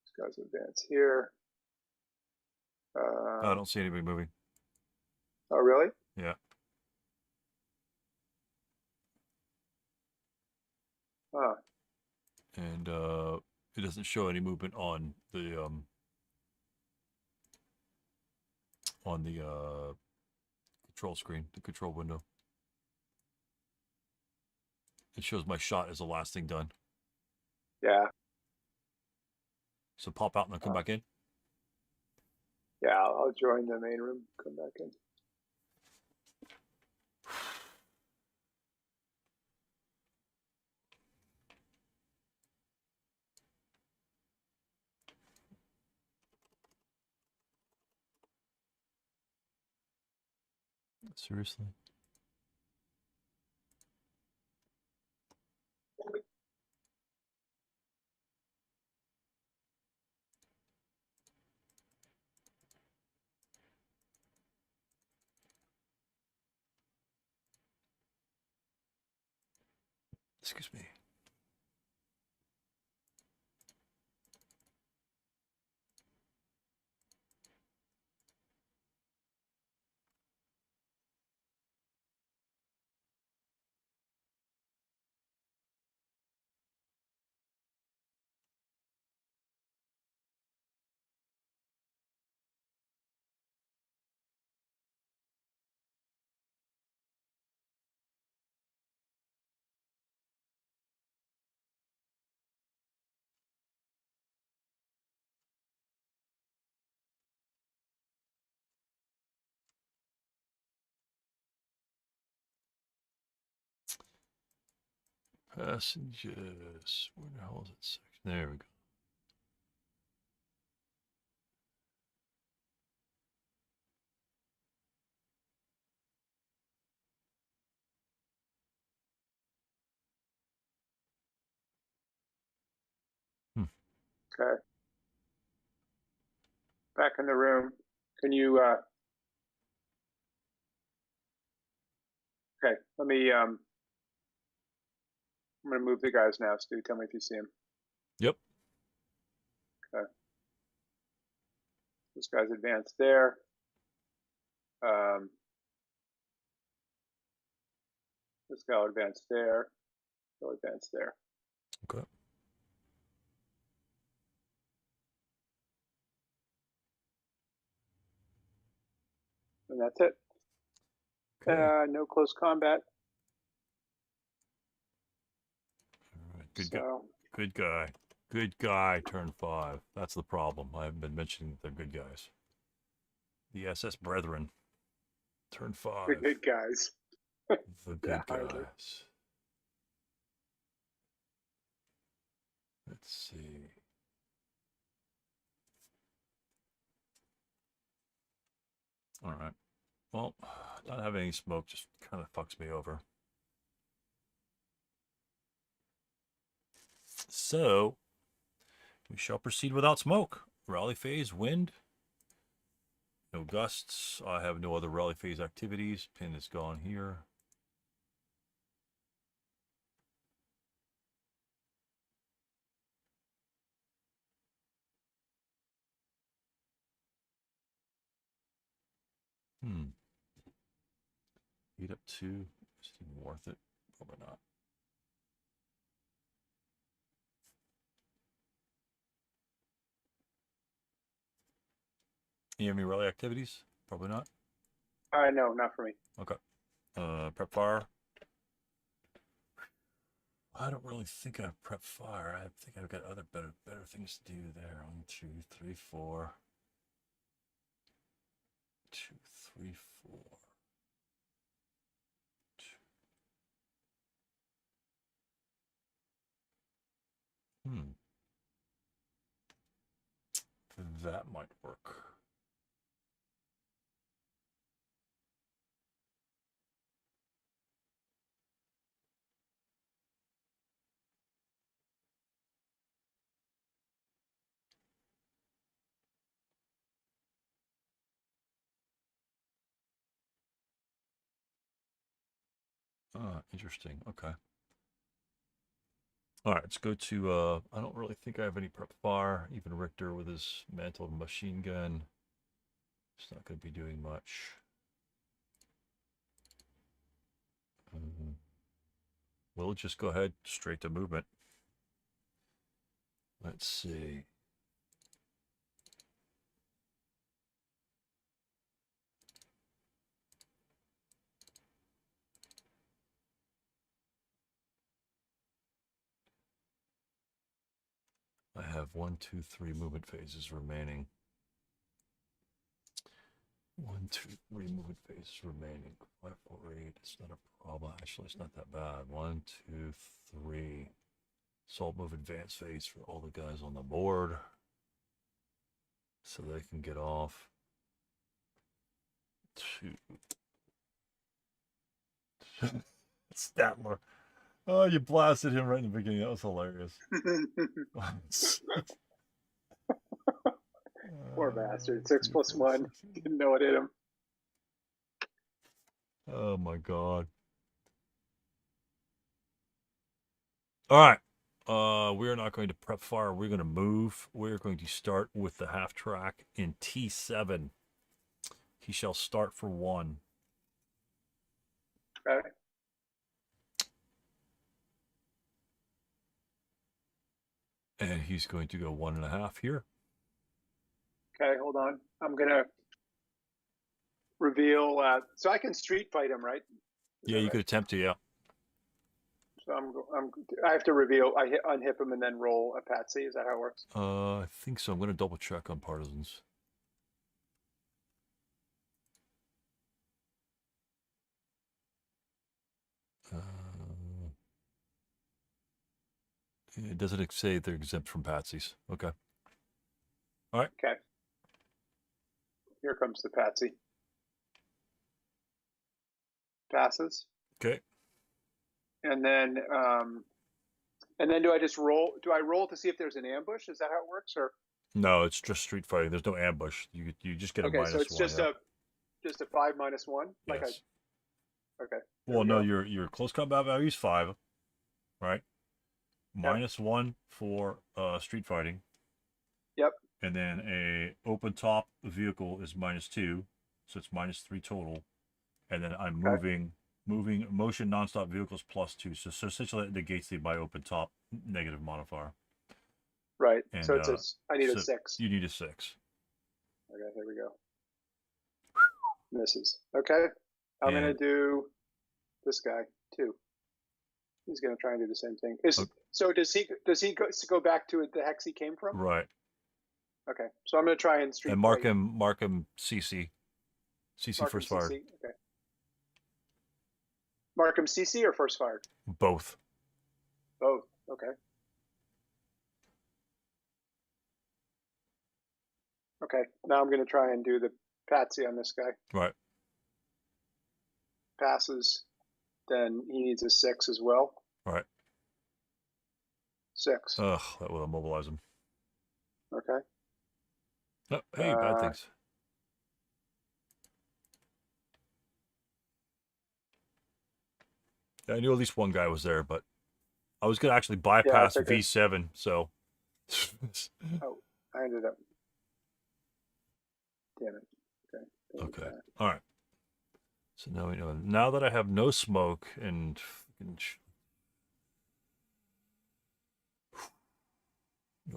These guys will advance here. I don't see anybody moving. Oh, really? Yeah. Huh. And it doesn't show any movement on the control screen, the control window. It shows my shot as the last thing done. Yeah. So pop out and then come back in. Yeah, I'll join the main room. Come back in. Seriously? Excuse me. Passengers. Where the hell is it? Section? There we go. Okay. Back in the room. Can you? Okay. Let me. I'm gonna move the guys now. Stu, tell me if you see him. Yep. Okay. This guy's advanced there. This guy will advance there. He'll advance there. Okay. And that's it. Okay. No close combat. All right. Good guy. Good guy. Good guy. Turn 5. That's the problem. I haven't been mentioning the good guys. The SS Brethren. Turn 5. The good guys. The good guys. Let's see. All right. Well, not having any smoke just kind of fucks me over. So, we shall proceed without smoke. Rally phase, wind. No gusts. I have no other rally phase activities. Pin is gone here. Heat up 2. Is it even worth it? Probably not. You have any rally activities? Probably not. No, not for me. Okay. Prep fire. I don't really think I've prep fire. I think I've got other better things to do there. 1, 2, 3, 4. 2, 3, 4. That might work. Interesting. Okay. All right, let's go to, I don't really think I have any prep fire. Even Richter with his mantle machine gun. It's not going to be doing much. We'll just go ahead straight to movement. Let's see. I have 1, 2, 3 movement phases remaining. 1, 2, 3 movement phases remaining. 5, 4, 8. It's not a problem. Actually, it's not that bad. 1, 2, 3. Assault move advance phase for all the guys on the board, so they can get off. 2. Statler. Oh, you blasted him right in the beginning. That was hilarious. Poor bastard. 6 + 1. Didn't know it hit him. Oh my god. All right. We're not going to prep fire. We're going to move. We're going to start with the half track in T7. He shall start for 1. Okay. And he's going to go 1.5 here. Okay, hold on. I'm going to reveal. So I can street fight him, right? Yeah, you could attempt to, yeah. So I have to reveal. I unhip him and then roll a patsy. Is that how it works? I think so. I'm going to double check on Partisans. It doesn't say they're exempt from patsies. Okay. All right. Okay. Here comes the patsy. Passes. Okay. And then do I just roll? Do I roll to see if there's an ambush? Is that how it works, or? No, it's just street fighting. There's no ambush. You just get a minus 1. Okay, so it's just a 5 - 1. Yes. Okay. Well, no, your close combat value is 5, right? Yep. -1 for street fighting. Yep. And then a open top vehicle is -2, so it's -3 total. And then I'm moving motion nonstop vehicles +2. So essentially that negates the by open top negative modifier. Right. And, so I need a 6. You need a 6. Okay, here we go. Misses. Okay. I'm going to do this guy too. He's going to try and do the same thing. So does he go back to the hex he came from? Right. Okay. So I'm going to try and street. And mark him CC. CC mark first him fired. CC. Okay. Mark him CC or first fired? Both. Both. Okay. Okay. Now I'm going to try and do the patsy on this guy. Right. Passes. Then he needs a 6 as well. Right. 6. Ugh, that will immobilize him. Okay. Oh, hey, bad things. I knew at least one guy was there, but I was gonna actually Yeah, I bypass figured. V7, so. Oh, I ended up. Damn it. Okay. All right. So now we know. Now that I have no smoke and no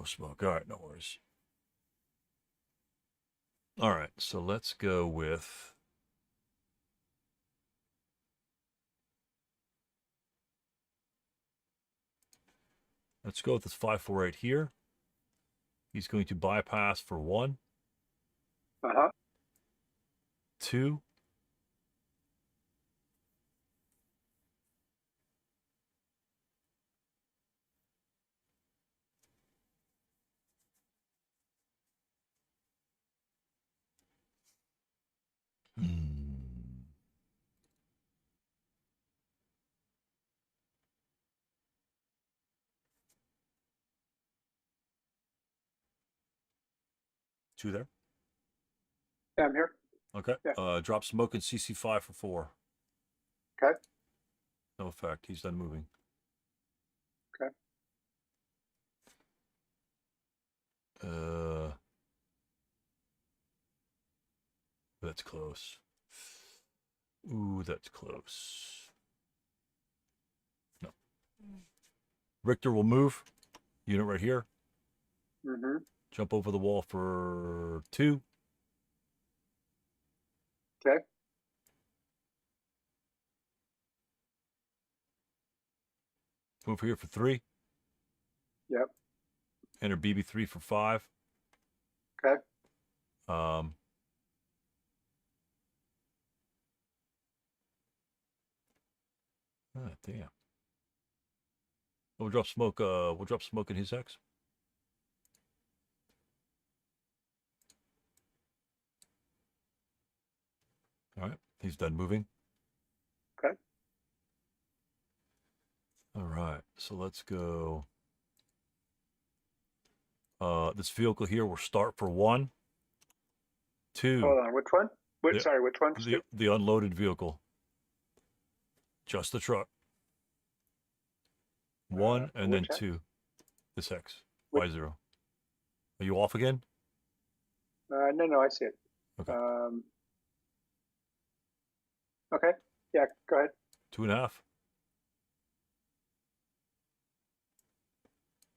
smoke. All right, no worries. All right, so let's go with. Let's go with this 548 here. He's going to bypass for 1, 2, hmm. 2 there. Yeah, I'm here. Okay. Yeah. Drop smoke and CC5 for 4. Okay. No effect. He's done moving. Okay. That's close. Ooh, that's close. No. Richter will move. Unit right here. Mm-hmm. Jump over the wall for 2. Okay. Move here for 3. Yep. Enter BB3 for 5. Okay. Damn. We'll drop smoke. We'll drop smoke in his X. All right. He's done moving. Okay. All right. So let's go. This vehicle here will start for 1, 2. Hold on. Which one? Sorry, which one? The unloaded vehicle. Just the truck. 1 and then 2. This X. Y0. Are you off again? No, I see it. Okay. Okay. Yeah, go ahead. 2.5.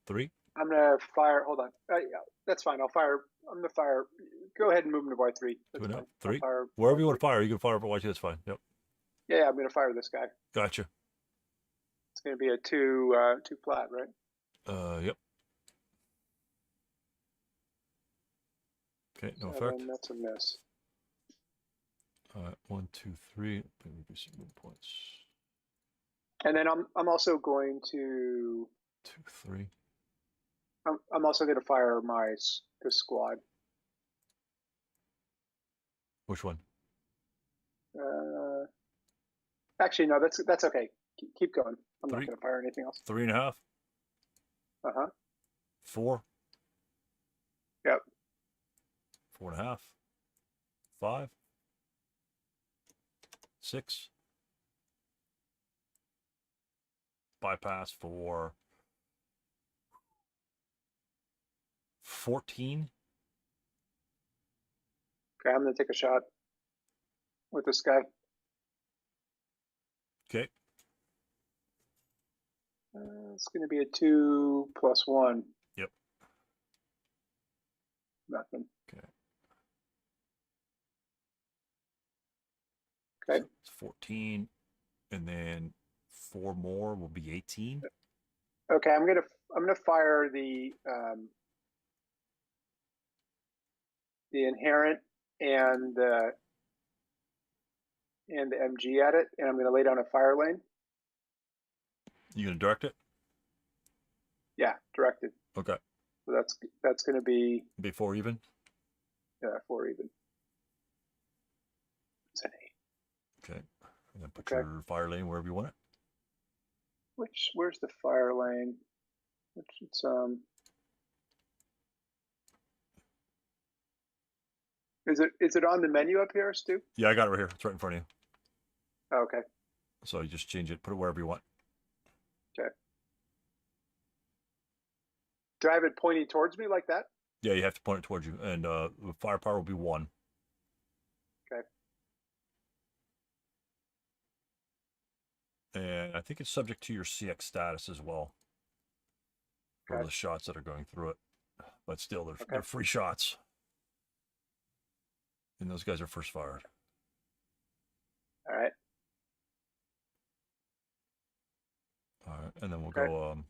3. I'm gonna fire. Hold on. Yeah, that's fine. I'll fire. I'm gonna fire. Go ahead and move him to Y3. That's 2.5. fine. 3. Fire Wherever you Y3. want to fire, you can fire for Y2. That's fine. Yep. Yeah, I'm gonna fire this guy. Gotcha. It's gonna be a 2 flat, right? Yep. Okay, no effect. That's a miss. All right, 1, 2, 3. Maybe some good points. And then I'm also going to 2, 3. I'm also going to fire this squad. Which one? Actually, no, that's okay. Keep going. I'm 3. not going to fire anything else. 3.5. 4. Yep. 4.5. 5. 6. Bypass for 14. Okay, I'm going to take a shot with this guy. Okay. It's going to be a 2 + 1. Yep. Nothing. Okay. Okay. So it's 14, and then 4 more will be 18. Okay, I'm gonna fire the inherent and the MG at it, and I'm gonna lay down a fire lane. You gonna direct it? Yeah, directed. Okay. So that's gonna be 4 even. 4 even. It's an 8. Okay. And then put your fire lane wherever you want it. Where's the fire lane? It's Is it on the menu up here, Stu? Yeah, I got it right here. It's right in front of you. Oh, okay. So you just change it, put it wherever you want. Okay. Do I have it pointing towards me like that? Yeah, you have to point it towards you, and the firepower will be 1. Okay. And I think it's subject to your CX status as well for Okay. the shots that are going through it. But still, they're, Okay. they're free shots. And those guys are first fired. All right. All right, and then we'll Okay. go,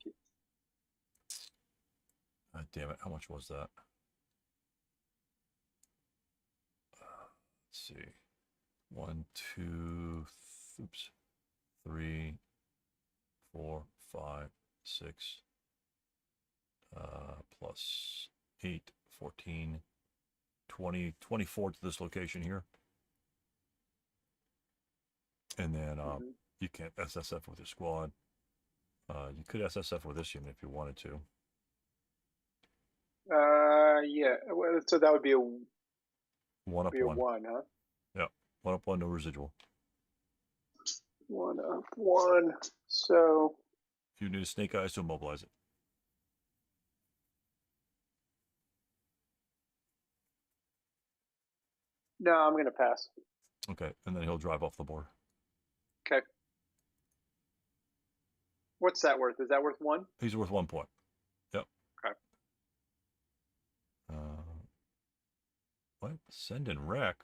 damn it, how much was that? Let's see. 1, 2, oops. 3, 4, 5, 6, plus 8, 14, 20, 24 to this location here. And then you can't SSF with your squad. You could SSF with this unit if you wanted to. Yeah. Well, so that would be a 1 up 1. 1, huh? Yeah. 1 up 1, no residual. 1 up 1. So You need a snake eyes to immobilize it. no, I'm gonna pass. Okay, and then he'll drive off the board. Okay. What's that worth? Is that worth 1? He's worth 1 point. Yep. Okay. What? Send and wreck?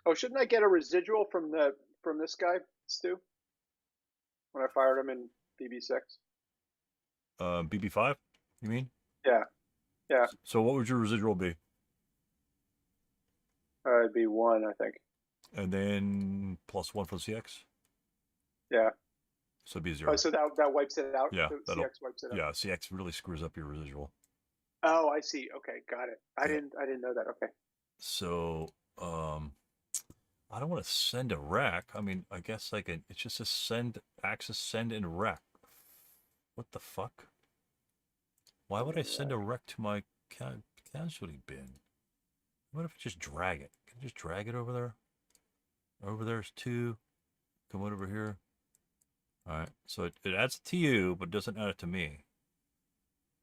Oh, shouldn't I get a residual from this guy, Stu? When I fired him in BB6. BB5, you mean? Yeah. Yeah. So what would your residual be? It'd be 1, I think. And then plus 1 for the CX? Yeah. So it'd be 0. Oh, so that wipes it out? Yeah, The CX wipes it out? Yeah, CX really screws up your residual. Oh, I see. Okay, got it. I didn't know that. Okay. So, I don't want to send a rec. I mean, I guess I can, it's just a send, access, send, and rec. What the fuck? Why would I send a rec to my casualty bin? What if I just drag it? Can I just drag it over there? Over there's 2. Come on over here. All right, so it adds it to you, but doesn't add it to me.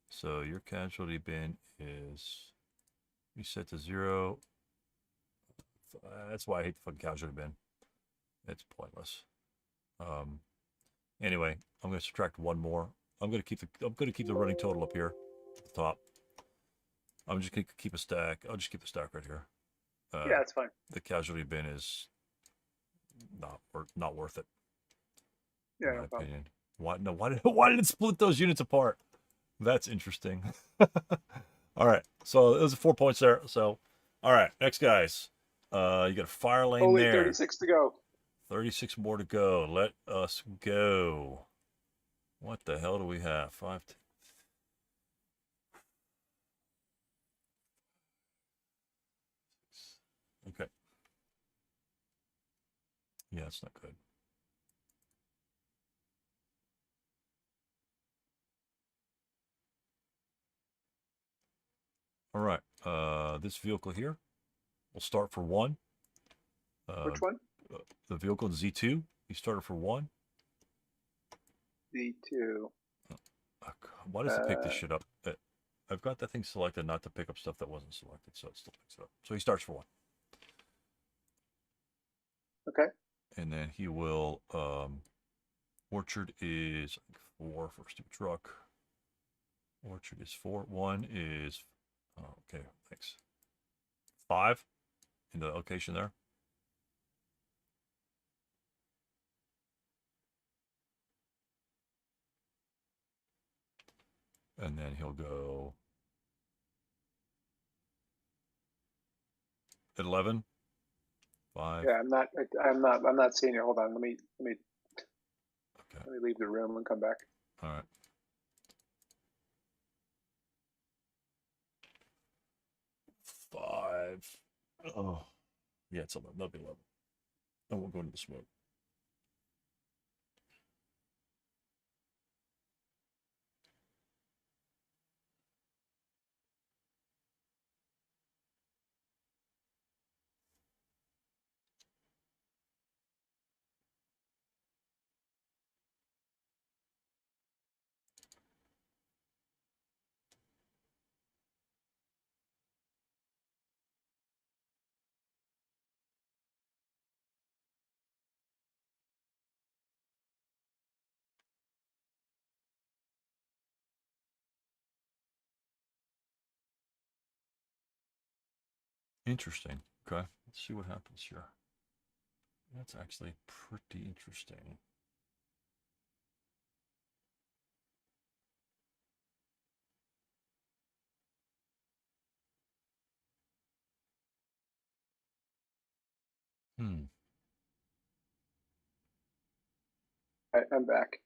So your casualty bin is reset to 0. That's why I hate the fucking casualty bin. It's pointless. Anyway, I'm going to subtract 1 more. I'm going to keep the running total up here at the top. I'm just going to keep a stack. I'll just keep the stack right here. Yeah, that's fine. The casualty bin is not worth it. Yeah, In no my problem. opinion. Why did it split those units apart? That's interesting. All right, so it was 4 points there. So, all right, next guys, you got a fire lane Only there. 36 to go. 36 more to go. Let us go. What the hell do we have? 5. Okay. Yeah, it's not good. All right. This vehicle here will start for 1. Which one? The vehicle Z2. You started for 1. Z2. Why does it pick this shit up? I've got that thing selected not to pick up stuff that wasn't selected, so it still picks it up. So he starts for 1. Okay. And then he will, Orchard is 4 for stupid truck. Orchard is 4. 1 is, oh, okay, thanks. 5 in the location there. And then he'll go 11. 5. Yeah, I'm not seeing it. Hold on. Let me leave the room and come back. All right. 5. Oh, yeah, it's 11. That'll be 11. I won't go into the smoke. Interesting. Okay. Let's see what happens here. That's actually pretty interesting. I'm back.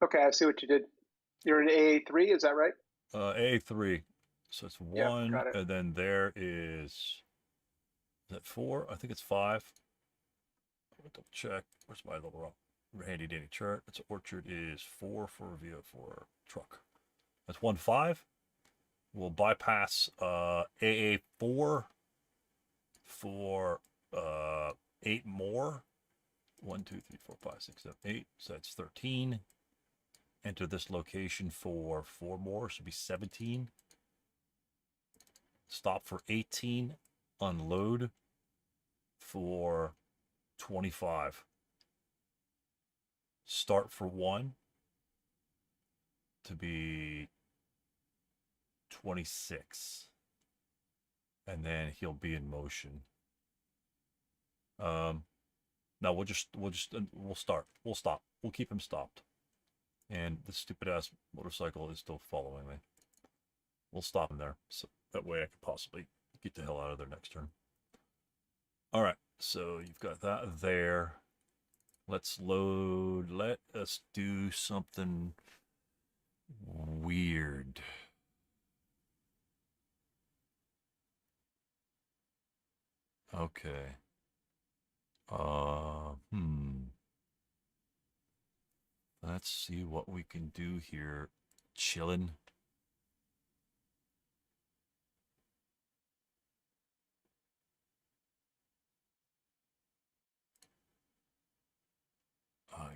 Okay, I see what you did. You're in AA3, is that right? A3. So it's Yep, 1, got it. and then there is that 4? I think it's 5. I'm gonna double check. Where's my little handy dandy chart? It's Orchard is 4 for review for truck. That's 1 5. We'll bypass AA4 for 8 more. 1, 2, 3, 4, 5, 6, 7, 8. So that's 13. Enter this location for 4 more. Should be 17. Stop for 18. Unload for 25. Start for 1 to be 26. And then he'll be in motion. Now we'll start. We'll stop. We'll keep him stopped. And this stupid ass motorcycle is still following me. We'll stop him there. So that way I could possibly get the hell out of there next turn. All right. So you've got that there. Let's load. Let us do something weird. Okay. Let's see what we can do here. Chillin'.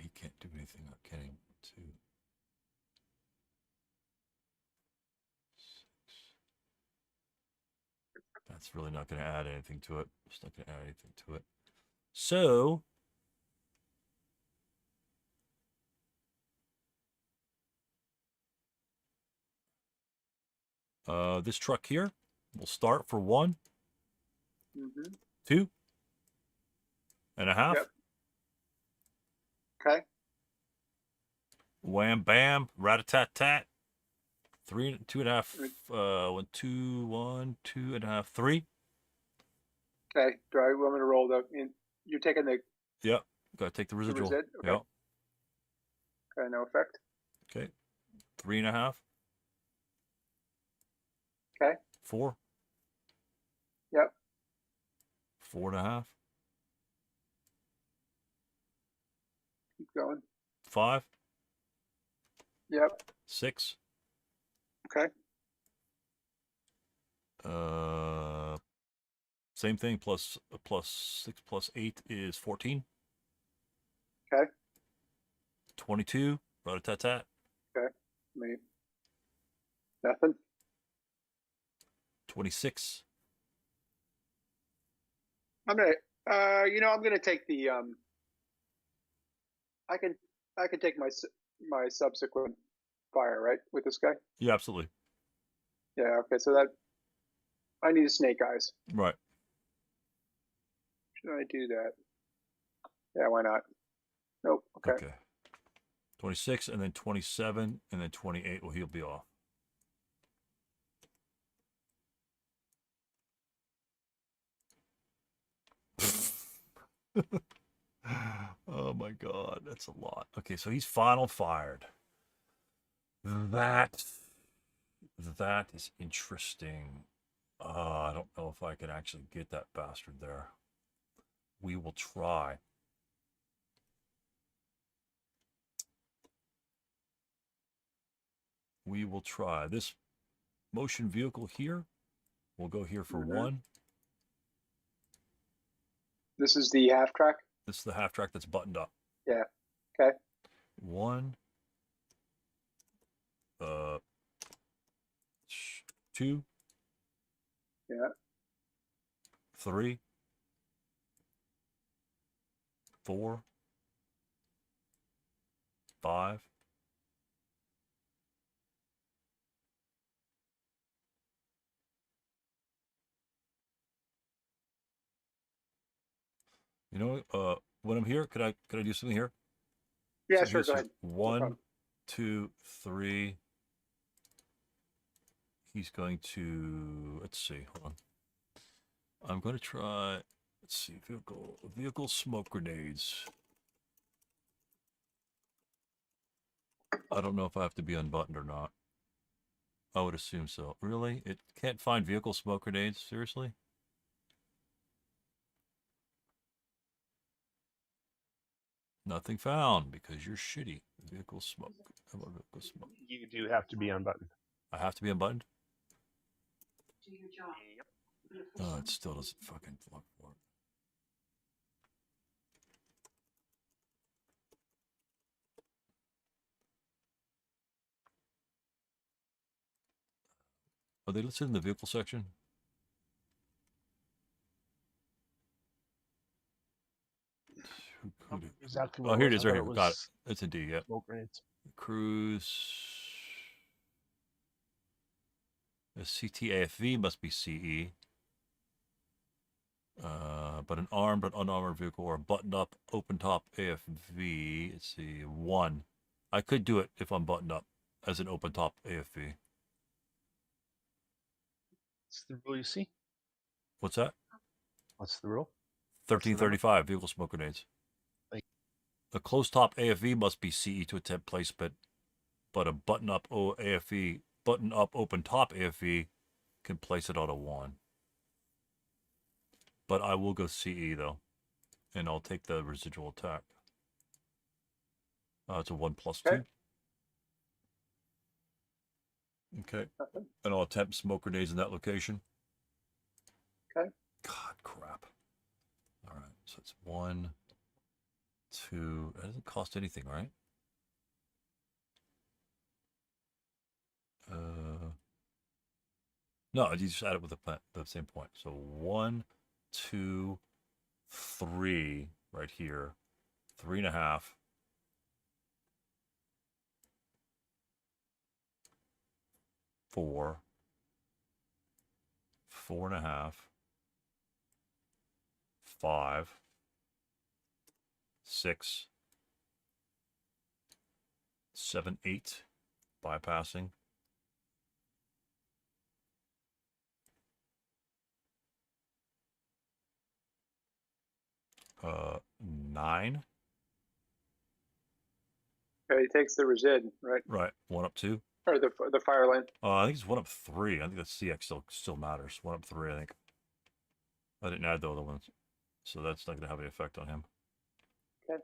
He can't do anything. Can he? 2, 6. That's really not going to add anything to it. It's not going to add anything to it. So this truck here will start for 1, 2 and a half. Yep. Okay. Wham bam, rat-a-tat-tat. 3, 2.5. 1, 2, 1, 2.5, 3. Okay. Do I want me to roll the? You're taking the. Yep. Got to take the residual. Okay. Yep. Okay. No effect. Okay. 3.5. Okay. 4. Yep. 4.5. Keep going. 5. Yep. 6. Okay. Same thing. Plus 6 plus 8 is 14. Okay. 22. Rat-a-tat-tat. Okay. Me. Nothing. 26. I'm gonna. I'm gonna take the. I can take my subsequent fire, right, with this guy. Yeah, absolutely. Yeah. Okay. So that. I need a snake eyes. Right. Should I do that? Yeah. Why not? Nope. Okay. 26 and then 27 and then 28. Well, he'll be off. Oh my god, that's a lot. Okay, so he's final fired. That is interesting. I don't know if I can actually get that bastard there. We will try. We will try. This motion vehicle here will go here for 1. This is the half track. This is the half track that's buttoned up. Yeah. Okay. 1. 2. Yeah. 3. 4. 5. You know, when I'm here, could I do something here? Yeah, So sure. here's Go ahead. No 1, problem. 2, 3. He's going to, let's see, hold on. I'm going to try, let's see, vehicle smoke grenades. I don't know if I have to be unbuttoned or not. I would assume so. Really? It can't find vehicle smoke grenades? Seriously? Nothing found because you're shitty. Vehicle smoke. How about vehicle smoke? You do have to be unbuttoned. I have to be unbuttoned? Yep. Oh, it still doesn't fucking look for it. Are they listed in the vehicle section? Exactly Oh, what here it it was. is, I right thought here. it Got it. was It's a D, yep. smoke grenades. Cruise. The CTAFV must be CE. But an armed but unarmored vehicle or a buttoned up open top AFV. Let's see, 1. I could do it if I'm buttoned up as an open top AFV. What's the rule you see? What's that? What's the rule? 1335 vehicle smoke grenades. Like, A closed top AFV must be CE to attempt placement, but a button up AFV, button up open top AFV can place it on a 1. But I will go CE though, and I'll take the residual attack. It's a 1+2. Okay. Okay. And I'll attempt smoke grenades in that location. Okay. God, crap. All right. So it's 1, 2. That doesn't cost anything, right? No, you just add it with the same point. So 1, 2, 3 right here. 3.5. 4. 4.5. 5. 6. 7, 8. Bypassing. 9. Okay, he takes the resid, right? Right. 1 up 2. Or the fire lane. I think it's 1 up 3. I think that CX still matters. 1 up 3, I think. I didn't add the other ones, so that's not going to have any effect on him. Okay.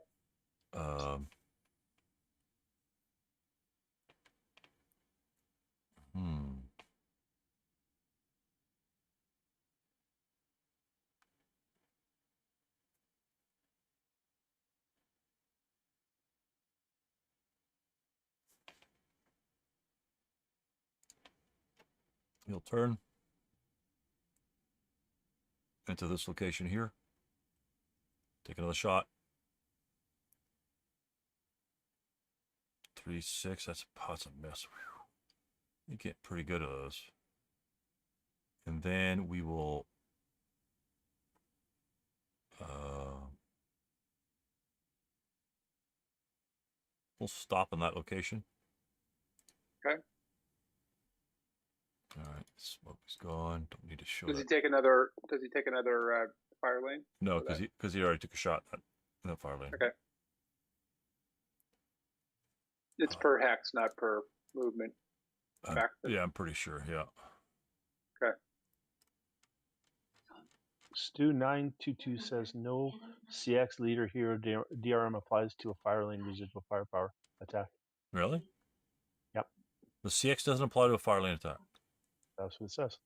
He'll turn into this location here. Take another shot. 3, 6. That's a miss. Whew. You get pretty good at those. And then we will we'll stop in that location. Okay. All right, smoke is gone. Don't need to show Does that. he take another? Fire lane? No, because he already took a shot in that fire lane. Okay. It's per hex, not per movement. Yeah, I'm pretty sure. Yeah. Okay. Stu922 says no CX leader hero DRM applies to a fire lane residual firepower attack. Really? Yep. The CX doesn't apply to a fire lane attack. That's what it says.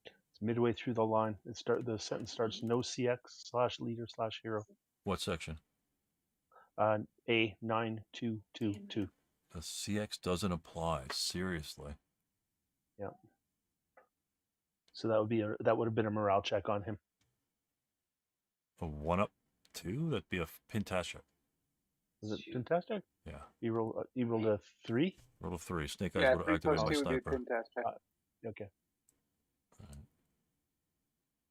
It's midway through the line. The sentence starts no CX/leader/hero. What section? A9222. The CX doesn't apply. Seriously. Yeah. So that would have been a morale check on him. A 1 up 2? That'd be a pentastic. Is it fantastic? Yeah. You rolled a 3? Roll a 3. Snake Eyes Yeah, would 3 have activated plus my 2 would be sniper. fantastic. Okay. Right.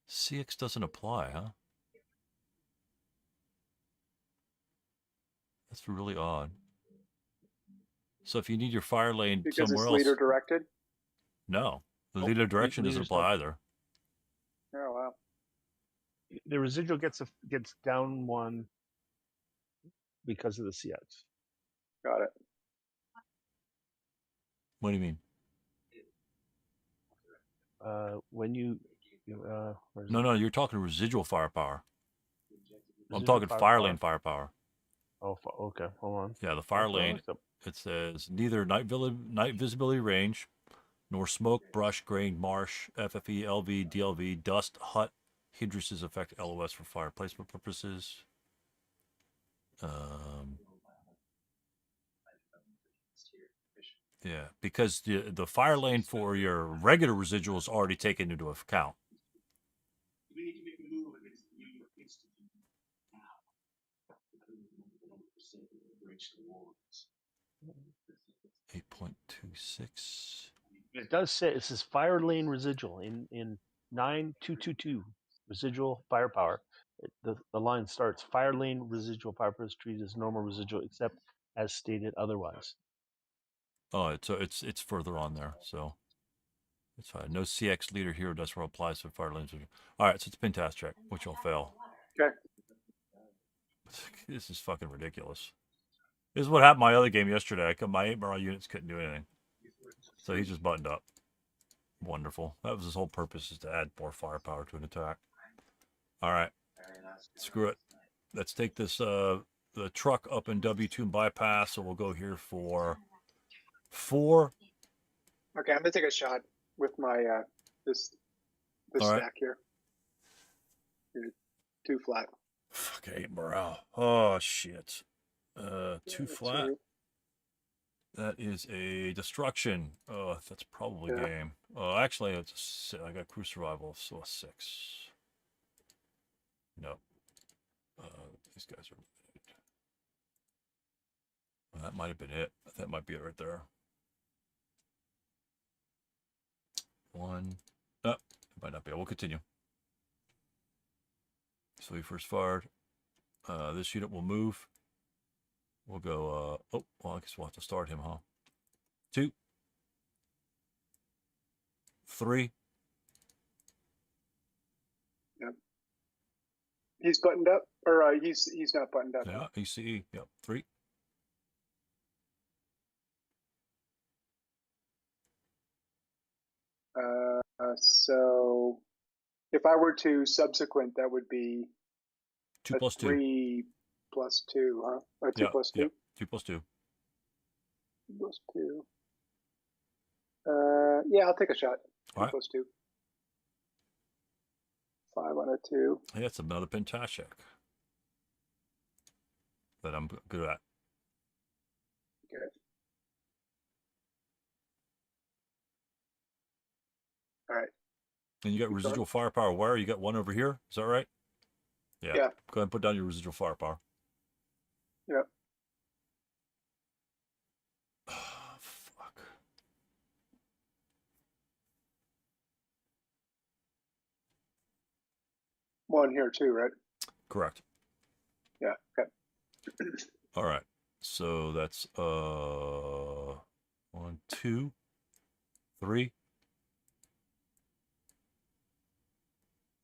CX doesn't apply, huh? That's really odd. So if you need your fire lane Because somewhere it's else, leader directed. no, the Oh, leader direction doesn't leaders apply either. Oh wow. The residual gets down one because of the CX. Got it. What do you mean? When you No, you're talking residual firepower. I'm residual talking fire lane firepower. Oh, okay. Hold on. Yeah, the fire That's what I lane. looked up. It says neither night visibility range, nor smoke, brush, grain, marsh, FFE, LV, DLV, dust, hut, hindrances affect LOS for fire placement purposes. Yeah, because the fire lane for your regular residual is already taken into account. 8.26. It does say it says fire lane residual in 9222 residual firepower. The line starts fire lane residual firepower is treated as normal residual except as stated otherwise. Oh, it's further on there, so it's fine. No CX leader here does where applies to fire lanes. All right, so it's pin task check, which will fail. Okay. This is fucking ridiculous. This is what happened my other game yesterday. My 8 morale units couldn't do anything. So he just buttoned up. Wonderful. That was his whole purpose, is to add more firepower to an attack. All right. Screw it. Let's take this the truck up in W2 and bypass. So we'll go here for 4. Okay, I'm gonna take a shot with my this stack here. 2 flat. Fuck, 8 morale. Oh shit. 2 flat. 2. That is a destruction. Oh, that's probably game. Actually, it's I got crew survival, so a 6. No. These guys are. Well, that might have been it. That might be it right there. 1. Oh, it might not be. We'll continue. So we first fired. This unit will move. We'll go. Oh, well, I guess we'll have to start him, huh? 2. 3. Yep. He's buttoned up, or he's not buttoned up. Yeah, ECE. Yep. 3. So if I were to subsequent, that would be 2 plus 2. 3 plus 2, huh? Or 2 plus 2? Yeah. 2 plus 2. 2 plus 2. Yeah, I'll take a shot. 2 plus 2. 5 on a 2. Hey, that's another pin task check that I'm good at. Okay. All right. And you got residual firepower where? You got 1 over here? Is that right? Yeah. Go ahead and put down your residual firepower. Yep. Oh, fuck. One here too, right? Correct. Yeah. Okay. All right. So that's 1, 2, 3.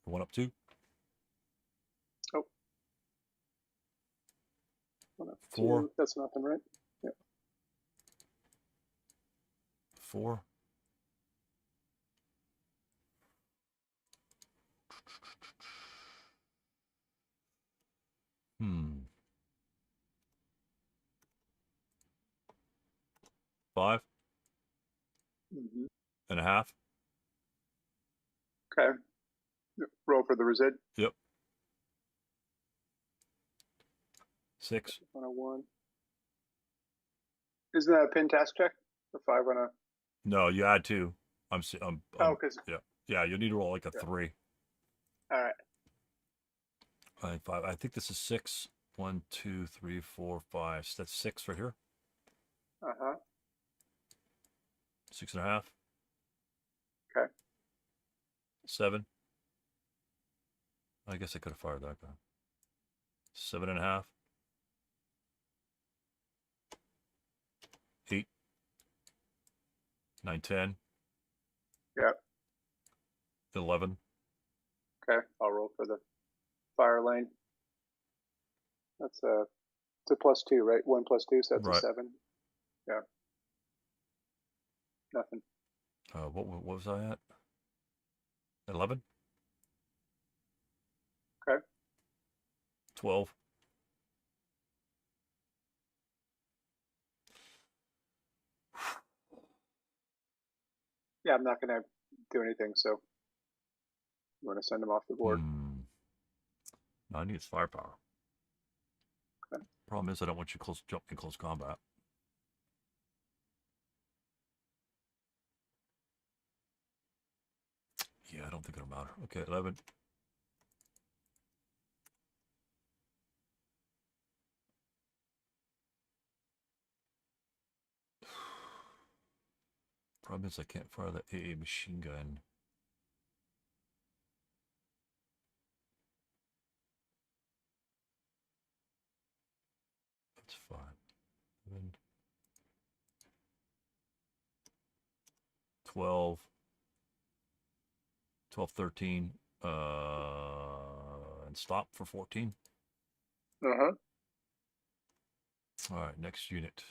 1 up 2. Oh. 1 up 4. 2. That's nothing, right? Yeah. 4. Hmm. 5. Mm-hmm. And a half. Okay. Roll for the resid. Yep. 6. On a 1. Isn't that a pin task check? A 5 on a. No, you add 2. I'm oh, because. Yeah, you need to roll like a 3. All right. 5. I think this is 6. 1, 2, 3, 4, 5. So that's 6 right here. 6.5. Okay. 7. I guess I could have fired that guy. 7.5. 9, 10. Yep. 11. Okay, I'll roll for the fire lane. That's it's a +2, right? 1 + 2, so that's Right. a 7. Yeah. Nothing. What was I at? 11. Okay. 12. Yeah, I'm not going to do anything, so you want to send him off the board. No, I need his firepower. Okay. Problem is, I don't want you jump in close combat. Yeah, I don't think it'll matter. Okay, 11. Problem is, I can't fire the AA machine gun. That's fine. 11, 12, 12, 13, and stop for 14. Uh-huh. All right, next unit.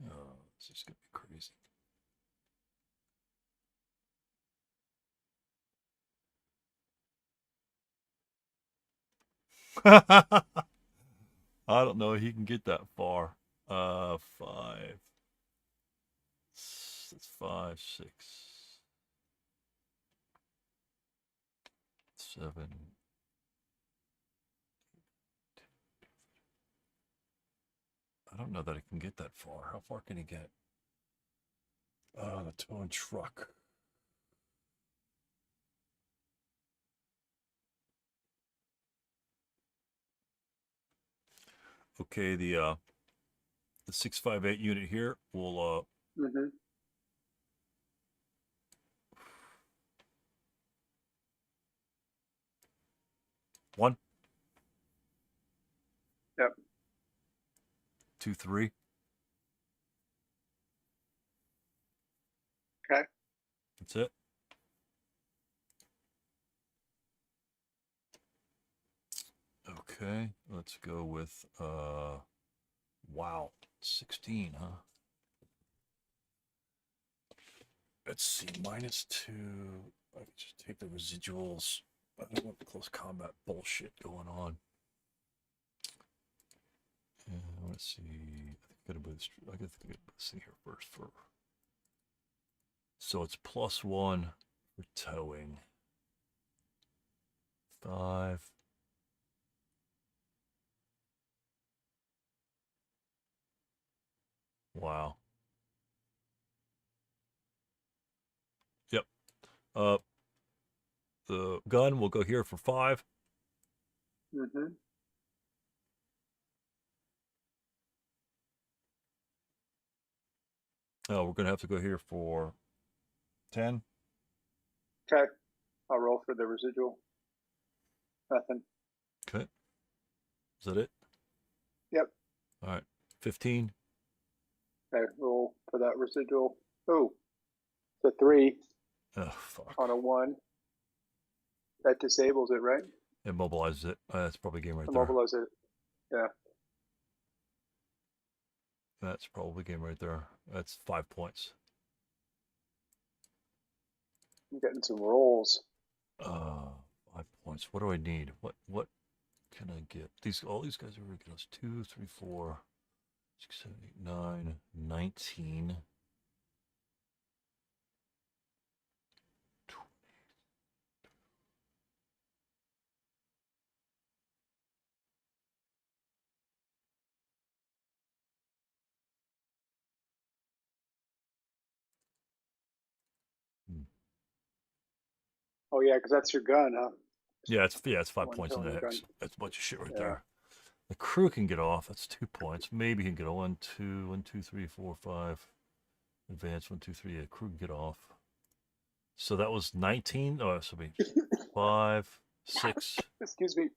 Oh, this is going to be crazy. I don't know. He can get that far. 5. That's 5, 6, 7. I don't know that it can get that far. How far can he get? The towing truck. Okay, the 658 unit here will Mm-hmm. one, Yep. 2, 3. Okay. That's it. Okay, let's go with wow, 16, huh? Let's see, -2. I can just take the residuals. I don't want the close combat bullshit going on. Let's see. I gotta put this. I gotta put this thing here first. So it's +1 for towing. 5. Wow. Yep. The gun will go here for 5. Mm-hmm. Oh, we're gonna have to go here for 10. Okay. I'll roll for the residual. Nothing. Okay. Is that it? Yep. All right. 15. Okay, roll for that residual. Oh, it's a 3 Oh, fuck. on a 1. That disables it, right? Immobilizes it. That's probably game right there. Immobilize it. Yeah. That's probably game right there. That's 5 points. I'm getting some rolls. 5 points. What do I need? What can I get? All these guys are ridiculous. 2, 3, 4, 6, 7, 8, 9, 19. 20. Oh yeah, because that's your gun, huh? Yeah, it's 5 One points in the total hex. gun. That's a bunch of shit right Yeah. there. The crew can get off. That's 2 points. Maybe he can get a 1, 2, 1, 2, 3, 4, 5. Advance 1, 2, 3. Yeah, crew can get off. So that was 19. Oh, this will be 5, 6. Excuse me.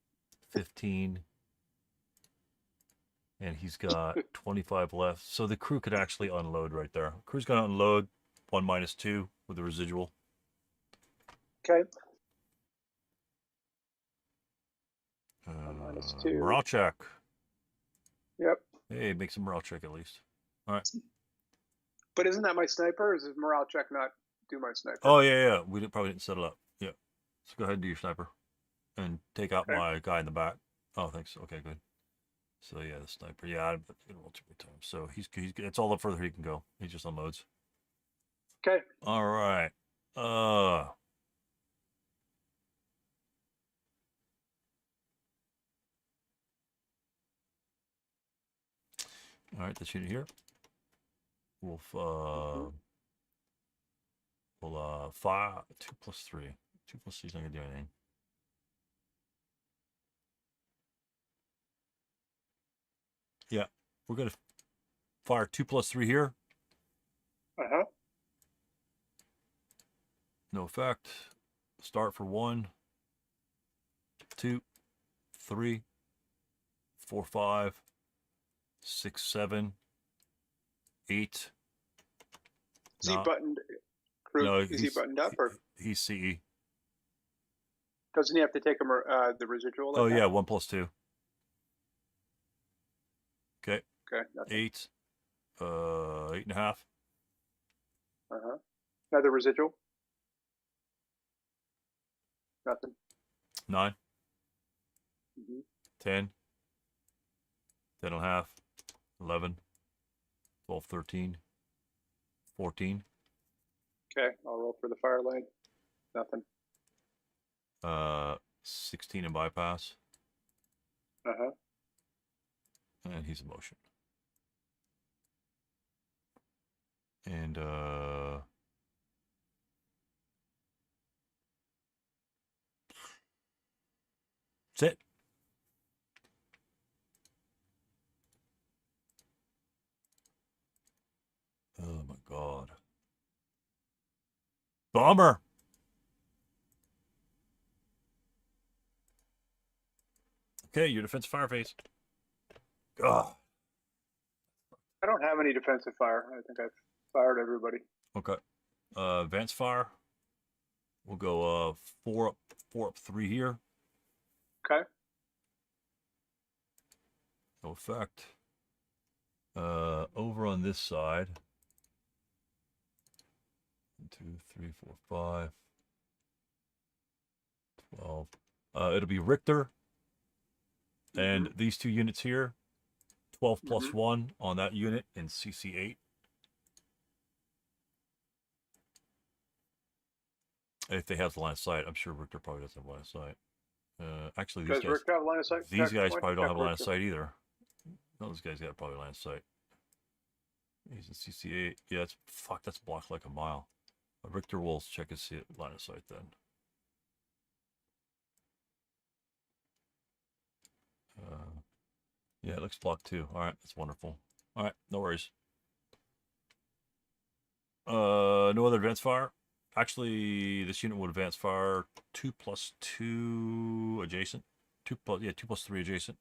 15. And he's got 25 left. So the crew could actually unload right there. Crew's going to unload 1 minus 2 with the residual. Okay. 1 minus 2. Morale check. Yep. Hey, make some morale check at least. All right. But isn't that my sniper? Or is this morale check not do my sniper? Oh, yeah. We probably didn't set it up. Yeah. So go ahead and do your sniper. And take out my guy in the back. Oh, thanks. Okay, good. So, yeah, the sniper. Yeah, I'm going to roll 2 more times. So he's it's all the further he can go. He just unloads. Okay. All right. All right, this unit here. We'll fire 2 plus 3. 2 plus 3 is not gonna do anything. Yeah, we're gonna fire 2 plus 3 here. No effect. Start for 1, 2, 3, 4, 5, 6, 7, 8. Is he buttoned? No, is he buttoned up, or he's CE? Doesn't he have to take the residual? Oh yeah, 1 plus 2. Okay. Okay. 8. 8.5. Another residual. Nothing. 9. 10. 10.5. 11. 12, 13. 14. Okay, I'll roll for the fire lane. Nothing. 16 in bypass. And he's in motion. And that's it. Oh my god. Bomber. Okay, your defense fire phase. God. I don't have any defensive fire. I think I've fired everybody. Okay. Advanced fire. We'll go 4 up 3 here. Okay. No effect. Over on this side. 1, 2, 3, 4, 5. 12. It'll be Richter. And these 2 units here. 12 plus 1 on that unit in CC8. If they have the line of sight, I'm sure Richter probably doesn't have line of sight. Actually, these guys, Richter have line of sight? these guys probably don't have a line of sight either. No, those guys got probably line of sight. He's in CC8. Yeah, that's blocked like a mile. Richter will check his line of sight then. Yeah, it looks blocked too. All right, that's wonderful. All right, no worries. No other advanced fire. Actually, this unit would advance fire 2 plus 2 adjacent. 2 plus 3 adjacent.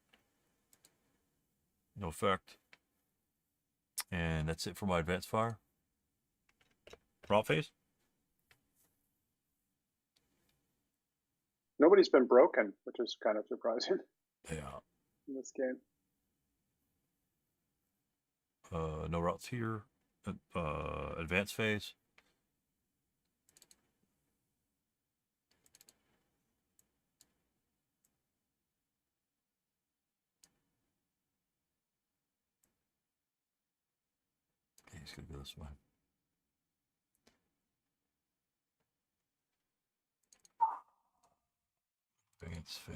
No effect. And that's it for my advanced fire. Prompt phase. Nobody's been broken, which is kind of surprising. Yeah. In this game. No routes here. Advanced phase. Okay, he's gonna go this way. Advanced phase.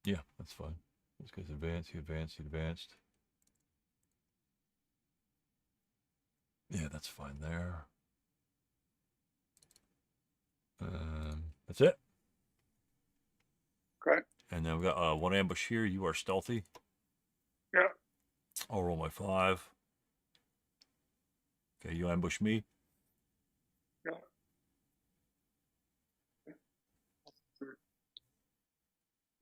Yeah, that's fine. This guy's advanced. He advanced. He advanced. Yeah, that's fine there. That's it. Okay. And then we got one ambush here. You are stealthy. Yeah. I'll roll my 5. Okay, you ambush me. Yeah.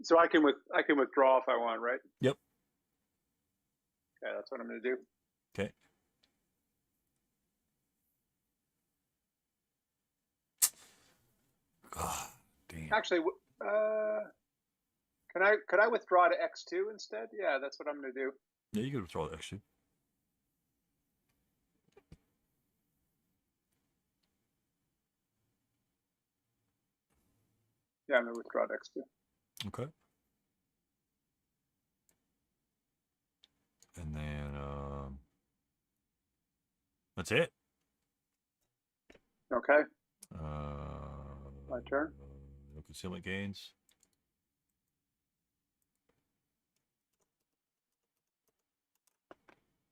So I can withdraw if I want, right? Yep. Okay, that's what I'm going to do. Okay. Oh, damn. Actually, could I withdraw to X2 instead? Yeah, that's what I'm going to do. Yeah, you could withdraw the X2. Yeah, I'm going to withdraw to X2. Okay. And then that's it. Okay. My turn. No concealment gains.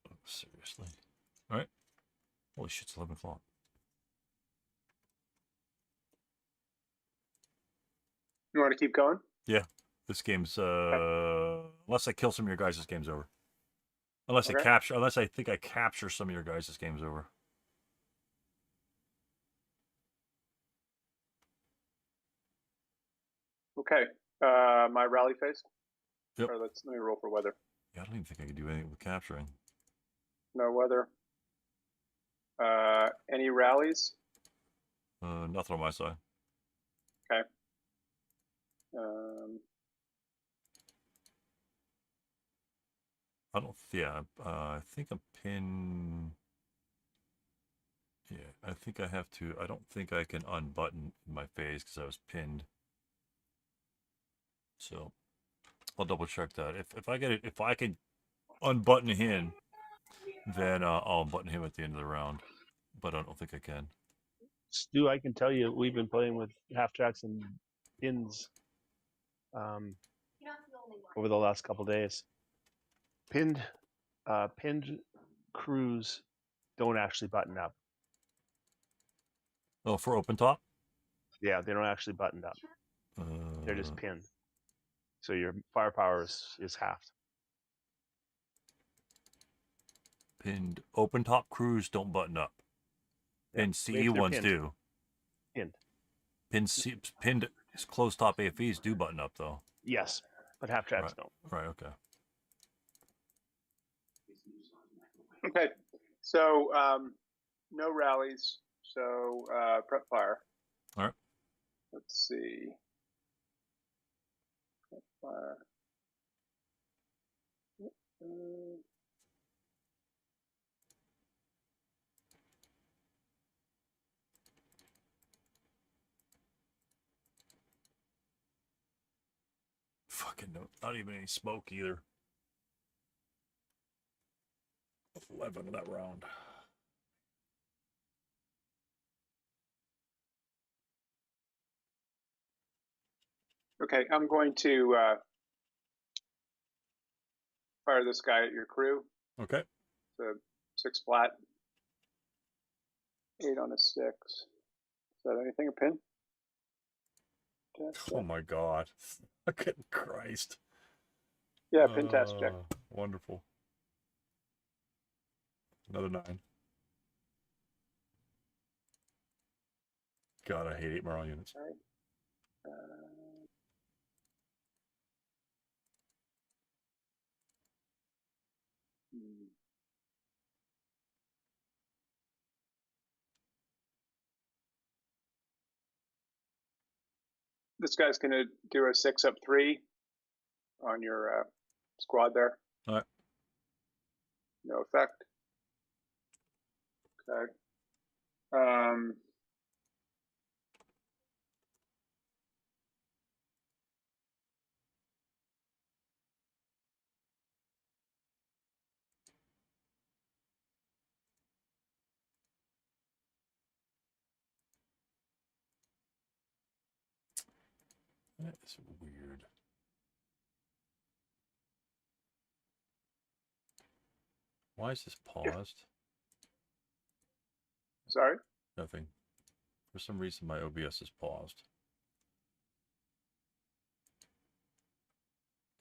Oh, seriously. All right. Holy shit, it's 11 o'clock. You want to keep going? Yeah. This game's unless I kill some of your guys, this game's over. Unless Okay. unless I think I capture some of your guys, this game's over. Okay. My rally phase? Yep. Or let me roll for weather. Yeah, I don't even think I can do anything with capturing. No weather. Any rallies? Nothing on my side. Okay. I don't. Yeah. I think I'm pinned. Yeah, I think I have to. I don't think I can unbutton my phase because I was pinned. So I'll double check that. If I can unbutton him, then I'll unbutton him at the end of the round. But I don't think I can. Stu, I can tell you, we've been playing with half tracks and pins over the last couple days. Pinned crews don't actually button up. Oh, for open top? Yeah, they don't actually button up. They're just pinned. So your firepower is halved. Pinned open top crews don't button up. Pinned CE ones do. Pinned. Pinned closed top AFEs do button up though. Yes, but half tracks don't. Right. Okay. Okay. So no rallies. So prep fire. All right. Let's see. Prep fire. Fucking no, not even any smoke either. 11 of that round. Okay, I'm going to fire this guy at your crew. Okay. So 6 flat. 8 on a 6. Is that anything a pin? Oh my god. Fucking Christ. Yeah, pin test check. Wonderful. Another 9. God, I hate 8 morale units. All right. This guy's going to do a 6 up 3 on your squad there. All right. No effect. Okay. That is weird. Why is this paused? Sorry? Nothing. For some reason, my OBS is paused.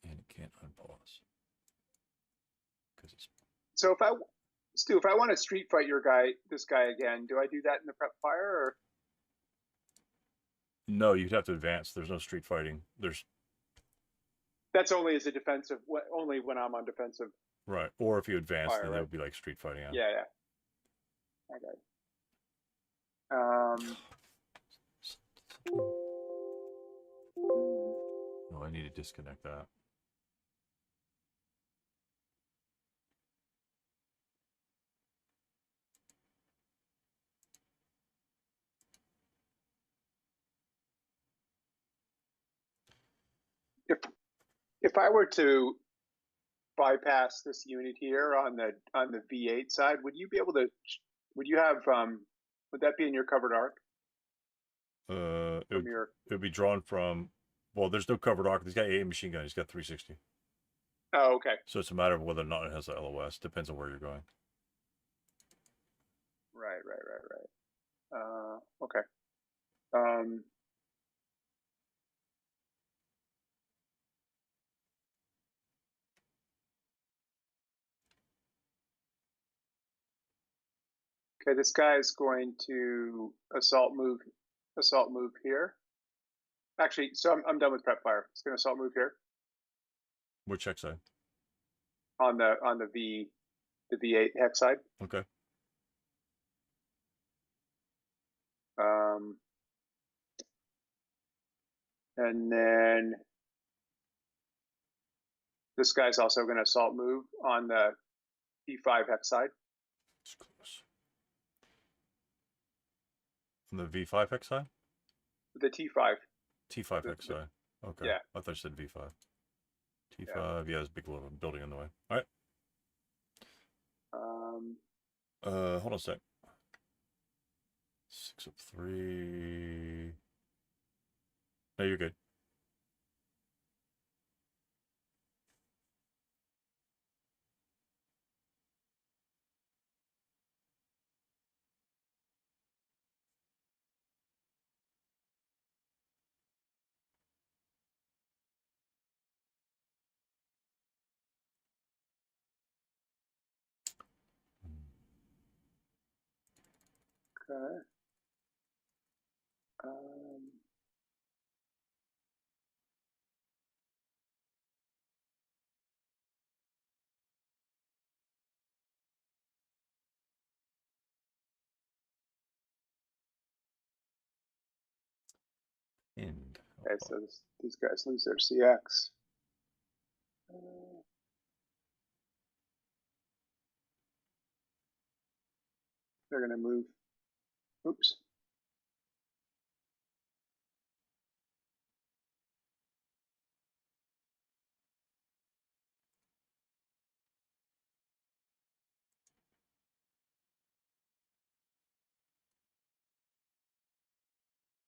And it can't unpause. Because it's... So Stu, if I want to street fight this guy again, do I do that in the prep fire or? No, you'd have to advance. There's no street fighting. That's only as a defensive, only when I'm on defensive. Right. Or if you advance, Fire, then right? that would be like street fighting. Yeah, yeah. Okay. No, I need to disconnect that. If I were to bypass this unit here on the V8 side, would you be able to? Would you have? Would that be in your covered arc? It would be drawn from. Well, there's no covered arc. He's got AA machine gun. He's got 360. Oh, okay. So it's a matter of whether or not it has the LOS. Depends on where you're going. Right. Okay. Okay, this guy is going to assault move here. Actually, so I'm done with prep fire. It's going to assault move here Which hex side? on the V8 hex side. Okay. And then this guy's also going to assault move on the V5 hex side. It's close. On the V5 hex side? The T5. T5 hex side. Okay. Yeah. I thought you said V5. T5, yeah, there's a big building in the way. All right. Hold on a sec. 6 up 3. No, you're good. Okay. End. Okay, so these guys lose their CX. They're going to move. Oops.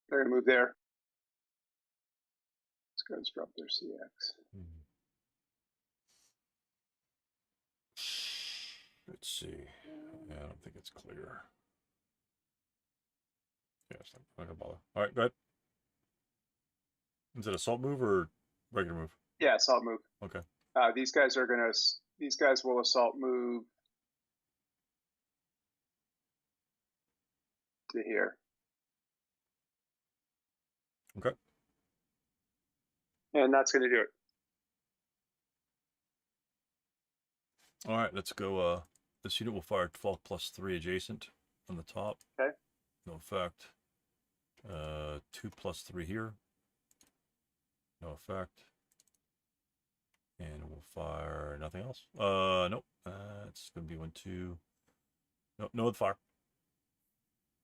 They're going to move there. These guys drop their CX. Let's see. Yeah, I don't think it's clear. Yeah, it's not gonna bother. All right, go ahead. Is it assault move or regular move? Yeah, assault move. Okay. These guys will assault move to here. Okay. And that's going to do it. All right, let's go. This unit will fire 12 plus 3 adjacent on the top. Okay. No effect. 2 plus 3 here. No effect. And we'll fire nothing else. Nope. It's gonna be 1, 2. Nope, no other fire.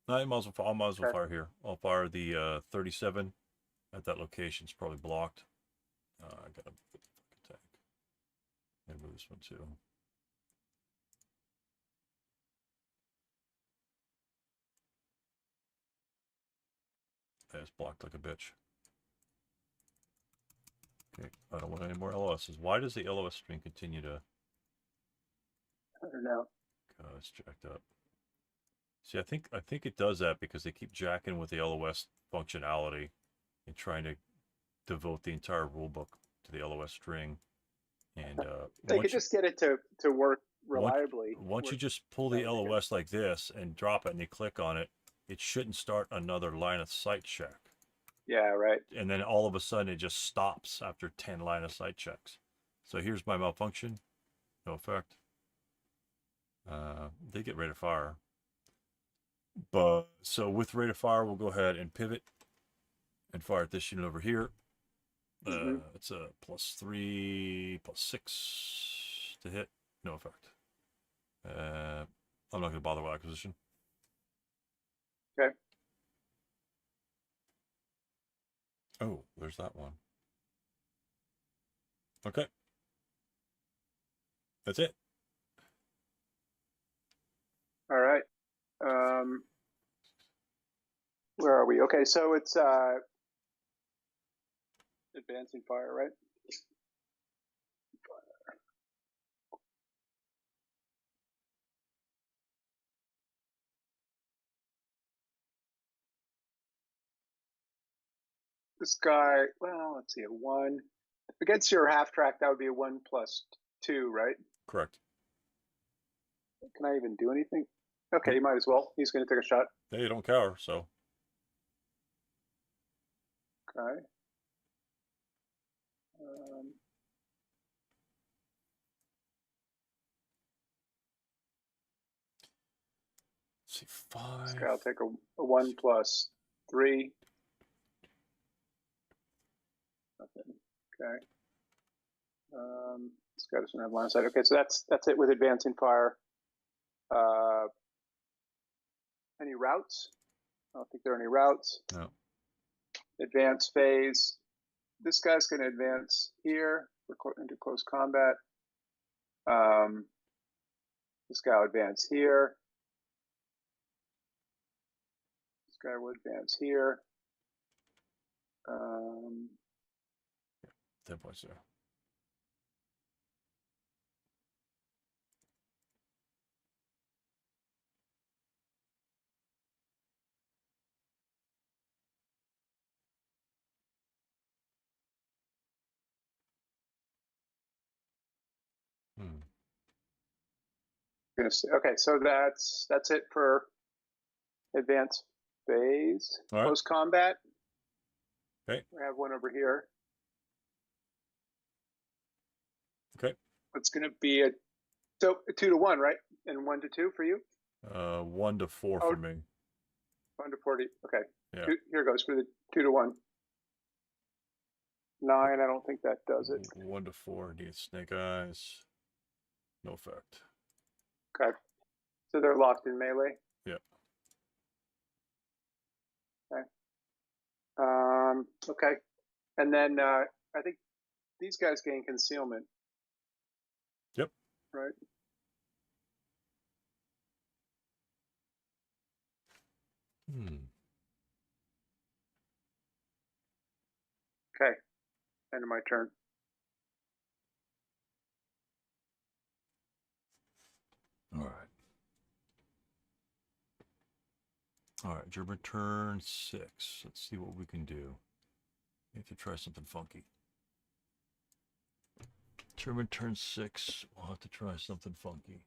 No, I might as well fire here. I'll fire the 37 at that location. It's probably blocked. I gotta put the fucking tank. And move this one too. It's blocked like a bitch. Okay, I don't want any more LOSs. Why does the LOS string continue to... I don't know. Oh, it's jacked up. See, I think it does that because they keep jacking with the LOS functionality and trying to devote the entire rulebook to the LOS string. And they could just get it to work reliably. Once you just pull the LOS like this and drop it and you click on it, it shouldn't start another line of sight check. Yeah, right. And then all of a sudden it just stops after 10 line of sight checks. So here's my malfunction. No effect. They get rate of fire. But so with rate of fire, we'll go ahead and pivot and fire at this unit over here. It's a +3, +6 to hit. No effect. I'm not going to bother with acquisition. Okay. Oh, there's that one. Okay. That's it. All right. Where are we? Okay, so it's advancing fire, right? This guy, well, let's see, a 1. Against your half track, that would be a 1+2, right? Correct. Can I even do anything? Okay, you might as well. He's going to take a shot. Yeah, you don't cower, so. Okay. Let's see, 5. This guy will take a 1+3. Nothing. Okay. This guy doesn't have line of sight. Okay, so that's it with advancing fire. Any routes? I don't think there are any routes. No. Advance phase. This guy's going to advance here into close combat. This guy will advance here. This guy will advance here. 10 points there. Okay, so that's it for advanced phase. All right. Close combat. Okay. We have one over here. Okay. It's going to be a 2 to 1, right? And 1 to 2 for you. 1 to 4 for me. 1 to 40. Okay. Yeah. Here goes for the 2 to 1. 9. I don't think that does it. 1 to 4 needs snake eyes. No effect. Okay. So they're locked in melee. Yep. Okay. Okay. And then I think these guys gain concealment. Yep. Right. Okay. End of my turn. All right. All right, German turn 6. Let's see what we can do. We have to try something funky. German turn 6. We'll have to try something funky.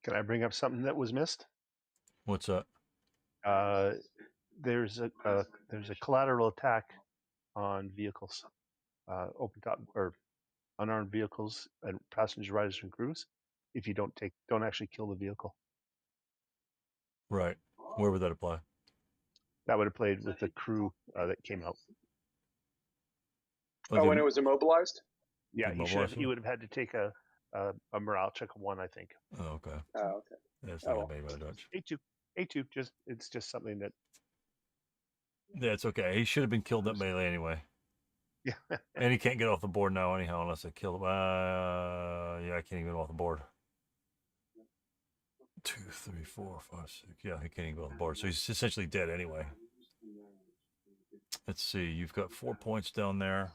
Can I bring up something that was missed? What's that? There's a collateral attack on vehicles, open top or unarmed vehicles and passenger riders and crews. If you don't actually kill the vehicle, Right. Where would that apply? that would have played with the crew that came out. Oh, when it was immobilized? Yeah, he would have had to take a morale check of 1, I think. Oh, okay. Oh, okay. That's not made by Dutch. A2. It's just something that. Yeah, it's okay. He should have been killed at melee anyway. Yeah. And he can't get off the board now anyhow unless I kill him. Yeah, I can't even get off the board. 2, 3, 4, 5, 6. Yeah, he can't even go on the board. So he's essentially dead anyway. Let's see. You've got 4 points down there.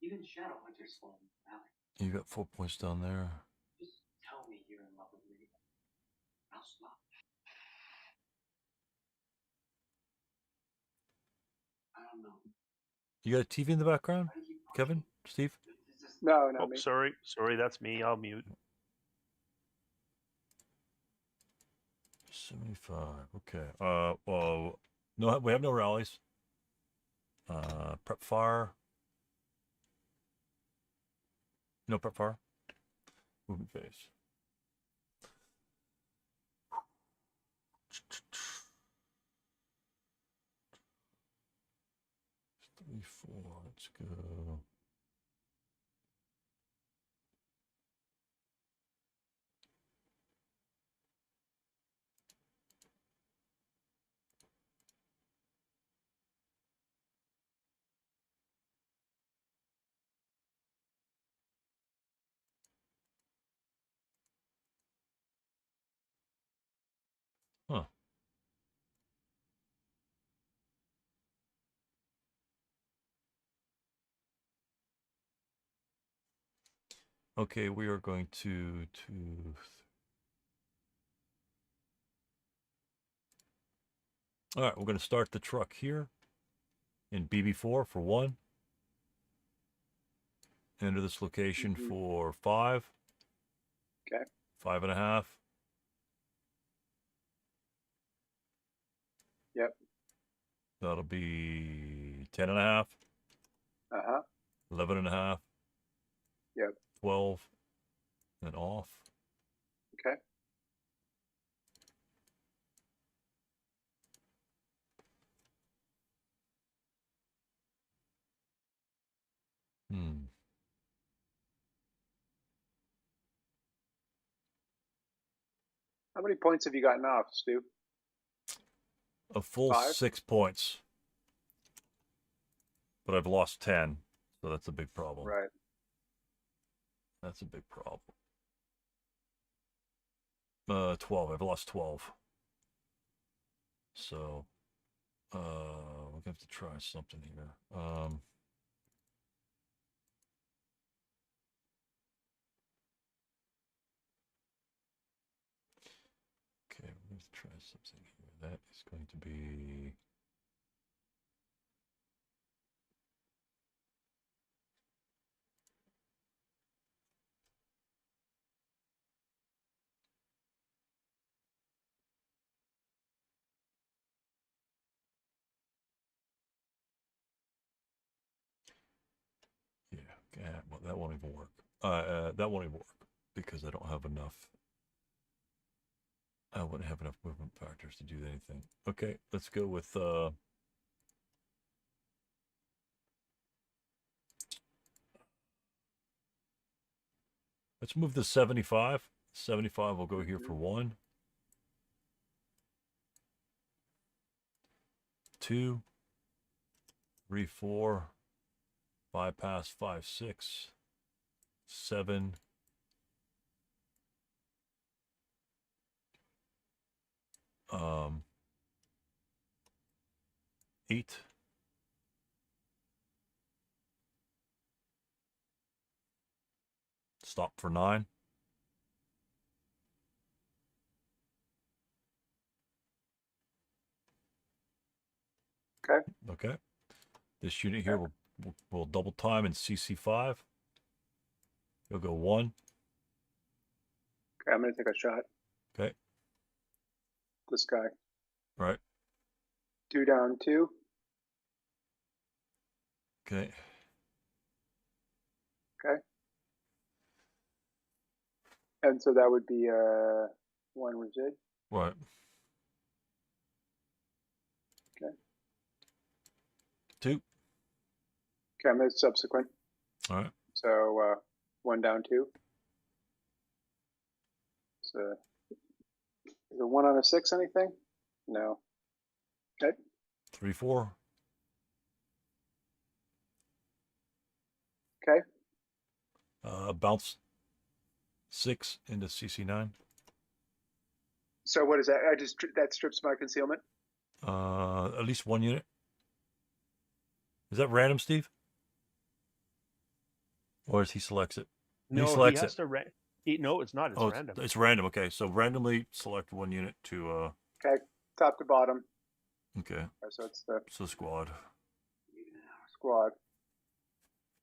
Even shadow hunters fall in the valley. You got 4 points down there. Just tell me you're in love with me. I'll stop. I don't know. You got a TV in the background, Kevin? Steve? No, Oh, me. sorry, that's me. I'll mute. 75. Okay. Well, no, we have no rallies. Prep fire. No prep fire. Movement phase. Three, 4. Let's go. Huh. Okay, we are going to all right, we're going to start the truck here in BB4 for 1. Enter this location for 5. Okay. 5.5. Yep. That'll be 10.5. 11.5. Yep. 12. And off. Okay. How many points have you gotten off, Stu? A full 5? 6 points. But I've lost 10, so that's a big problem. Right. That's a big problem. 12. I've lost 12. So, we're going to have to try something here. Okay, we're going to try something here. That is going to be... Yeah, well, that won't even work. That won't even work because I don't have enough. I wouldn't have enough movement factors to do anything. Okay, let's go with let's move the 75. 75 will go here for 1. 2, 3, 4, bypass 5, 6, 7. 8. Stop for 9. Okay. Okay. This unit here will double time in CC5. You'll go 1. Okay, I'm going to take a shot. Okay. This guy. Right. 2 down, 2. Okay. Okay. And so that would be 1 resid. Right. Okay. 2. Okay, I'm going to subsequent. All right. So 1 down, 2. So is a 1 on a 6 anything? No. Okay. 3-4. Okay. Bounce 6 into CC9. So what is that? That strips my concealment. At least 1 unit. Is that random, Steve? Or is he selects it? No, he selects has to. No, it's not. It's random. It's random. Okay, so randomly select 1 unit to. Okay, top to bottom. Okay. So it's the squad. Squad.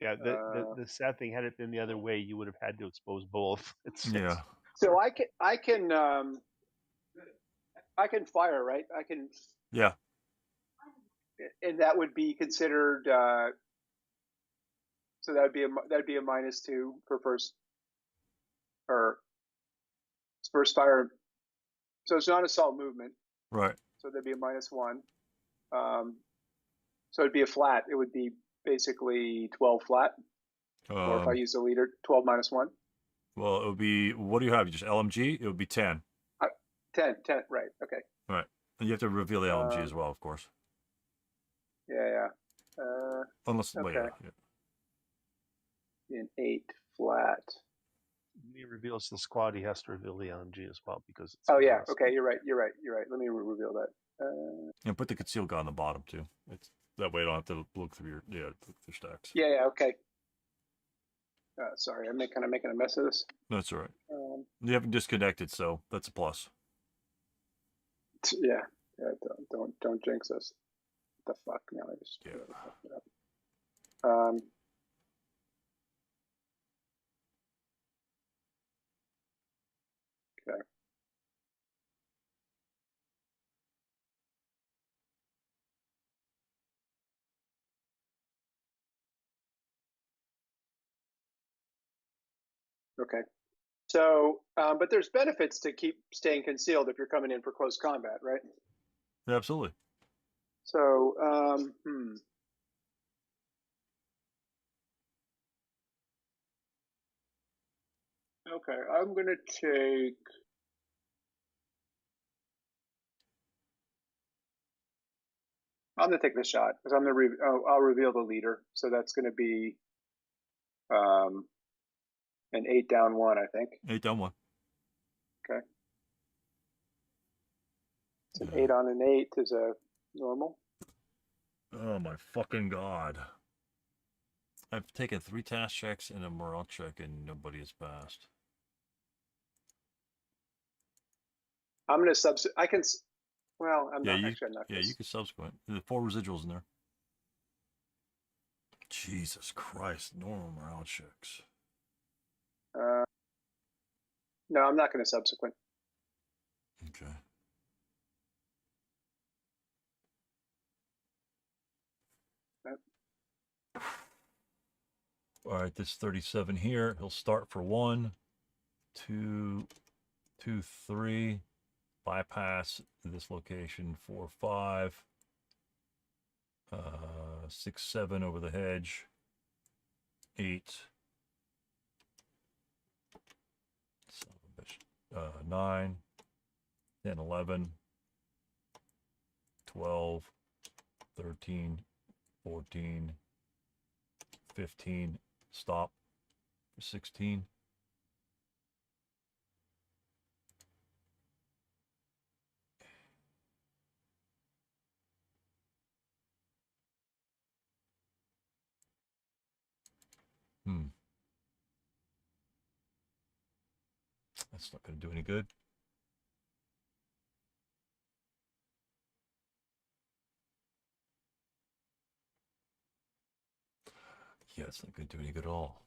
Yeah, the sad thing, had it been the other way, you would have had to expose both. Yeah. So I can fire, right? I can. Yeah. And that would be considered. So that'd be a -2 for first fire. So it's not assault movement. Right. So there'd be a -1. So it'd be a flat. It would be basically 12 flat. Or if I use the leader, 12 -1. Well, it would be, what do you have? Just LMG? It would be 10. 10, right. Okay. Right. And you have to reveal the LMG as well, of course. Yeah. Unless, okay. well, An 8 flat. When he reveals the squad, he has to reveal the LMG as well because it's. Oh yeah. Okay, you're right. Let me reveal that. And put the concealed gun on the bottom too. It's that way you don't have to look through your stacks. Yeah. Okay. Sorry, I'm kind of making a mess of this. That's all right. You haven't disconnected, so that's a plus. Yeah. Don't jinx us. What the fuck? Now I just fucked it up. Okay. Okay. So, but there's benefits to keep staying concealed if you're coming in for close combat, right? Yeah, absolutely. So, Okay, I'm going to take. I'm going to take the shot because I'm going to. I'll reveal the leader, so that's going to be an 8 down 1, I think. 8 down 1. Okay. It's an 8 on an 8 is a normal. Oh my fucking god! I've taken 3 task checks and a morale check, and nobody has passed. I'm going to I can. Well, I'm not actually. I'm not. Yeah, you can subsequent. There's 4 residuals in there. Jesus Christ! Normal morale checks. No, I'm not going to subsequent. Okay. All right, this 37 here. He'll start for 1, 2, 2, 3. Bypass this location 4, 5. 6, 7 over the hedge. 8. 9, 10, 11, 12, 13, 14, 15, stop for 16. That's not going to do any good. Yeah, it's not going to do any good at all.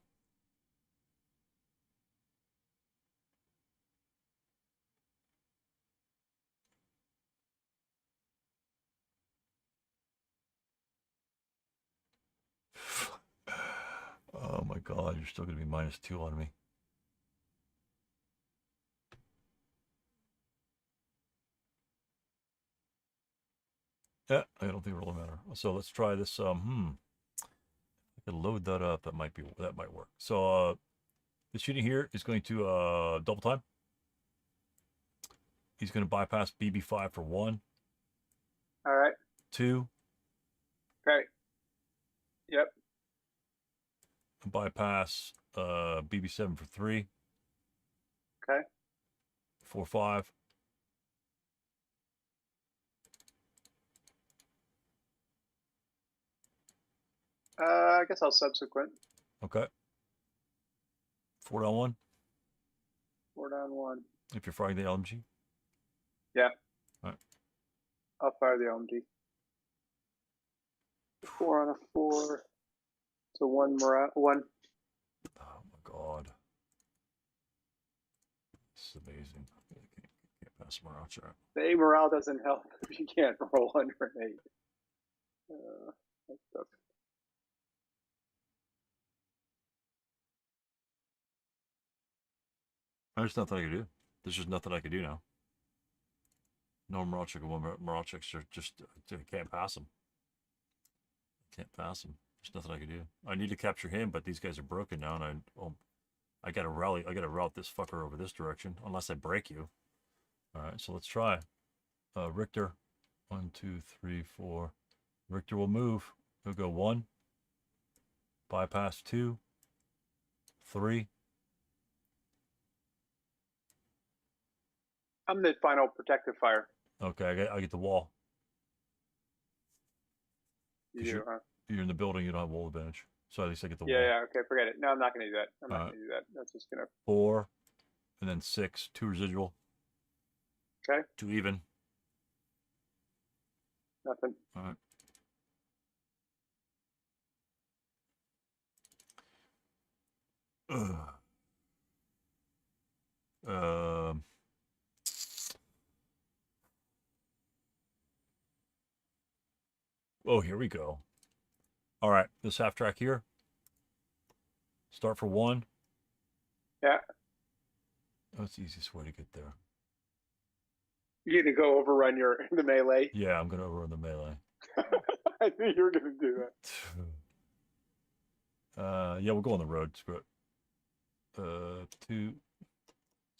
Oh my god, you're still going to be -2 on me. Yeah, I don't think it really matter. So let's try this. I can load that up. That might work. So this unit here is going to double time. He's going to bypass BB5 for 1. All right. 2. Okay. Yep. Bypass BB7 for 3. Okay. 4-5. I guess I'll subsequent. Okay. 4 down 1. 4 down 1. If you're firing the LMG. Yeah. All right. I'll fire the LMG. 4 on a 4. So 1 morale. 1. Oh my god. This is amazing. Can't pass morale check. The A morale doesn't help if you can't roll under an 8. That's tough. There's nothing I can do. There's just nothing I can do now. No morale check and 1 morale checks are just can't pass them. Can't pass them. There's nothing I can do. I need to capture him, but these guys are broken now, and I gotta rally. I gotta route this fucker over this direction, unless I break you. All right, so let's try. Richter, 1, 2, 3, 4. Richter will move. He'll go 1. Bypass 2. 3. I'm the final protective fire. Okay, I get the wall. You do, huh? You're in the building. You don't have wall advantage, so at least I get the wall. Yeah. Okay, forget it. No, I'm not going to do that. I'm not going to do that. That's just going to. 4, and then 6. 2 residual. Okay. 2 even. Nothing. All right. Oh, here we go. All right, this half track here. Start for 1. Yeah. That's the easiest way to get there. You're going to go overrun the melee? Yeah, I'm going to overrun the melee. I knew you were going to do that. Yeah, we'll go on the road. Screw it. 2.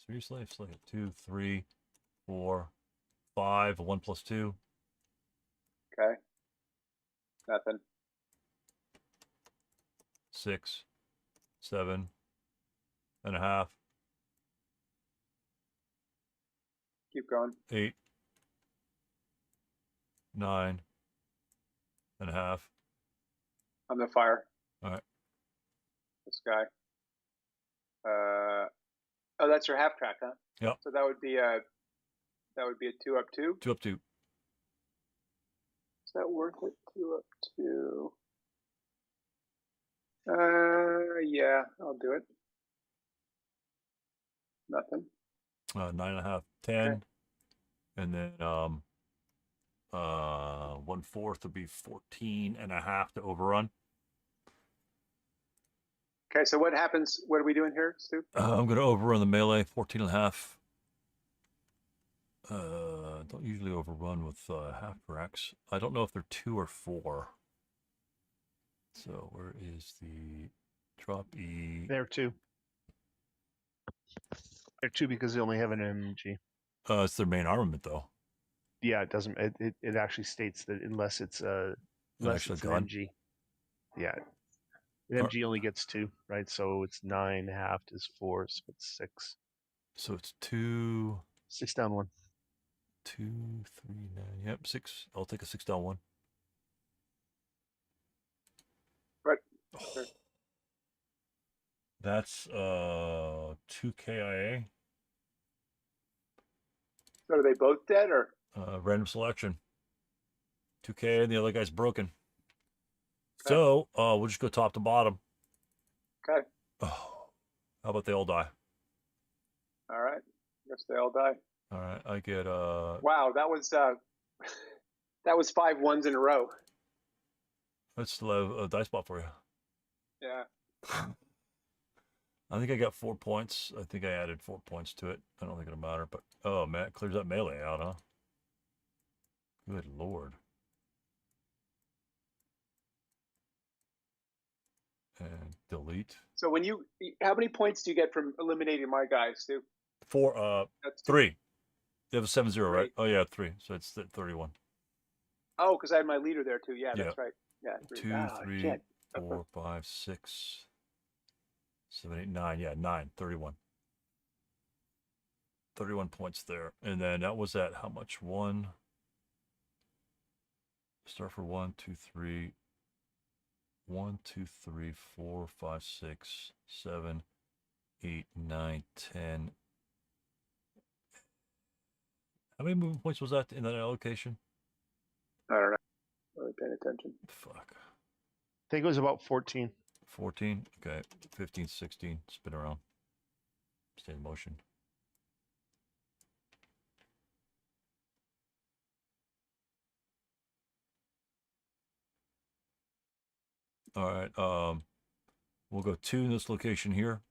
Seriously? 2, 3, 4, 5. 1 plus 2. Okay. Nothing. 6, 7 and a half. Keep going. 8, 9 and a half. On the fire. All right. This guy. Oh, that's your half track, huh? Yep. So that would be a 2 up 2. 2 up 2. Is that worth it? 2 up 2. Yeah, I'll do it. Nothing. 9 and a half, 10, okay. And then 1/4 would be 14 and a half to overrun. Okay, so what happens? What are we doing here, Stu? I'm going to overrun the melee, 14 and a half. Don't usually overrun with half tracks. I don't know if they're 2 or 4. So where is the drop E? They're 2. They're 2 because they only have an MG. It's their main armament, though. Yeah, it doesn't. It actually states that unless it's an MG. Yeah, an MG only gets 2, right? So it's 9 halved is 4, so it's 6. So it's 2. 6 down 1. 2, 3, 9. Yep, 6. I'll take a 6 down 1. Right. Oh. That's 2 KIA. So are they both dead or? Random selection. 2K and the other guy's broken. Okay. So we'll just go top to bottom. Okay. Oh, how about they all die? All right. Guess they all die. All right. I get Wow, that was 5 1s in a row. Let's still have a dice spot for you. Yeah. I think I got 4 points. I think I added 4 points to it. I don't think it'll matter, but oh man, it clears that melee out, huh? Good lord. And delete. So how many points do you get from eliminating my guys, Stu? 4, That's 3. You have a 7-0, right? Oh yeah, 3. So it's 31. Oh, because I had my leader there too. Yeah, that's right. Yeah, 2, Oh, 3, shit. 4, 5, 6, 7, 8, 9. Yeah, 9, 31. 31 points there. And then that was at how much? 1. Start for 1, 2, 3. 1, 2, 3, 4, 5, 6, 7, 8, 9, 10. How many movement points was that in that allocation? I don't know. Really paying attention. Fuck. I think it was about 14. 14. Okay. 15, 16. Spin around. Stay in motion. All right. We'll go 2 in this location here.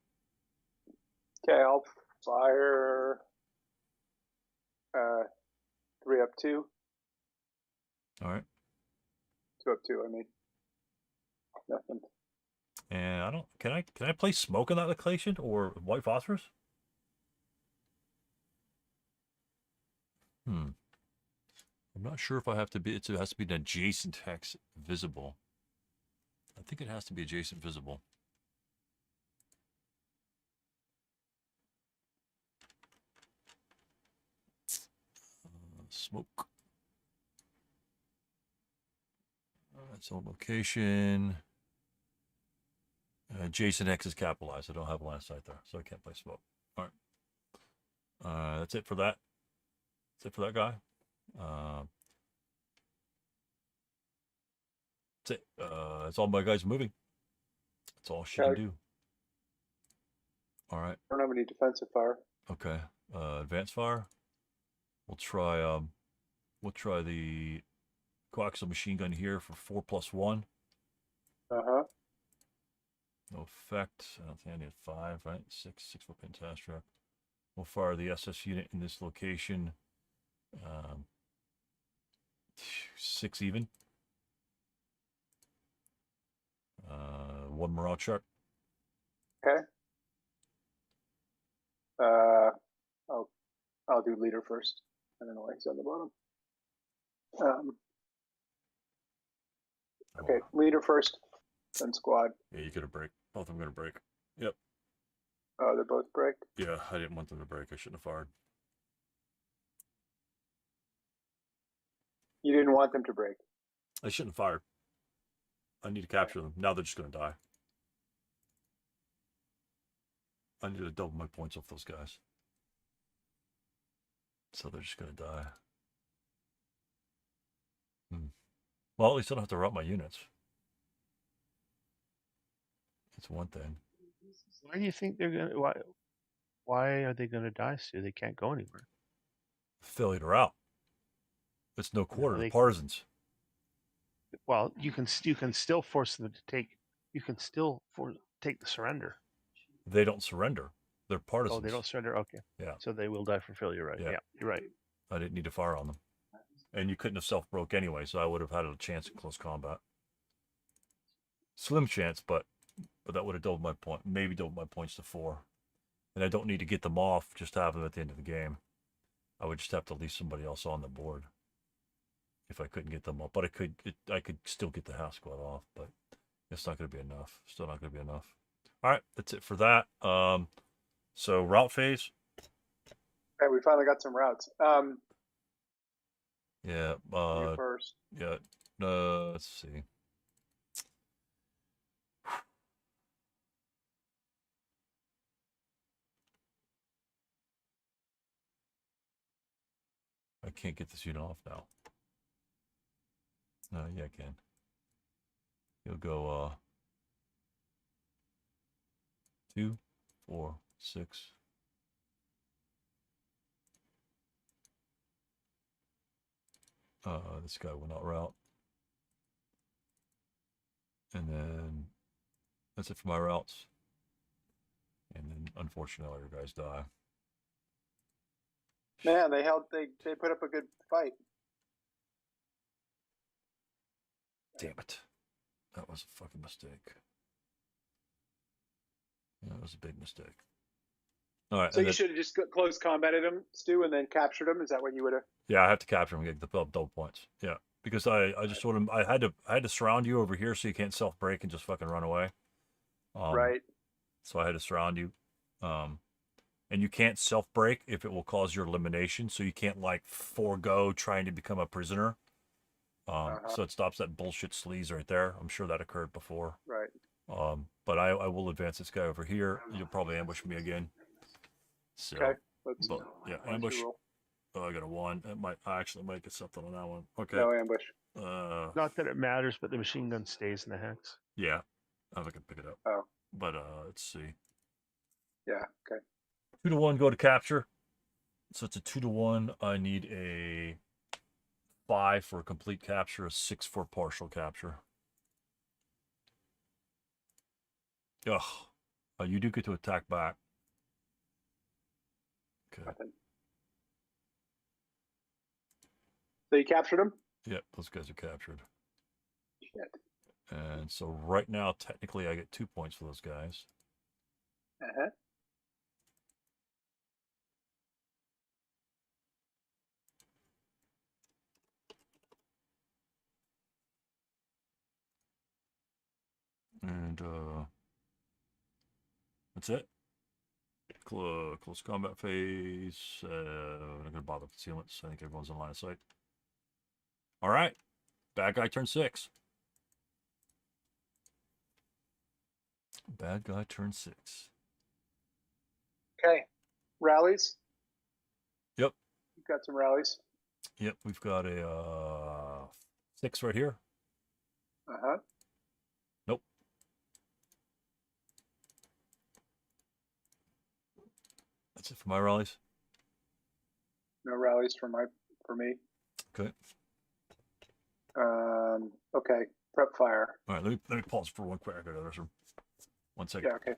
Okay, I'll fire 3 up 2. All right. 2 up 2, I mean. Nothing. And I don't. Can I play smoke in that location or white phosphorus? I'm not sure if I have to be. It has to be an adjacent hex visible. I think it has to be adjacent visible. Smoke. That's on location. Jason X is capitalized. I don't have line of sight there, so I can't play smoke. All right. That's it for that. That's it for that guy. That's it. That's all my guys moving. That's all she can do. All right. I don't have any defensive fire. Okay. Advanced fire. We'll try the coaxial machine gun here for 4+1. Uh-huh. No effect. I don't think I need 5, right? 6-foot pentastra. We'll fire the SS unit in this location. 6 even. 1 morale chart. Okay. I'll do leader first. I don't know why he's on the bottom. Okay, leader first, then squad. Yeah, you get a break. Both of them going to break. Yep. Oh, they both break? Yeah, I didn't want them to break. I shouldn't have fired. You didn't want them to break? I shouldn't have fired. I need to capture them. Now they're just going to die. I need to double my points off those guys. So they're just going to die. Well, at least I don't have to route my units. That's one thing. Why do you think they're gonna? Why are they gonna die, Stu? They can't go anywhere. Failure to route. It's no quarter. No, The Partisans. Well, you can still force them to take. You can still take the surrender. They don't surrender. They're Partisans. Oh, they don't surrender. Okay. Yeah. So they will die for failure, right? Yeah. Yeah, you're right. I didn't need to fire on them. And you couldn't have self-broke anyway, so I would have had a chance in close combat. Slim chance, but that would have doubled my point. Maybe doubled my points to 4. And I don't need to get them off, just to have them at the end of the game. I would just have to leave somebody else on the board if I couldn't get them up. But I could still get the half squad off, but it's not going to be enough. Still not going to be enough. All right, that's it for that. So route phase. Okay, we finally got some routes. Yeah. You first. Yeah. Let's see. I can't get this unit off now. Yeah, I can. You'll go 2, 4, 6. This guy will not route. And then that's it for my routes. And then unfortunately all your guys die. Man, they put up a good fight. Damn it. That was a fucking mistake. That was a big mistake. All right. So you should have just close combated him, Stu, and then captured him. Is that what you would have? Yeah, I have to capture him and get the double points. Yeah. because I just told him I had to surround you over here so you can't self break and just fucking run away. Right. So I had to surround you. And you can't self break if it will cause your elimination. So you can't like forego trying to become a prisoner. So it stops that bullshit sleaze right there. I'm sure that occurred before. Right. But I will advance this guy over here. You'll probably ambush me again. So, Okay. Let's but yeah, why don't ambush. you roll? Oh, I got a 1. I actually might get something on that one. Okay. No ambush. Not that it matters, but the machine gun stays in the hex. Yeah, I can pick it up. Oh. But let's see. Yeah. Okay. 2 to 1 go to capture. So it's a 2 to 1. I need a 5 for a complete capture, a 6 for partial capture. Ugh. You do get to attack back. Okay. Nothing. So you captured him? Yep, those guys are captured. Shit. And so right now, technically, I get 2 points for those guys. Uh-huh. And that's it. Close combat phase. I'm not going to bother with concealments. I think everyone's in line of sight. All right. Bad guy turn 6. Bad guy turn 6. Okay. Rallies? Yep. You've got some rallies. Yep. We've got a 6 right here. Uh-huh. Nope. That's it for my rallies. No rallies for me. Okay. Okay. Prep fire. All right. Let me pause for one quick. I got to restroom. 1 second. Yeah, okay.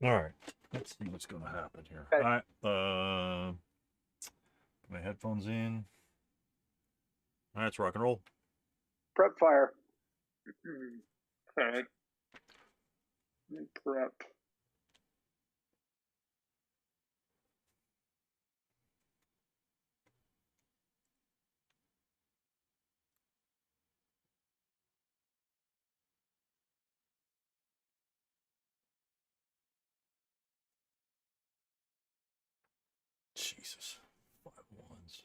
All right. Let's see what's going to happen here. Okay. All right. Put my headphones in. All right, let's rock and roll. Prep fire. Okay. Prep. Jesus. 5 1s.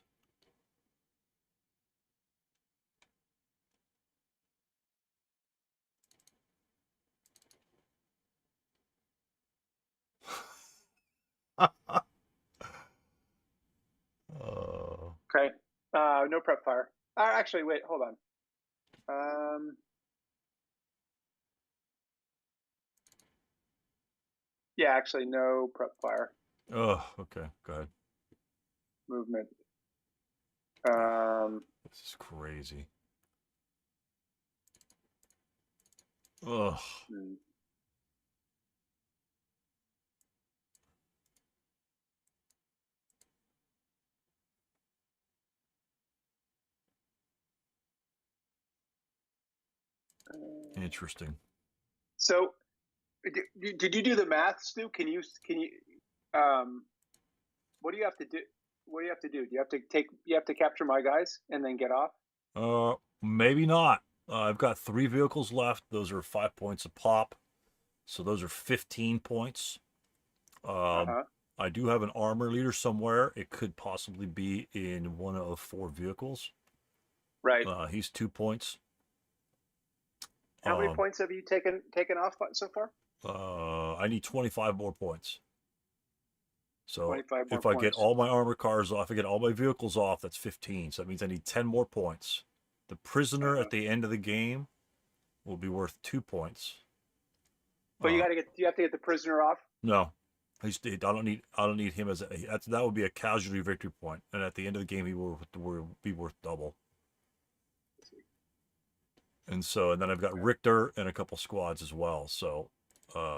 Okay. No prep fire. Actually, wait, hold on. Yeah, actually, no prep fire Oh, okay. Go ahead. movement. This is crazy. Ugh. Interesting. So, did you do the math, Stu? Can you what do you have to do? What do you have to do? Do you have to capture my guys and then get off? Maybe not. I've got 3 vehicles left. Those are 5 points a pop. So those are 15 points. I do have an armor leader somewhere. It could possibly be in one of 4 vehicles. Right. He's 2 points. How many points have you taken off so far? I need 25 more points. So 25 more if I get points. all my armor cars off, I get all my vehicles off, that's 15. So that means I need 10 more points. The prisoner at the end of the game will be worth 2 points. But you have to get the prisoner off? No. I don't need him as that would be a casualty victory point, and at the end of the game he will be worth double. And then I've got Richter and a couple squads as well. So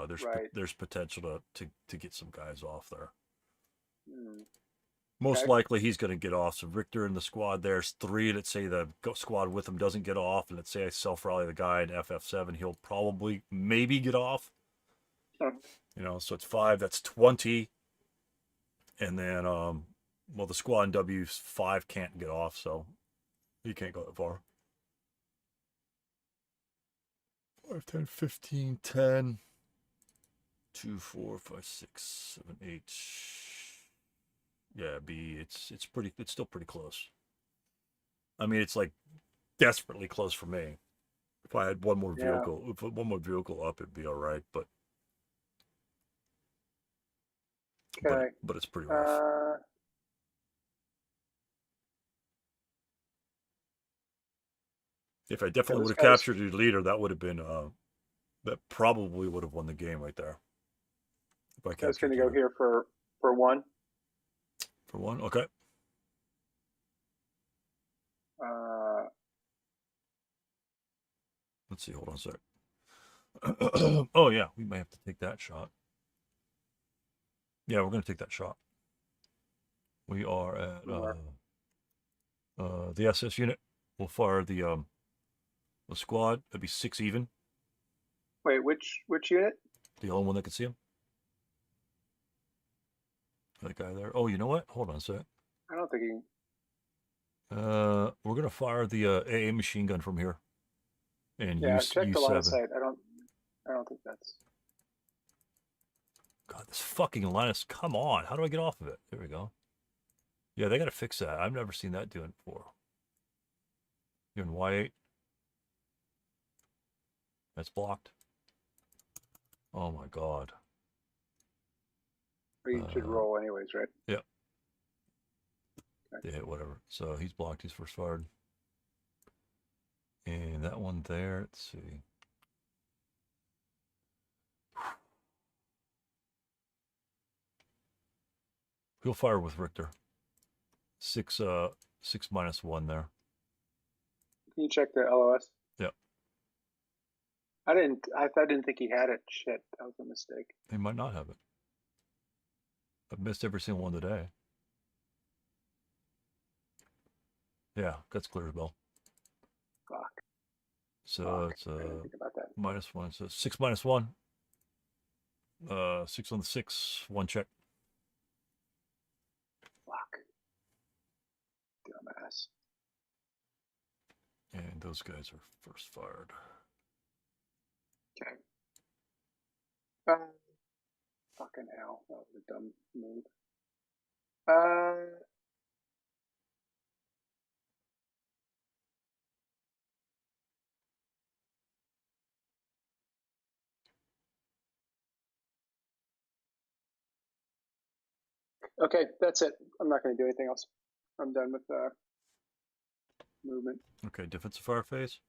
there's potential to get some guys off there. Most likely he's going to get off. So Richter and the squad, there's 3. Let's say the squad with him doesn't get off, and let's say I self-rally the guy in FF7, he'll probably maybe get off. You know, so it's 5, that's 20. And then, well, the squad in W5 can't get off, so he can't go that far. 5, 10, 15, 10, 2, 4, 5, 6, 7, 8. Yeah, B, it's still pretty close. I mean, it's like desperately close for me. If I had one more vehicle, if one more vehicle up, it'd be all right, but but it's pretty rough. If I definitely would have captured your leader, that would have been that probably would have won the game right there. If I was going to go here for 1. For 1, okay. Let's see. Hold on a sec. Oh yeah, we may have to take that shot. Yeah, we're going to take that shot. We are at the SS unit. We'll fire the squad. That'd be 6 even. Wait, which unit? The only one that can see him. That guy there. Oh, you know what? Hold on a sec. I don't think he. We're gonna fire the AA machine gun from here. And check the line of sight. I don't think that's. God, this fucking Linus. Come on. How do I get off of it? There we go. Yeah, they gotta fix that. I've never seen that doing before. You're in Y8. That's blocked. Oh my god. You should roll anyways, right? Yep. Okay. They hit whatever. So he's blocked. He's first fired. And that one there, let's see. He'll fire with Richter. 6 -1 there. Can you check the LOS? Yep. I didn't think he had it. Shit, that was a mistake. He might not have it. I've missed every single one today. Yeah, that's clear as bell. Fuck. So Fuck. it's -1. So 6 -1. 6 on the 6. 1 check. Fuck. Dumbass. And those guys are first fired. Okay. Fucking hell. That was a dumb move. Okay, that's it. I'm not going to do anything else. I'm done with movement. Okay, defensive fire phase.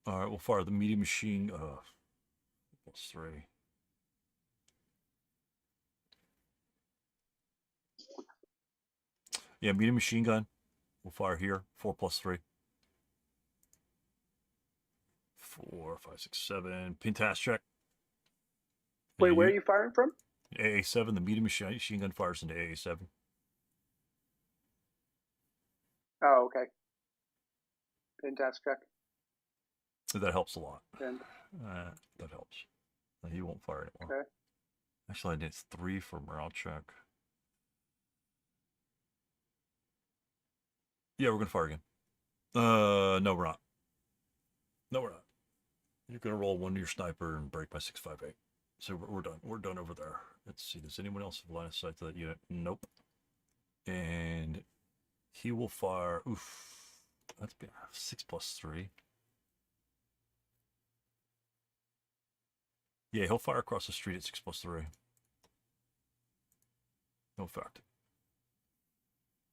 All right, we'll fire the medium machine. +3. Yeah, medium machine gun. We'll fire here. 4+3. 4, 5, 6, 7. Pin task check. Wait, where are you firing from? AA7. The medium machine gun fires into AA7. Oh, okay. Pin task check. So that helps a lot. And That helps. He won't fire anymore. okay. Actually, I did 3 for morale check. Yeah, we're gonna fire again. No, we're not. No, we're not. You're gonna roll 1 to your sniper and break my 6.58. So we're done. We're done over there. Let's see. Does anyone else have line of sight to that unit? Nope. And he will fire. Oof. That's 6+3. Yeah, he'll fire across the street at 6+3. No effect.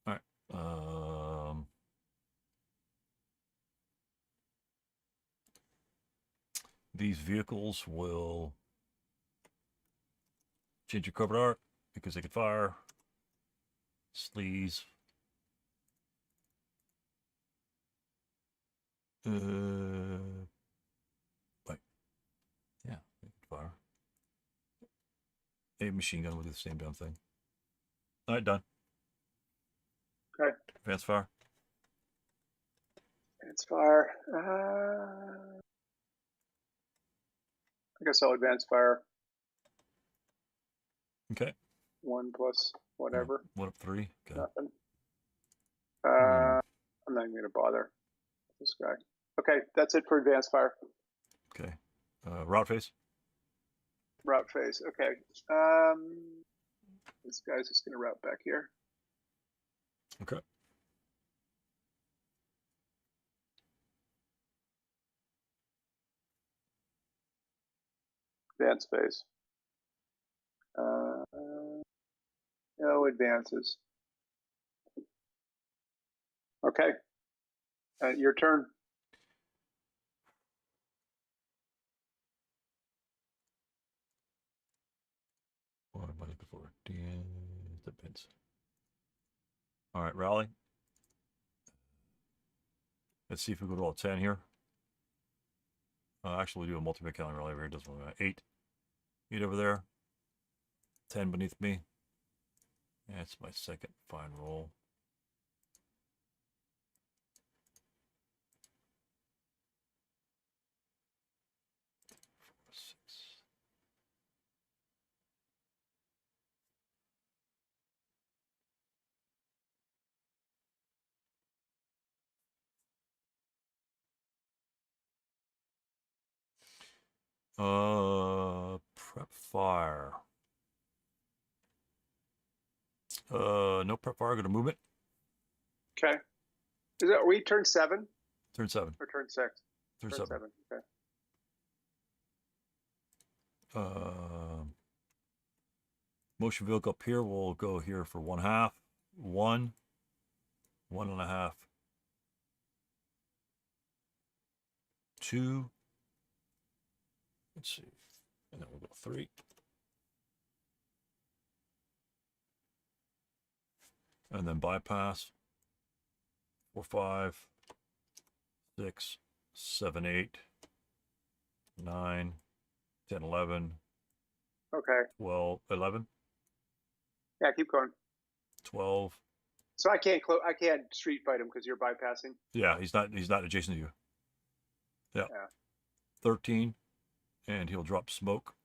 All right. These vehicles will change your cover art because they can fire. Sleaze. Right. Yeah, they can fire. A machine gun will do the same damn thing. All right, done. Okay. Advance fire. Advance fire. I guess I'll advance fire. Okay. 1 plus whatever. 1 up 3. Okay. Nothing. I'm not even gonna bother this guy. Okay, that's it for advance fire. Okay. Route phase. Route phase. Okay. This guy's just gonna route back here. Okay. Advance phase. No advances. Okay. Your turn. What am I looking for? The pins. All right, rally. Let's see if we go to all 10 here. Actually, we'll do a multi-mechanic rally over here. Doesn't matter. 8. 8 over there. 10 beneath me. That's my second fine roll. Prep fire. No prep fire. Going to move it. Okay. Are we turn 7? Turn 7. Or turn 6? Turn 7. Okay. Motion vehicle up here. We'll go here for 1/2. 1. 1.5. 2. Let's see. And then we'll go 3. And then bypass. 4, 5, 6, 7, 8, 9, 10, 11. Okay. 12, 11. Yeah, keep going. 12. So I can't street fight him because you're bypassing. Yeah, he's not adjacent to you. Yeah. 13. And he'll drop smoke.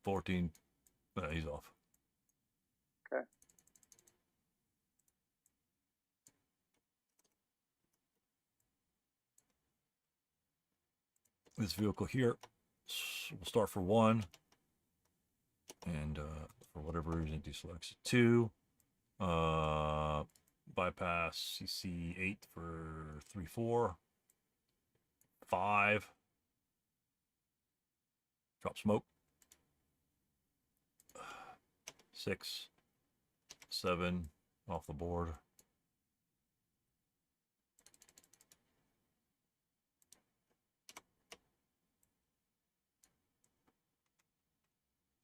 14. He's off. Okay. This vehicle here, we'll start for 1. And for whatever reason, deselects 2. Bypass CC 8 for 3, 4. 5. Drop smoke. 6. 7. Off the board.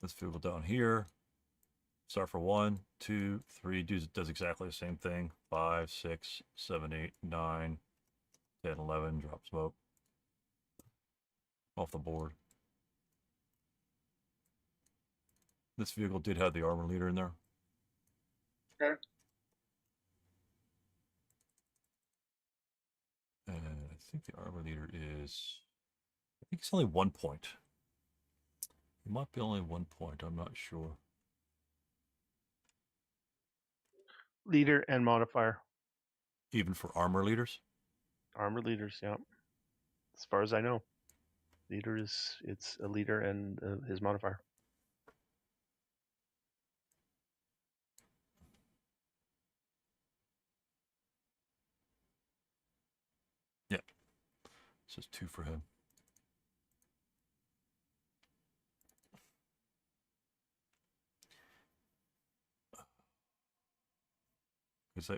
This vehicle down here. Start for 1, 2, 3. Does exactly the same thing. 5, 6, 7, 8, 9, 10, 11. Drop smoke. Off the board. This vehicle did have the armor leader in there. Okay. And I think the armor leader is... I think it's only 1 point. It might be only 1 point. I'm not sure. Leader and modifier. Even for armor leaders? Armor leaders, yeah. As far as I know. Leader it's a leader and his modifier. Yeah. It's just 2 for him.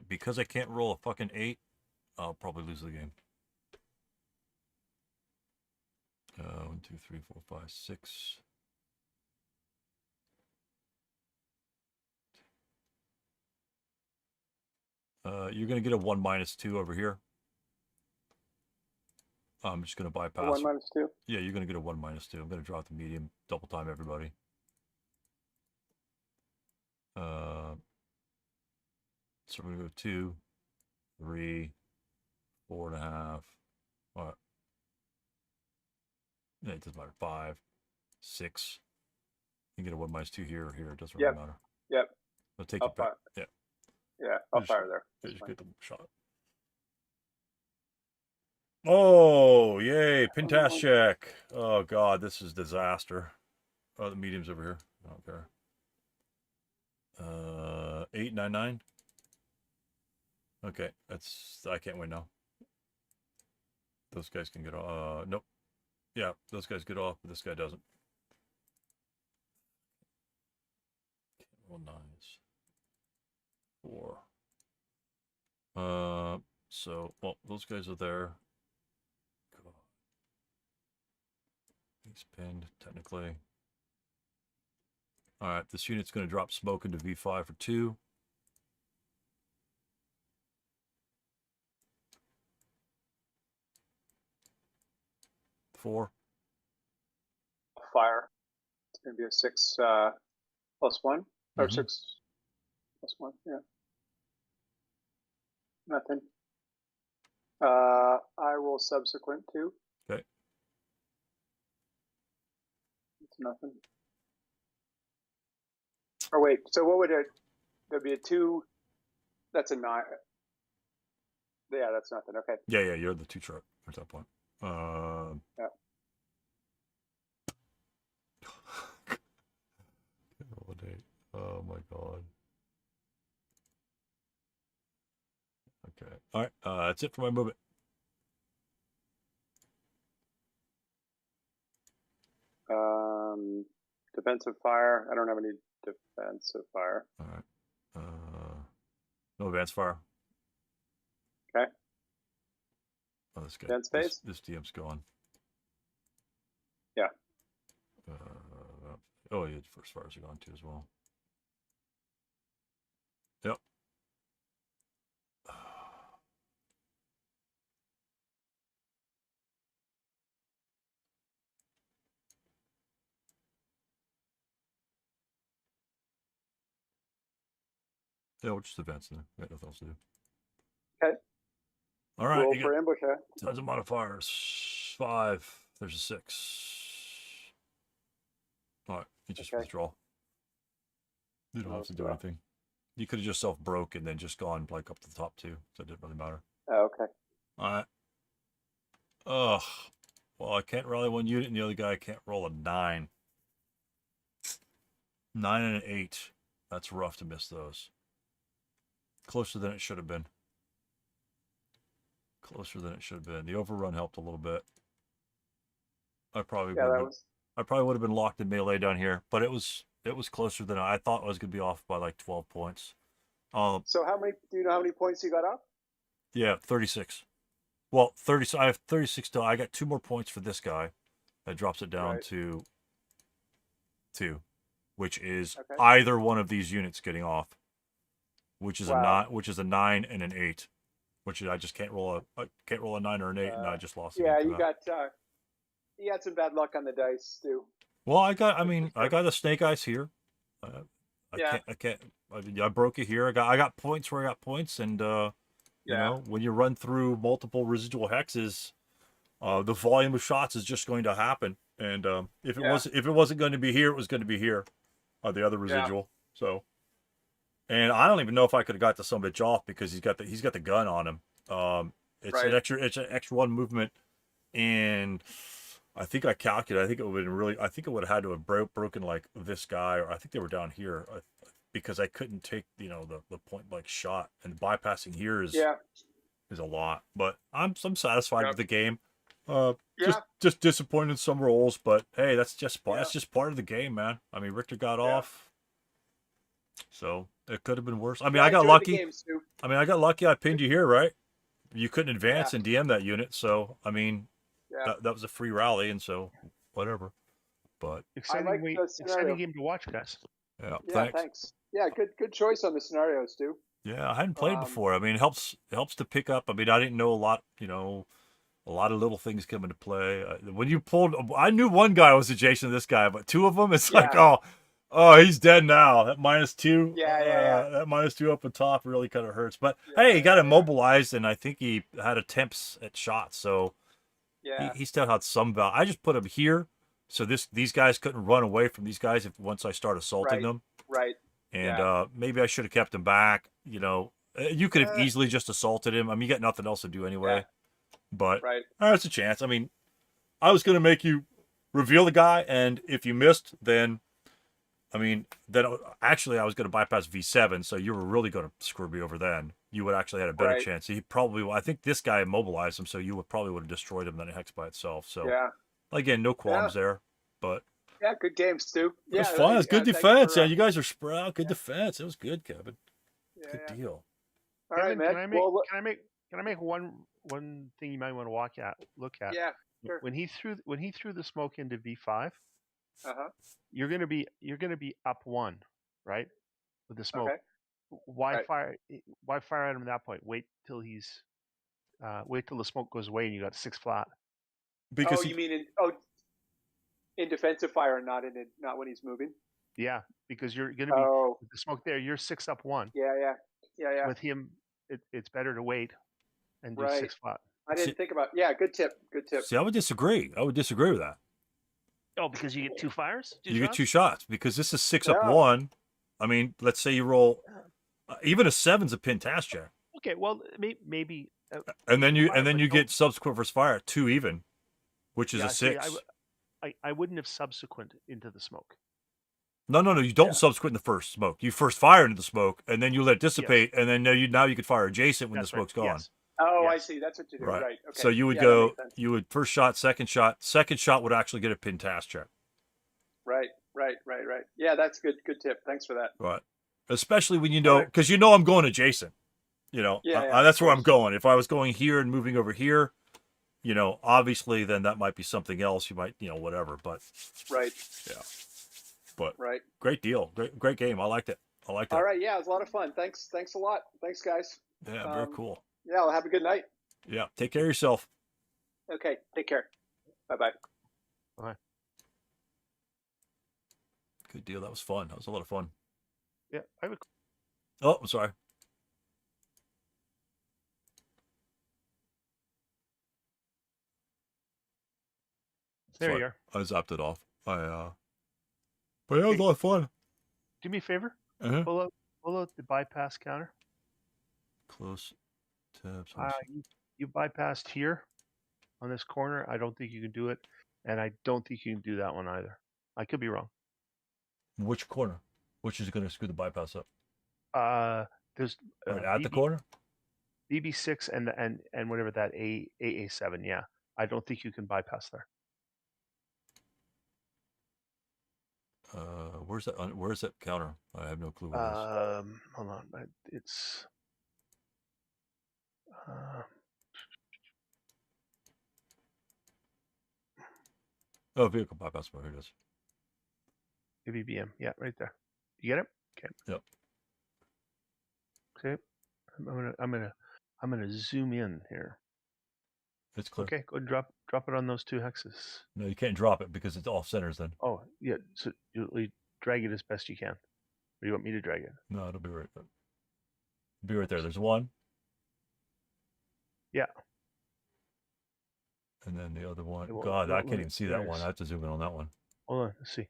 Because I can't roll a fucking 8, I'll probably lose the game. 1, 2, 3, 4, 5, 6. You're going to get a 1 minus 2 over here. I'm just going to bypass. 1 minus 2? Yeah, you're going to get a 1 minus 2. I'm going to drop the medium, double time everybody. So we're going to go 2, 3, 4.5. All right. Yeah, it doesn't matter. 5, 6. You can get a 1 minus 2 here or here. It doesn't really matter. Yep. I'll take I'll it back. fire. Yeah. Yeah, I'll fire there. Just get the shot. Oh, yay. Pintask check. Oh, God. This is disaster. Oh, the medium's over here. I don't care. 899. Okay, I can't win now. Those guys can get off. Nope. Yeah, those guys get off, but this guy doesn't. Roll 9s. 4. So, well, those guys are there. God. He's pinned, technically. Alright, this unit's going to drop smoke into V5 for 2. Four. Fire. It's going to be a 6 plus 1 or 6 plus 1. Yeah. Nothing. I roll subsequent 2. Okay. It's nothing. Or wait, so what would it? There'd be a 2. That's a 9. Yeah, that's nothing. Okay. Yeah, you're the 2 chart at that point. Yeah. Oh my God. Okay. All right. That's it for my movement. Defensive fire. I don't have any defensive fire. All right. No advance fire. Okay. Oh, this guy. Advance phase? This DM's gone. Yeah. Oh, yeah, first fires are gone too as well. Yep. Yeah, we'll just advance there. We got nothing else to do. Okay. All right. Roll for ambush, huh? Tons of modifiers. 5. There's a 6. All right. You just withdraw. You don't have to do anything. You could have just self-broke and then just gone like up to the top 2. So it didn't really matter. Oh, okay. All right. Ugh. Well, I can't rally 1 unit and the other guy can't roll a 9. 9 and an 8. That's rough to miss those. Closer than it should have been. Closer than it should have been. The overrun helped a little bit. I probably would have been locked in melee down here, but it was closer than I thought. I was going to be off by like 12 points. So how many? Do you know how many points you got up? Yeah, 36. Well, 30. I have 36 till I got 2 more points for this guy. That drops it down to 2. which is Okay. either one of these units getting off, which is Wow. a 9 and an 8, which is, I just can't roll a 9 or an 8, and I just lost the game Yeah, for you that. had some bad luck on the dice, Stu. Well, I got a snake eyes here. Yeah. I broke it here. I got points where I got points, and you know, when you run through multiple residual hexes, the volume of shots is just going to happen. And if it wasn't going to be here, it was going to be here, the other residual. So, and I don't even know if I could have got the son of a bitch off because he's got the gun on him. It's an extra 1 movement, and I think I calculated. I think it would have had to have broken like this guy, or I think they were down here, because I couldn't take the point blank shot, and bypassing here is a lot. But I'm satisfied with the game. Just disappointed in some rolls, but hey, that's just part of the game, man. I mean, Richter got off, so it could have been worse. I mean, I got lucky. I got lucky. I pinned you here, right? You couldn't advance and DM that unit, so I mean, that was a free rally, and so whatever. But exciting game to watch, guys. Yeah, thanks. Yeah, good choice on the scenario, Stu. Yeah, I hadn't played before. I mean, it helps to pick up. I mean, I didn't know a lot, a lot of little things come into play. When you pulled, I knew one guy was adjacent to this guy, but 2 of them, it's like, oh, he's dead now. That -2, that -2 up the top really kind of hurts. But hey, he got immobilized, and I think he had attempts at shots, so he still had some value. I just put him here, so these guys couldn't run away from these guys once I start assaulting them. Right. And maybe I should have kept him back. You could have easily just assaulted him. I mean, you got nothing else to do anyway. But there's a chance. I mean, I was going to make you reveal the guy, and if you missed, then actually I was going to bypass V7, so you were really going to screw me over then. You would actually had a better chance. He probably, I think this guy immobilized him, so you would have destroyed him than a hex by itself. So again, no qualms there. But good game, Stu. It was fun. It was good defense. You guys are spread out. Good defense. It was good, Kevin. Good deal. All right, man. Can I make one thing you might want to look at? Yeah, sure. When he threw the smoke into V5, you're gonna be up 1, right? With the smoke. Okay. Why fire at him at that point? Wait till the smoke goes away and you got 6 flat. Because you mean in defensive fire, not when he's moving? Yeah, because you're gonna be with the smoke there. You're 6 up 1. Yeah. With him, it's better to wait and do 6 flat. I didn't think about. Yeah, good tip. See, I would disagree. with that. Oh, because you get 2 fires? You get 2 shots because this is 6 up 1. I mean, let's say you roll even a 7's a pin task check. Okay, well maybe. And then you get subsequent versus fire 2 even, which is a 6. See, I wouldn't have subsequent into the smoke. No. You don't subsequent in the first smoke. You first fire into the smoke, and then you let it dissipate, and then now you could fire adjacent when the smoke's gone. Yes. Oh, I see. That's what you do. Right. Okay. So you would go. You would first shot, second shot. Second shot would actually get a pin task check. Right. Yeah, that's good. Good tip. Thanks for that. Right. Especially when because I'm going adjacent. That's where I'm going. If I was going here and moving over here, obviously then that might be something else. You might, whatever. But right. Yeah. But great deal. Great game. I liked it. All right. Yeah, it was a lot of fun. Thanks a lot. Thanks, guys. Yeah, very cool. Yeah, well, have a good night. Yeah. Take care of yourself. Okay. Take care. Bye-bye. Bye. Good deal. That was fun. That was a lot of fun. Yeah. Oh, I'm sorry. There you are. I zapped it off. But yeah, it was a lot of fun. Do me a favor. Pull out the bypass counter. Close tabs. You bypassed here on this corner. I don't think you can do it, and I don't think you can do that one either. I could be wrong. Which corner? Which is going to screw the bypass up? There's at the corner. BB6 and whatever that AA7. Yeah, I don't think you can bypass there. Where's that counter? I have no clue where it is. Hold on. It's vehicle bypass. Here it is. AVBM. Yeah, right there. You get it? Okay. Yep. Okay. I'm gonna zoom in here. It's clear. Okay, go and drop it on those 2 hexes. No, you can't drop it because it's off centers then. Oh, yeah. So you drag it as best you can. Or you want me to drag it? No, it'll be right there. It'll be right there. There's one. Yeah. And then the other one. It won't- God, it I won't can't let even me- see there that it one. is. I have to zoom in on that one. Hold on. Let's see.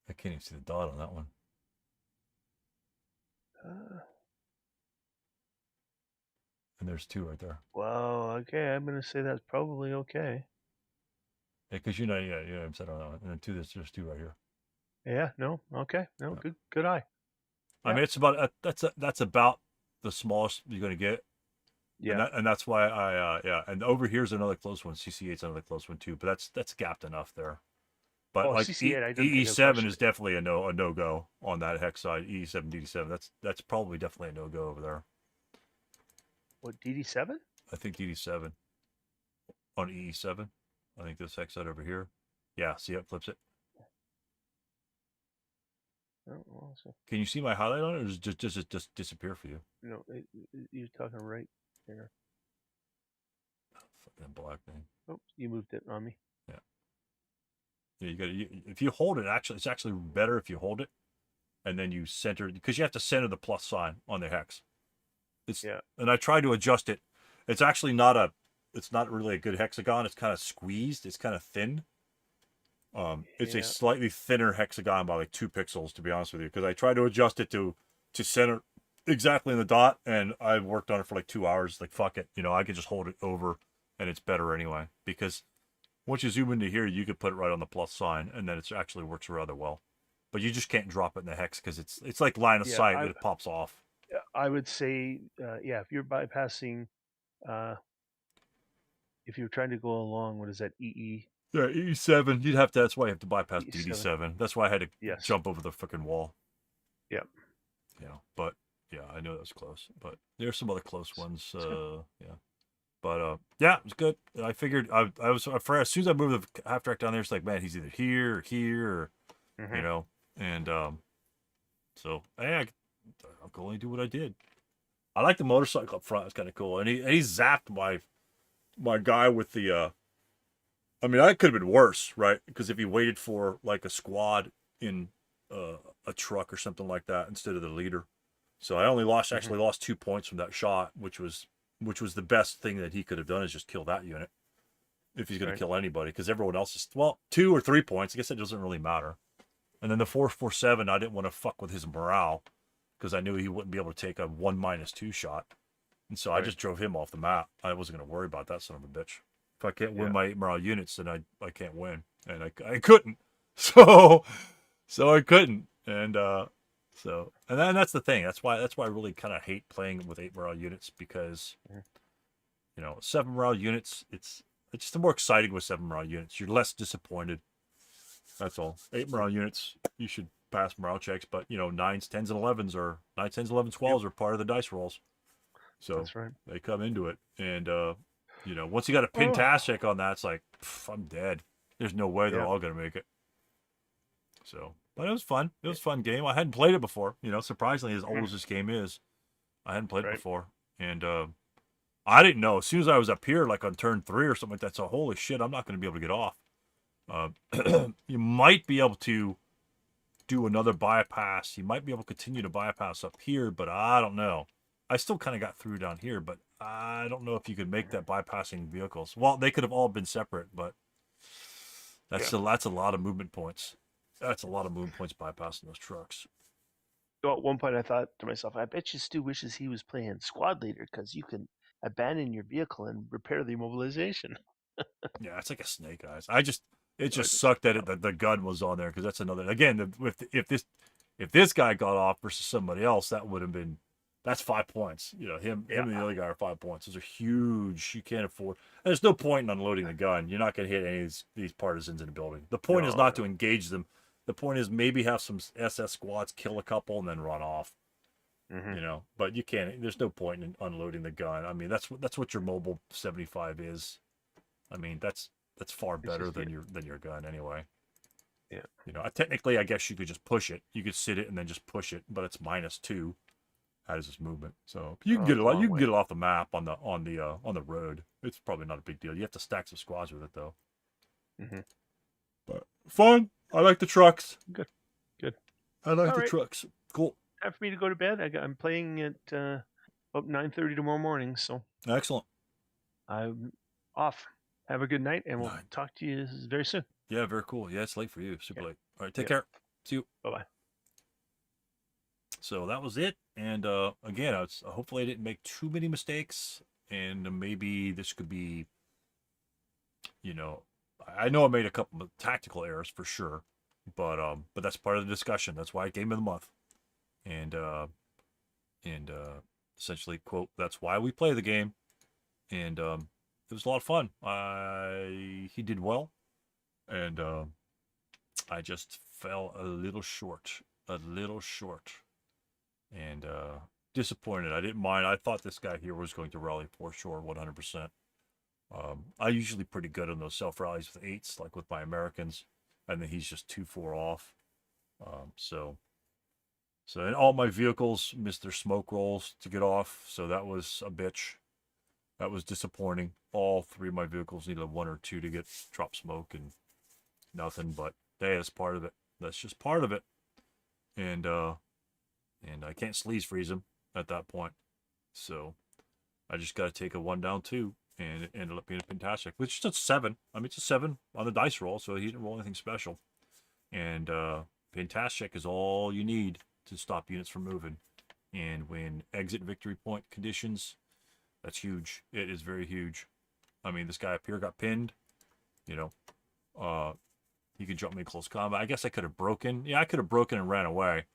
I can't even see the dot on that one. And there's 2 right there. Well, okay. I'm gonna say that's probably okay. Because I'm set on that one. And then 2, there's 2 right here. Yeah. No. Okay. No. Yeah. Good eye. I Yeah. mean, it's about that's about the smallest you're going to get. Yeah. And that's why and over here's another close one. CC8's another close one too, but that's gapped enough there. But Oh, like CC8, I didn't think of EE7 course. is definitely a no go on that hex side. EE7 DD7 that's probably definitely a no go over there. What, DD7? I think DD7 on EE7. I think this hex side over here. Yeah, see how it flips it. Oh, well, so, Can you see my highlight on it, or does it just disappear for you? no, you're talking right there. Fucking black thing. Oh, you moved it on me. Yeah, if you hold it, it's actually better if you hold it, and then you center, because you have to center the plus sign on the hex. Yeah. And I tried to adjust it. It's actually it's not really a good hexagon. It's kind of squeezed. It's kind of thin. It's a Yeah. slightly thinner hexagon by like 2 pixels, to be honest with you, because I tried to adjust it to center exactly in the dot, and I worked on it for like 2 hours. Like, fuck it, I could just hold it over, and it's better anyway, because once you zoom into here, you could put it right on the plus sign, and then it actually works rather well. But you just can't drop it in the hex because it's like line of Yeah, sight that it pops off. I would say, if you're bypassing, if you're trying to go along, what is that, EE? Yeah, E7. That's why you have to bypass E7. DD7. That's why I had to Yes. jump over the freaking wall. Yep. But yeah, I know that was close. But there's some other close ones. Yeah. But yeah, it was good. I figured I was afraid as soon as I moved the half track down there, it's like, man, he's either here or here, or Mhm. and so hey, I'll go only do what I did. I like the motorcycle up front. It's kind of cool, and he zapped my guy with the. I mean, that could have been worse, right? Because if he waited for like a squad in a truck or something like that instead of the leader, so I only actually lost 2 points from that shot, which was the best thing that he could have done, is just kill that unit if he's going to kill anybody, because everyone else is 2 or 3 points. I guess it doesn't really matter. And then the 447, I didn't want to fuck with his morale because I knew he wouldn't be able to take a 1-2 shot, and so I just drove him off the map. I wasn't going to worry about that son of a bitch. If I can't win my 8 morale units, then I can't win, and I couldn't. So I couldn't, and then that's the thing. That's why I really kind of hate playing with 8 morale units, because 7 morale units, it's just more exciting with 7 morale units. You're less disappointed. That's all. 8 morale units, you should pass morale checks, but 9s, 10s, and 11s are 9s, 10s, 11s, 12s are part of the dice rolls. So That's right. they come into it, and once you got a Pintastic on that, it's like, I'm dead. There's no way they're all gonna make it. So, but it was fun. It was a fun game. I hadn't played it before. Surprisingly, as old as this game is, I hadn't played it before, and I didn't know. As soon as I was up here, like on turn 3 or something like that, so holy shit, I'm not going to be able to get off. You might be able to do another bypass. You might be able to continue to bypass up here, but I don't know. I still kind of got through down here, but I don't know if you could make that bypassing vehicles. Well, they could have all been separate, but that's a lot of movement points. That's a lot of movement points bypassing those trucks. So at one point, I thought to myself, I bet you Stu wishes he was playing squad leader, because you can abandon your vehicle and repair the immobilization. Yeah, it's like a snake eyes. It just sucked that the gun was on there, because that's another. Again, if this guy got off versus somebody else, that's 5 points. Him and the other guy are 5 points. Those are huge. You can't afford. And there's no point in unloading the gun. You're not going to hit any of these partisans in the building. The point is not to engage them. The point is maybe have some SS squads kill a couple and then run off. But you can't. There's no point in unloading the gun. I mean, that's what your mobile 75 is. I mean, that's That's far It's better just, than your gun anyway. Yeah. You know, technically, I guess you could just push it. You could sit it and then just push it, but it's -2. How does this movement? So you can Oh, get it's it. a long You can way. get it off the map on the road. It's probably not a big deal. You have to stack some squads with it though. Mm-hmm. But fun. I like the trucks. Good. I like All the right. trucks. Cool. Time for me to go to bed. I'm playing at about 9:30 tomorrow morning, so Excellent. I'm off. Have a good night, and we'll Night. talk to you very soon. Yeah, very cool. Yeah, it's late for you. Super Yeah. late. All right, take Yeah. care. See you. Bye-bye. So that was it. And again, hopefully I didn't make too many mistakes. And maybe this could be, you know, I know I made a couple of tactical errors for sure, but that's part of the discussion. That's why Game of the Month, and essentially quote, that's why we play the game, and it was a lot of fun. He did well, and I just fell a little short, and disappointed. I didn't mind. I thought this guy here was going to rally for sure, 100%. I usually pretty good on those self rallies with 8s, like with my Americans, and then he's just 2-4 off. So and all my vehicles missed their smoke rolls to get off, so that was a bitch. That was disappointing. All 3 of my vehicles needed 1 or 2 to get drop smoke and nothing, but hey, that's part of it. That's just part of it. And I can't sleaze freeze him at that point. So I just got to take a 1 down 2, and it ended up being fantastic. Which is a 7. I mean, it's a 7 on the dice roll, so he didn't roll anything special. And fantastic is all you need to stop units from moving. And when exit victory point conditions, that's huge. It is very huge. I mean, this guy up here got pinned. You know, he could jump me in close combat. I guess I could have broken. Yeah, I could have broken and ran away.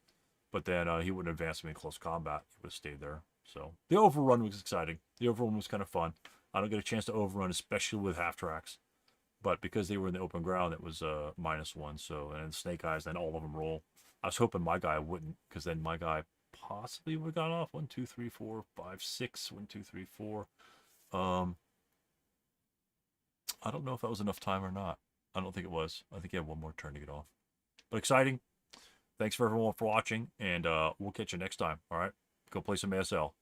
But then he wouldn't advance me in close combat. He would have stayed there. So the overrun was exciting. The overrun was kind of fun. I don't get a chance to overrun, especially with half tracks. But because they were in the open ground, it was -1. So, and snake eyes, then all of them roll. I was hoping my guy wouldn't, because then my guy possibly would have gone off. 1, 2, 3, 4, 5, 6. 1, 2, 3, 4. I don't know if that was enough time or not. I don't think it was. I think he had 1 more turn to get off. But exciting. Thanks for everyone for watching, and we'll catch you next time. All right, go play some ASL.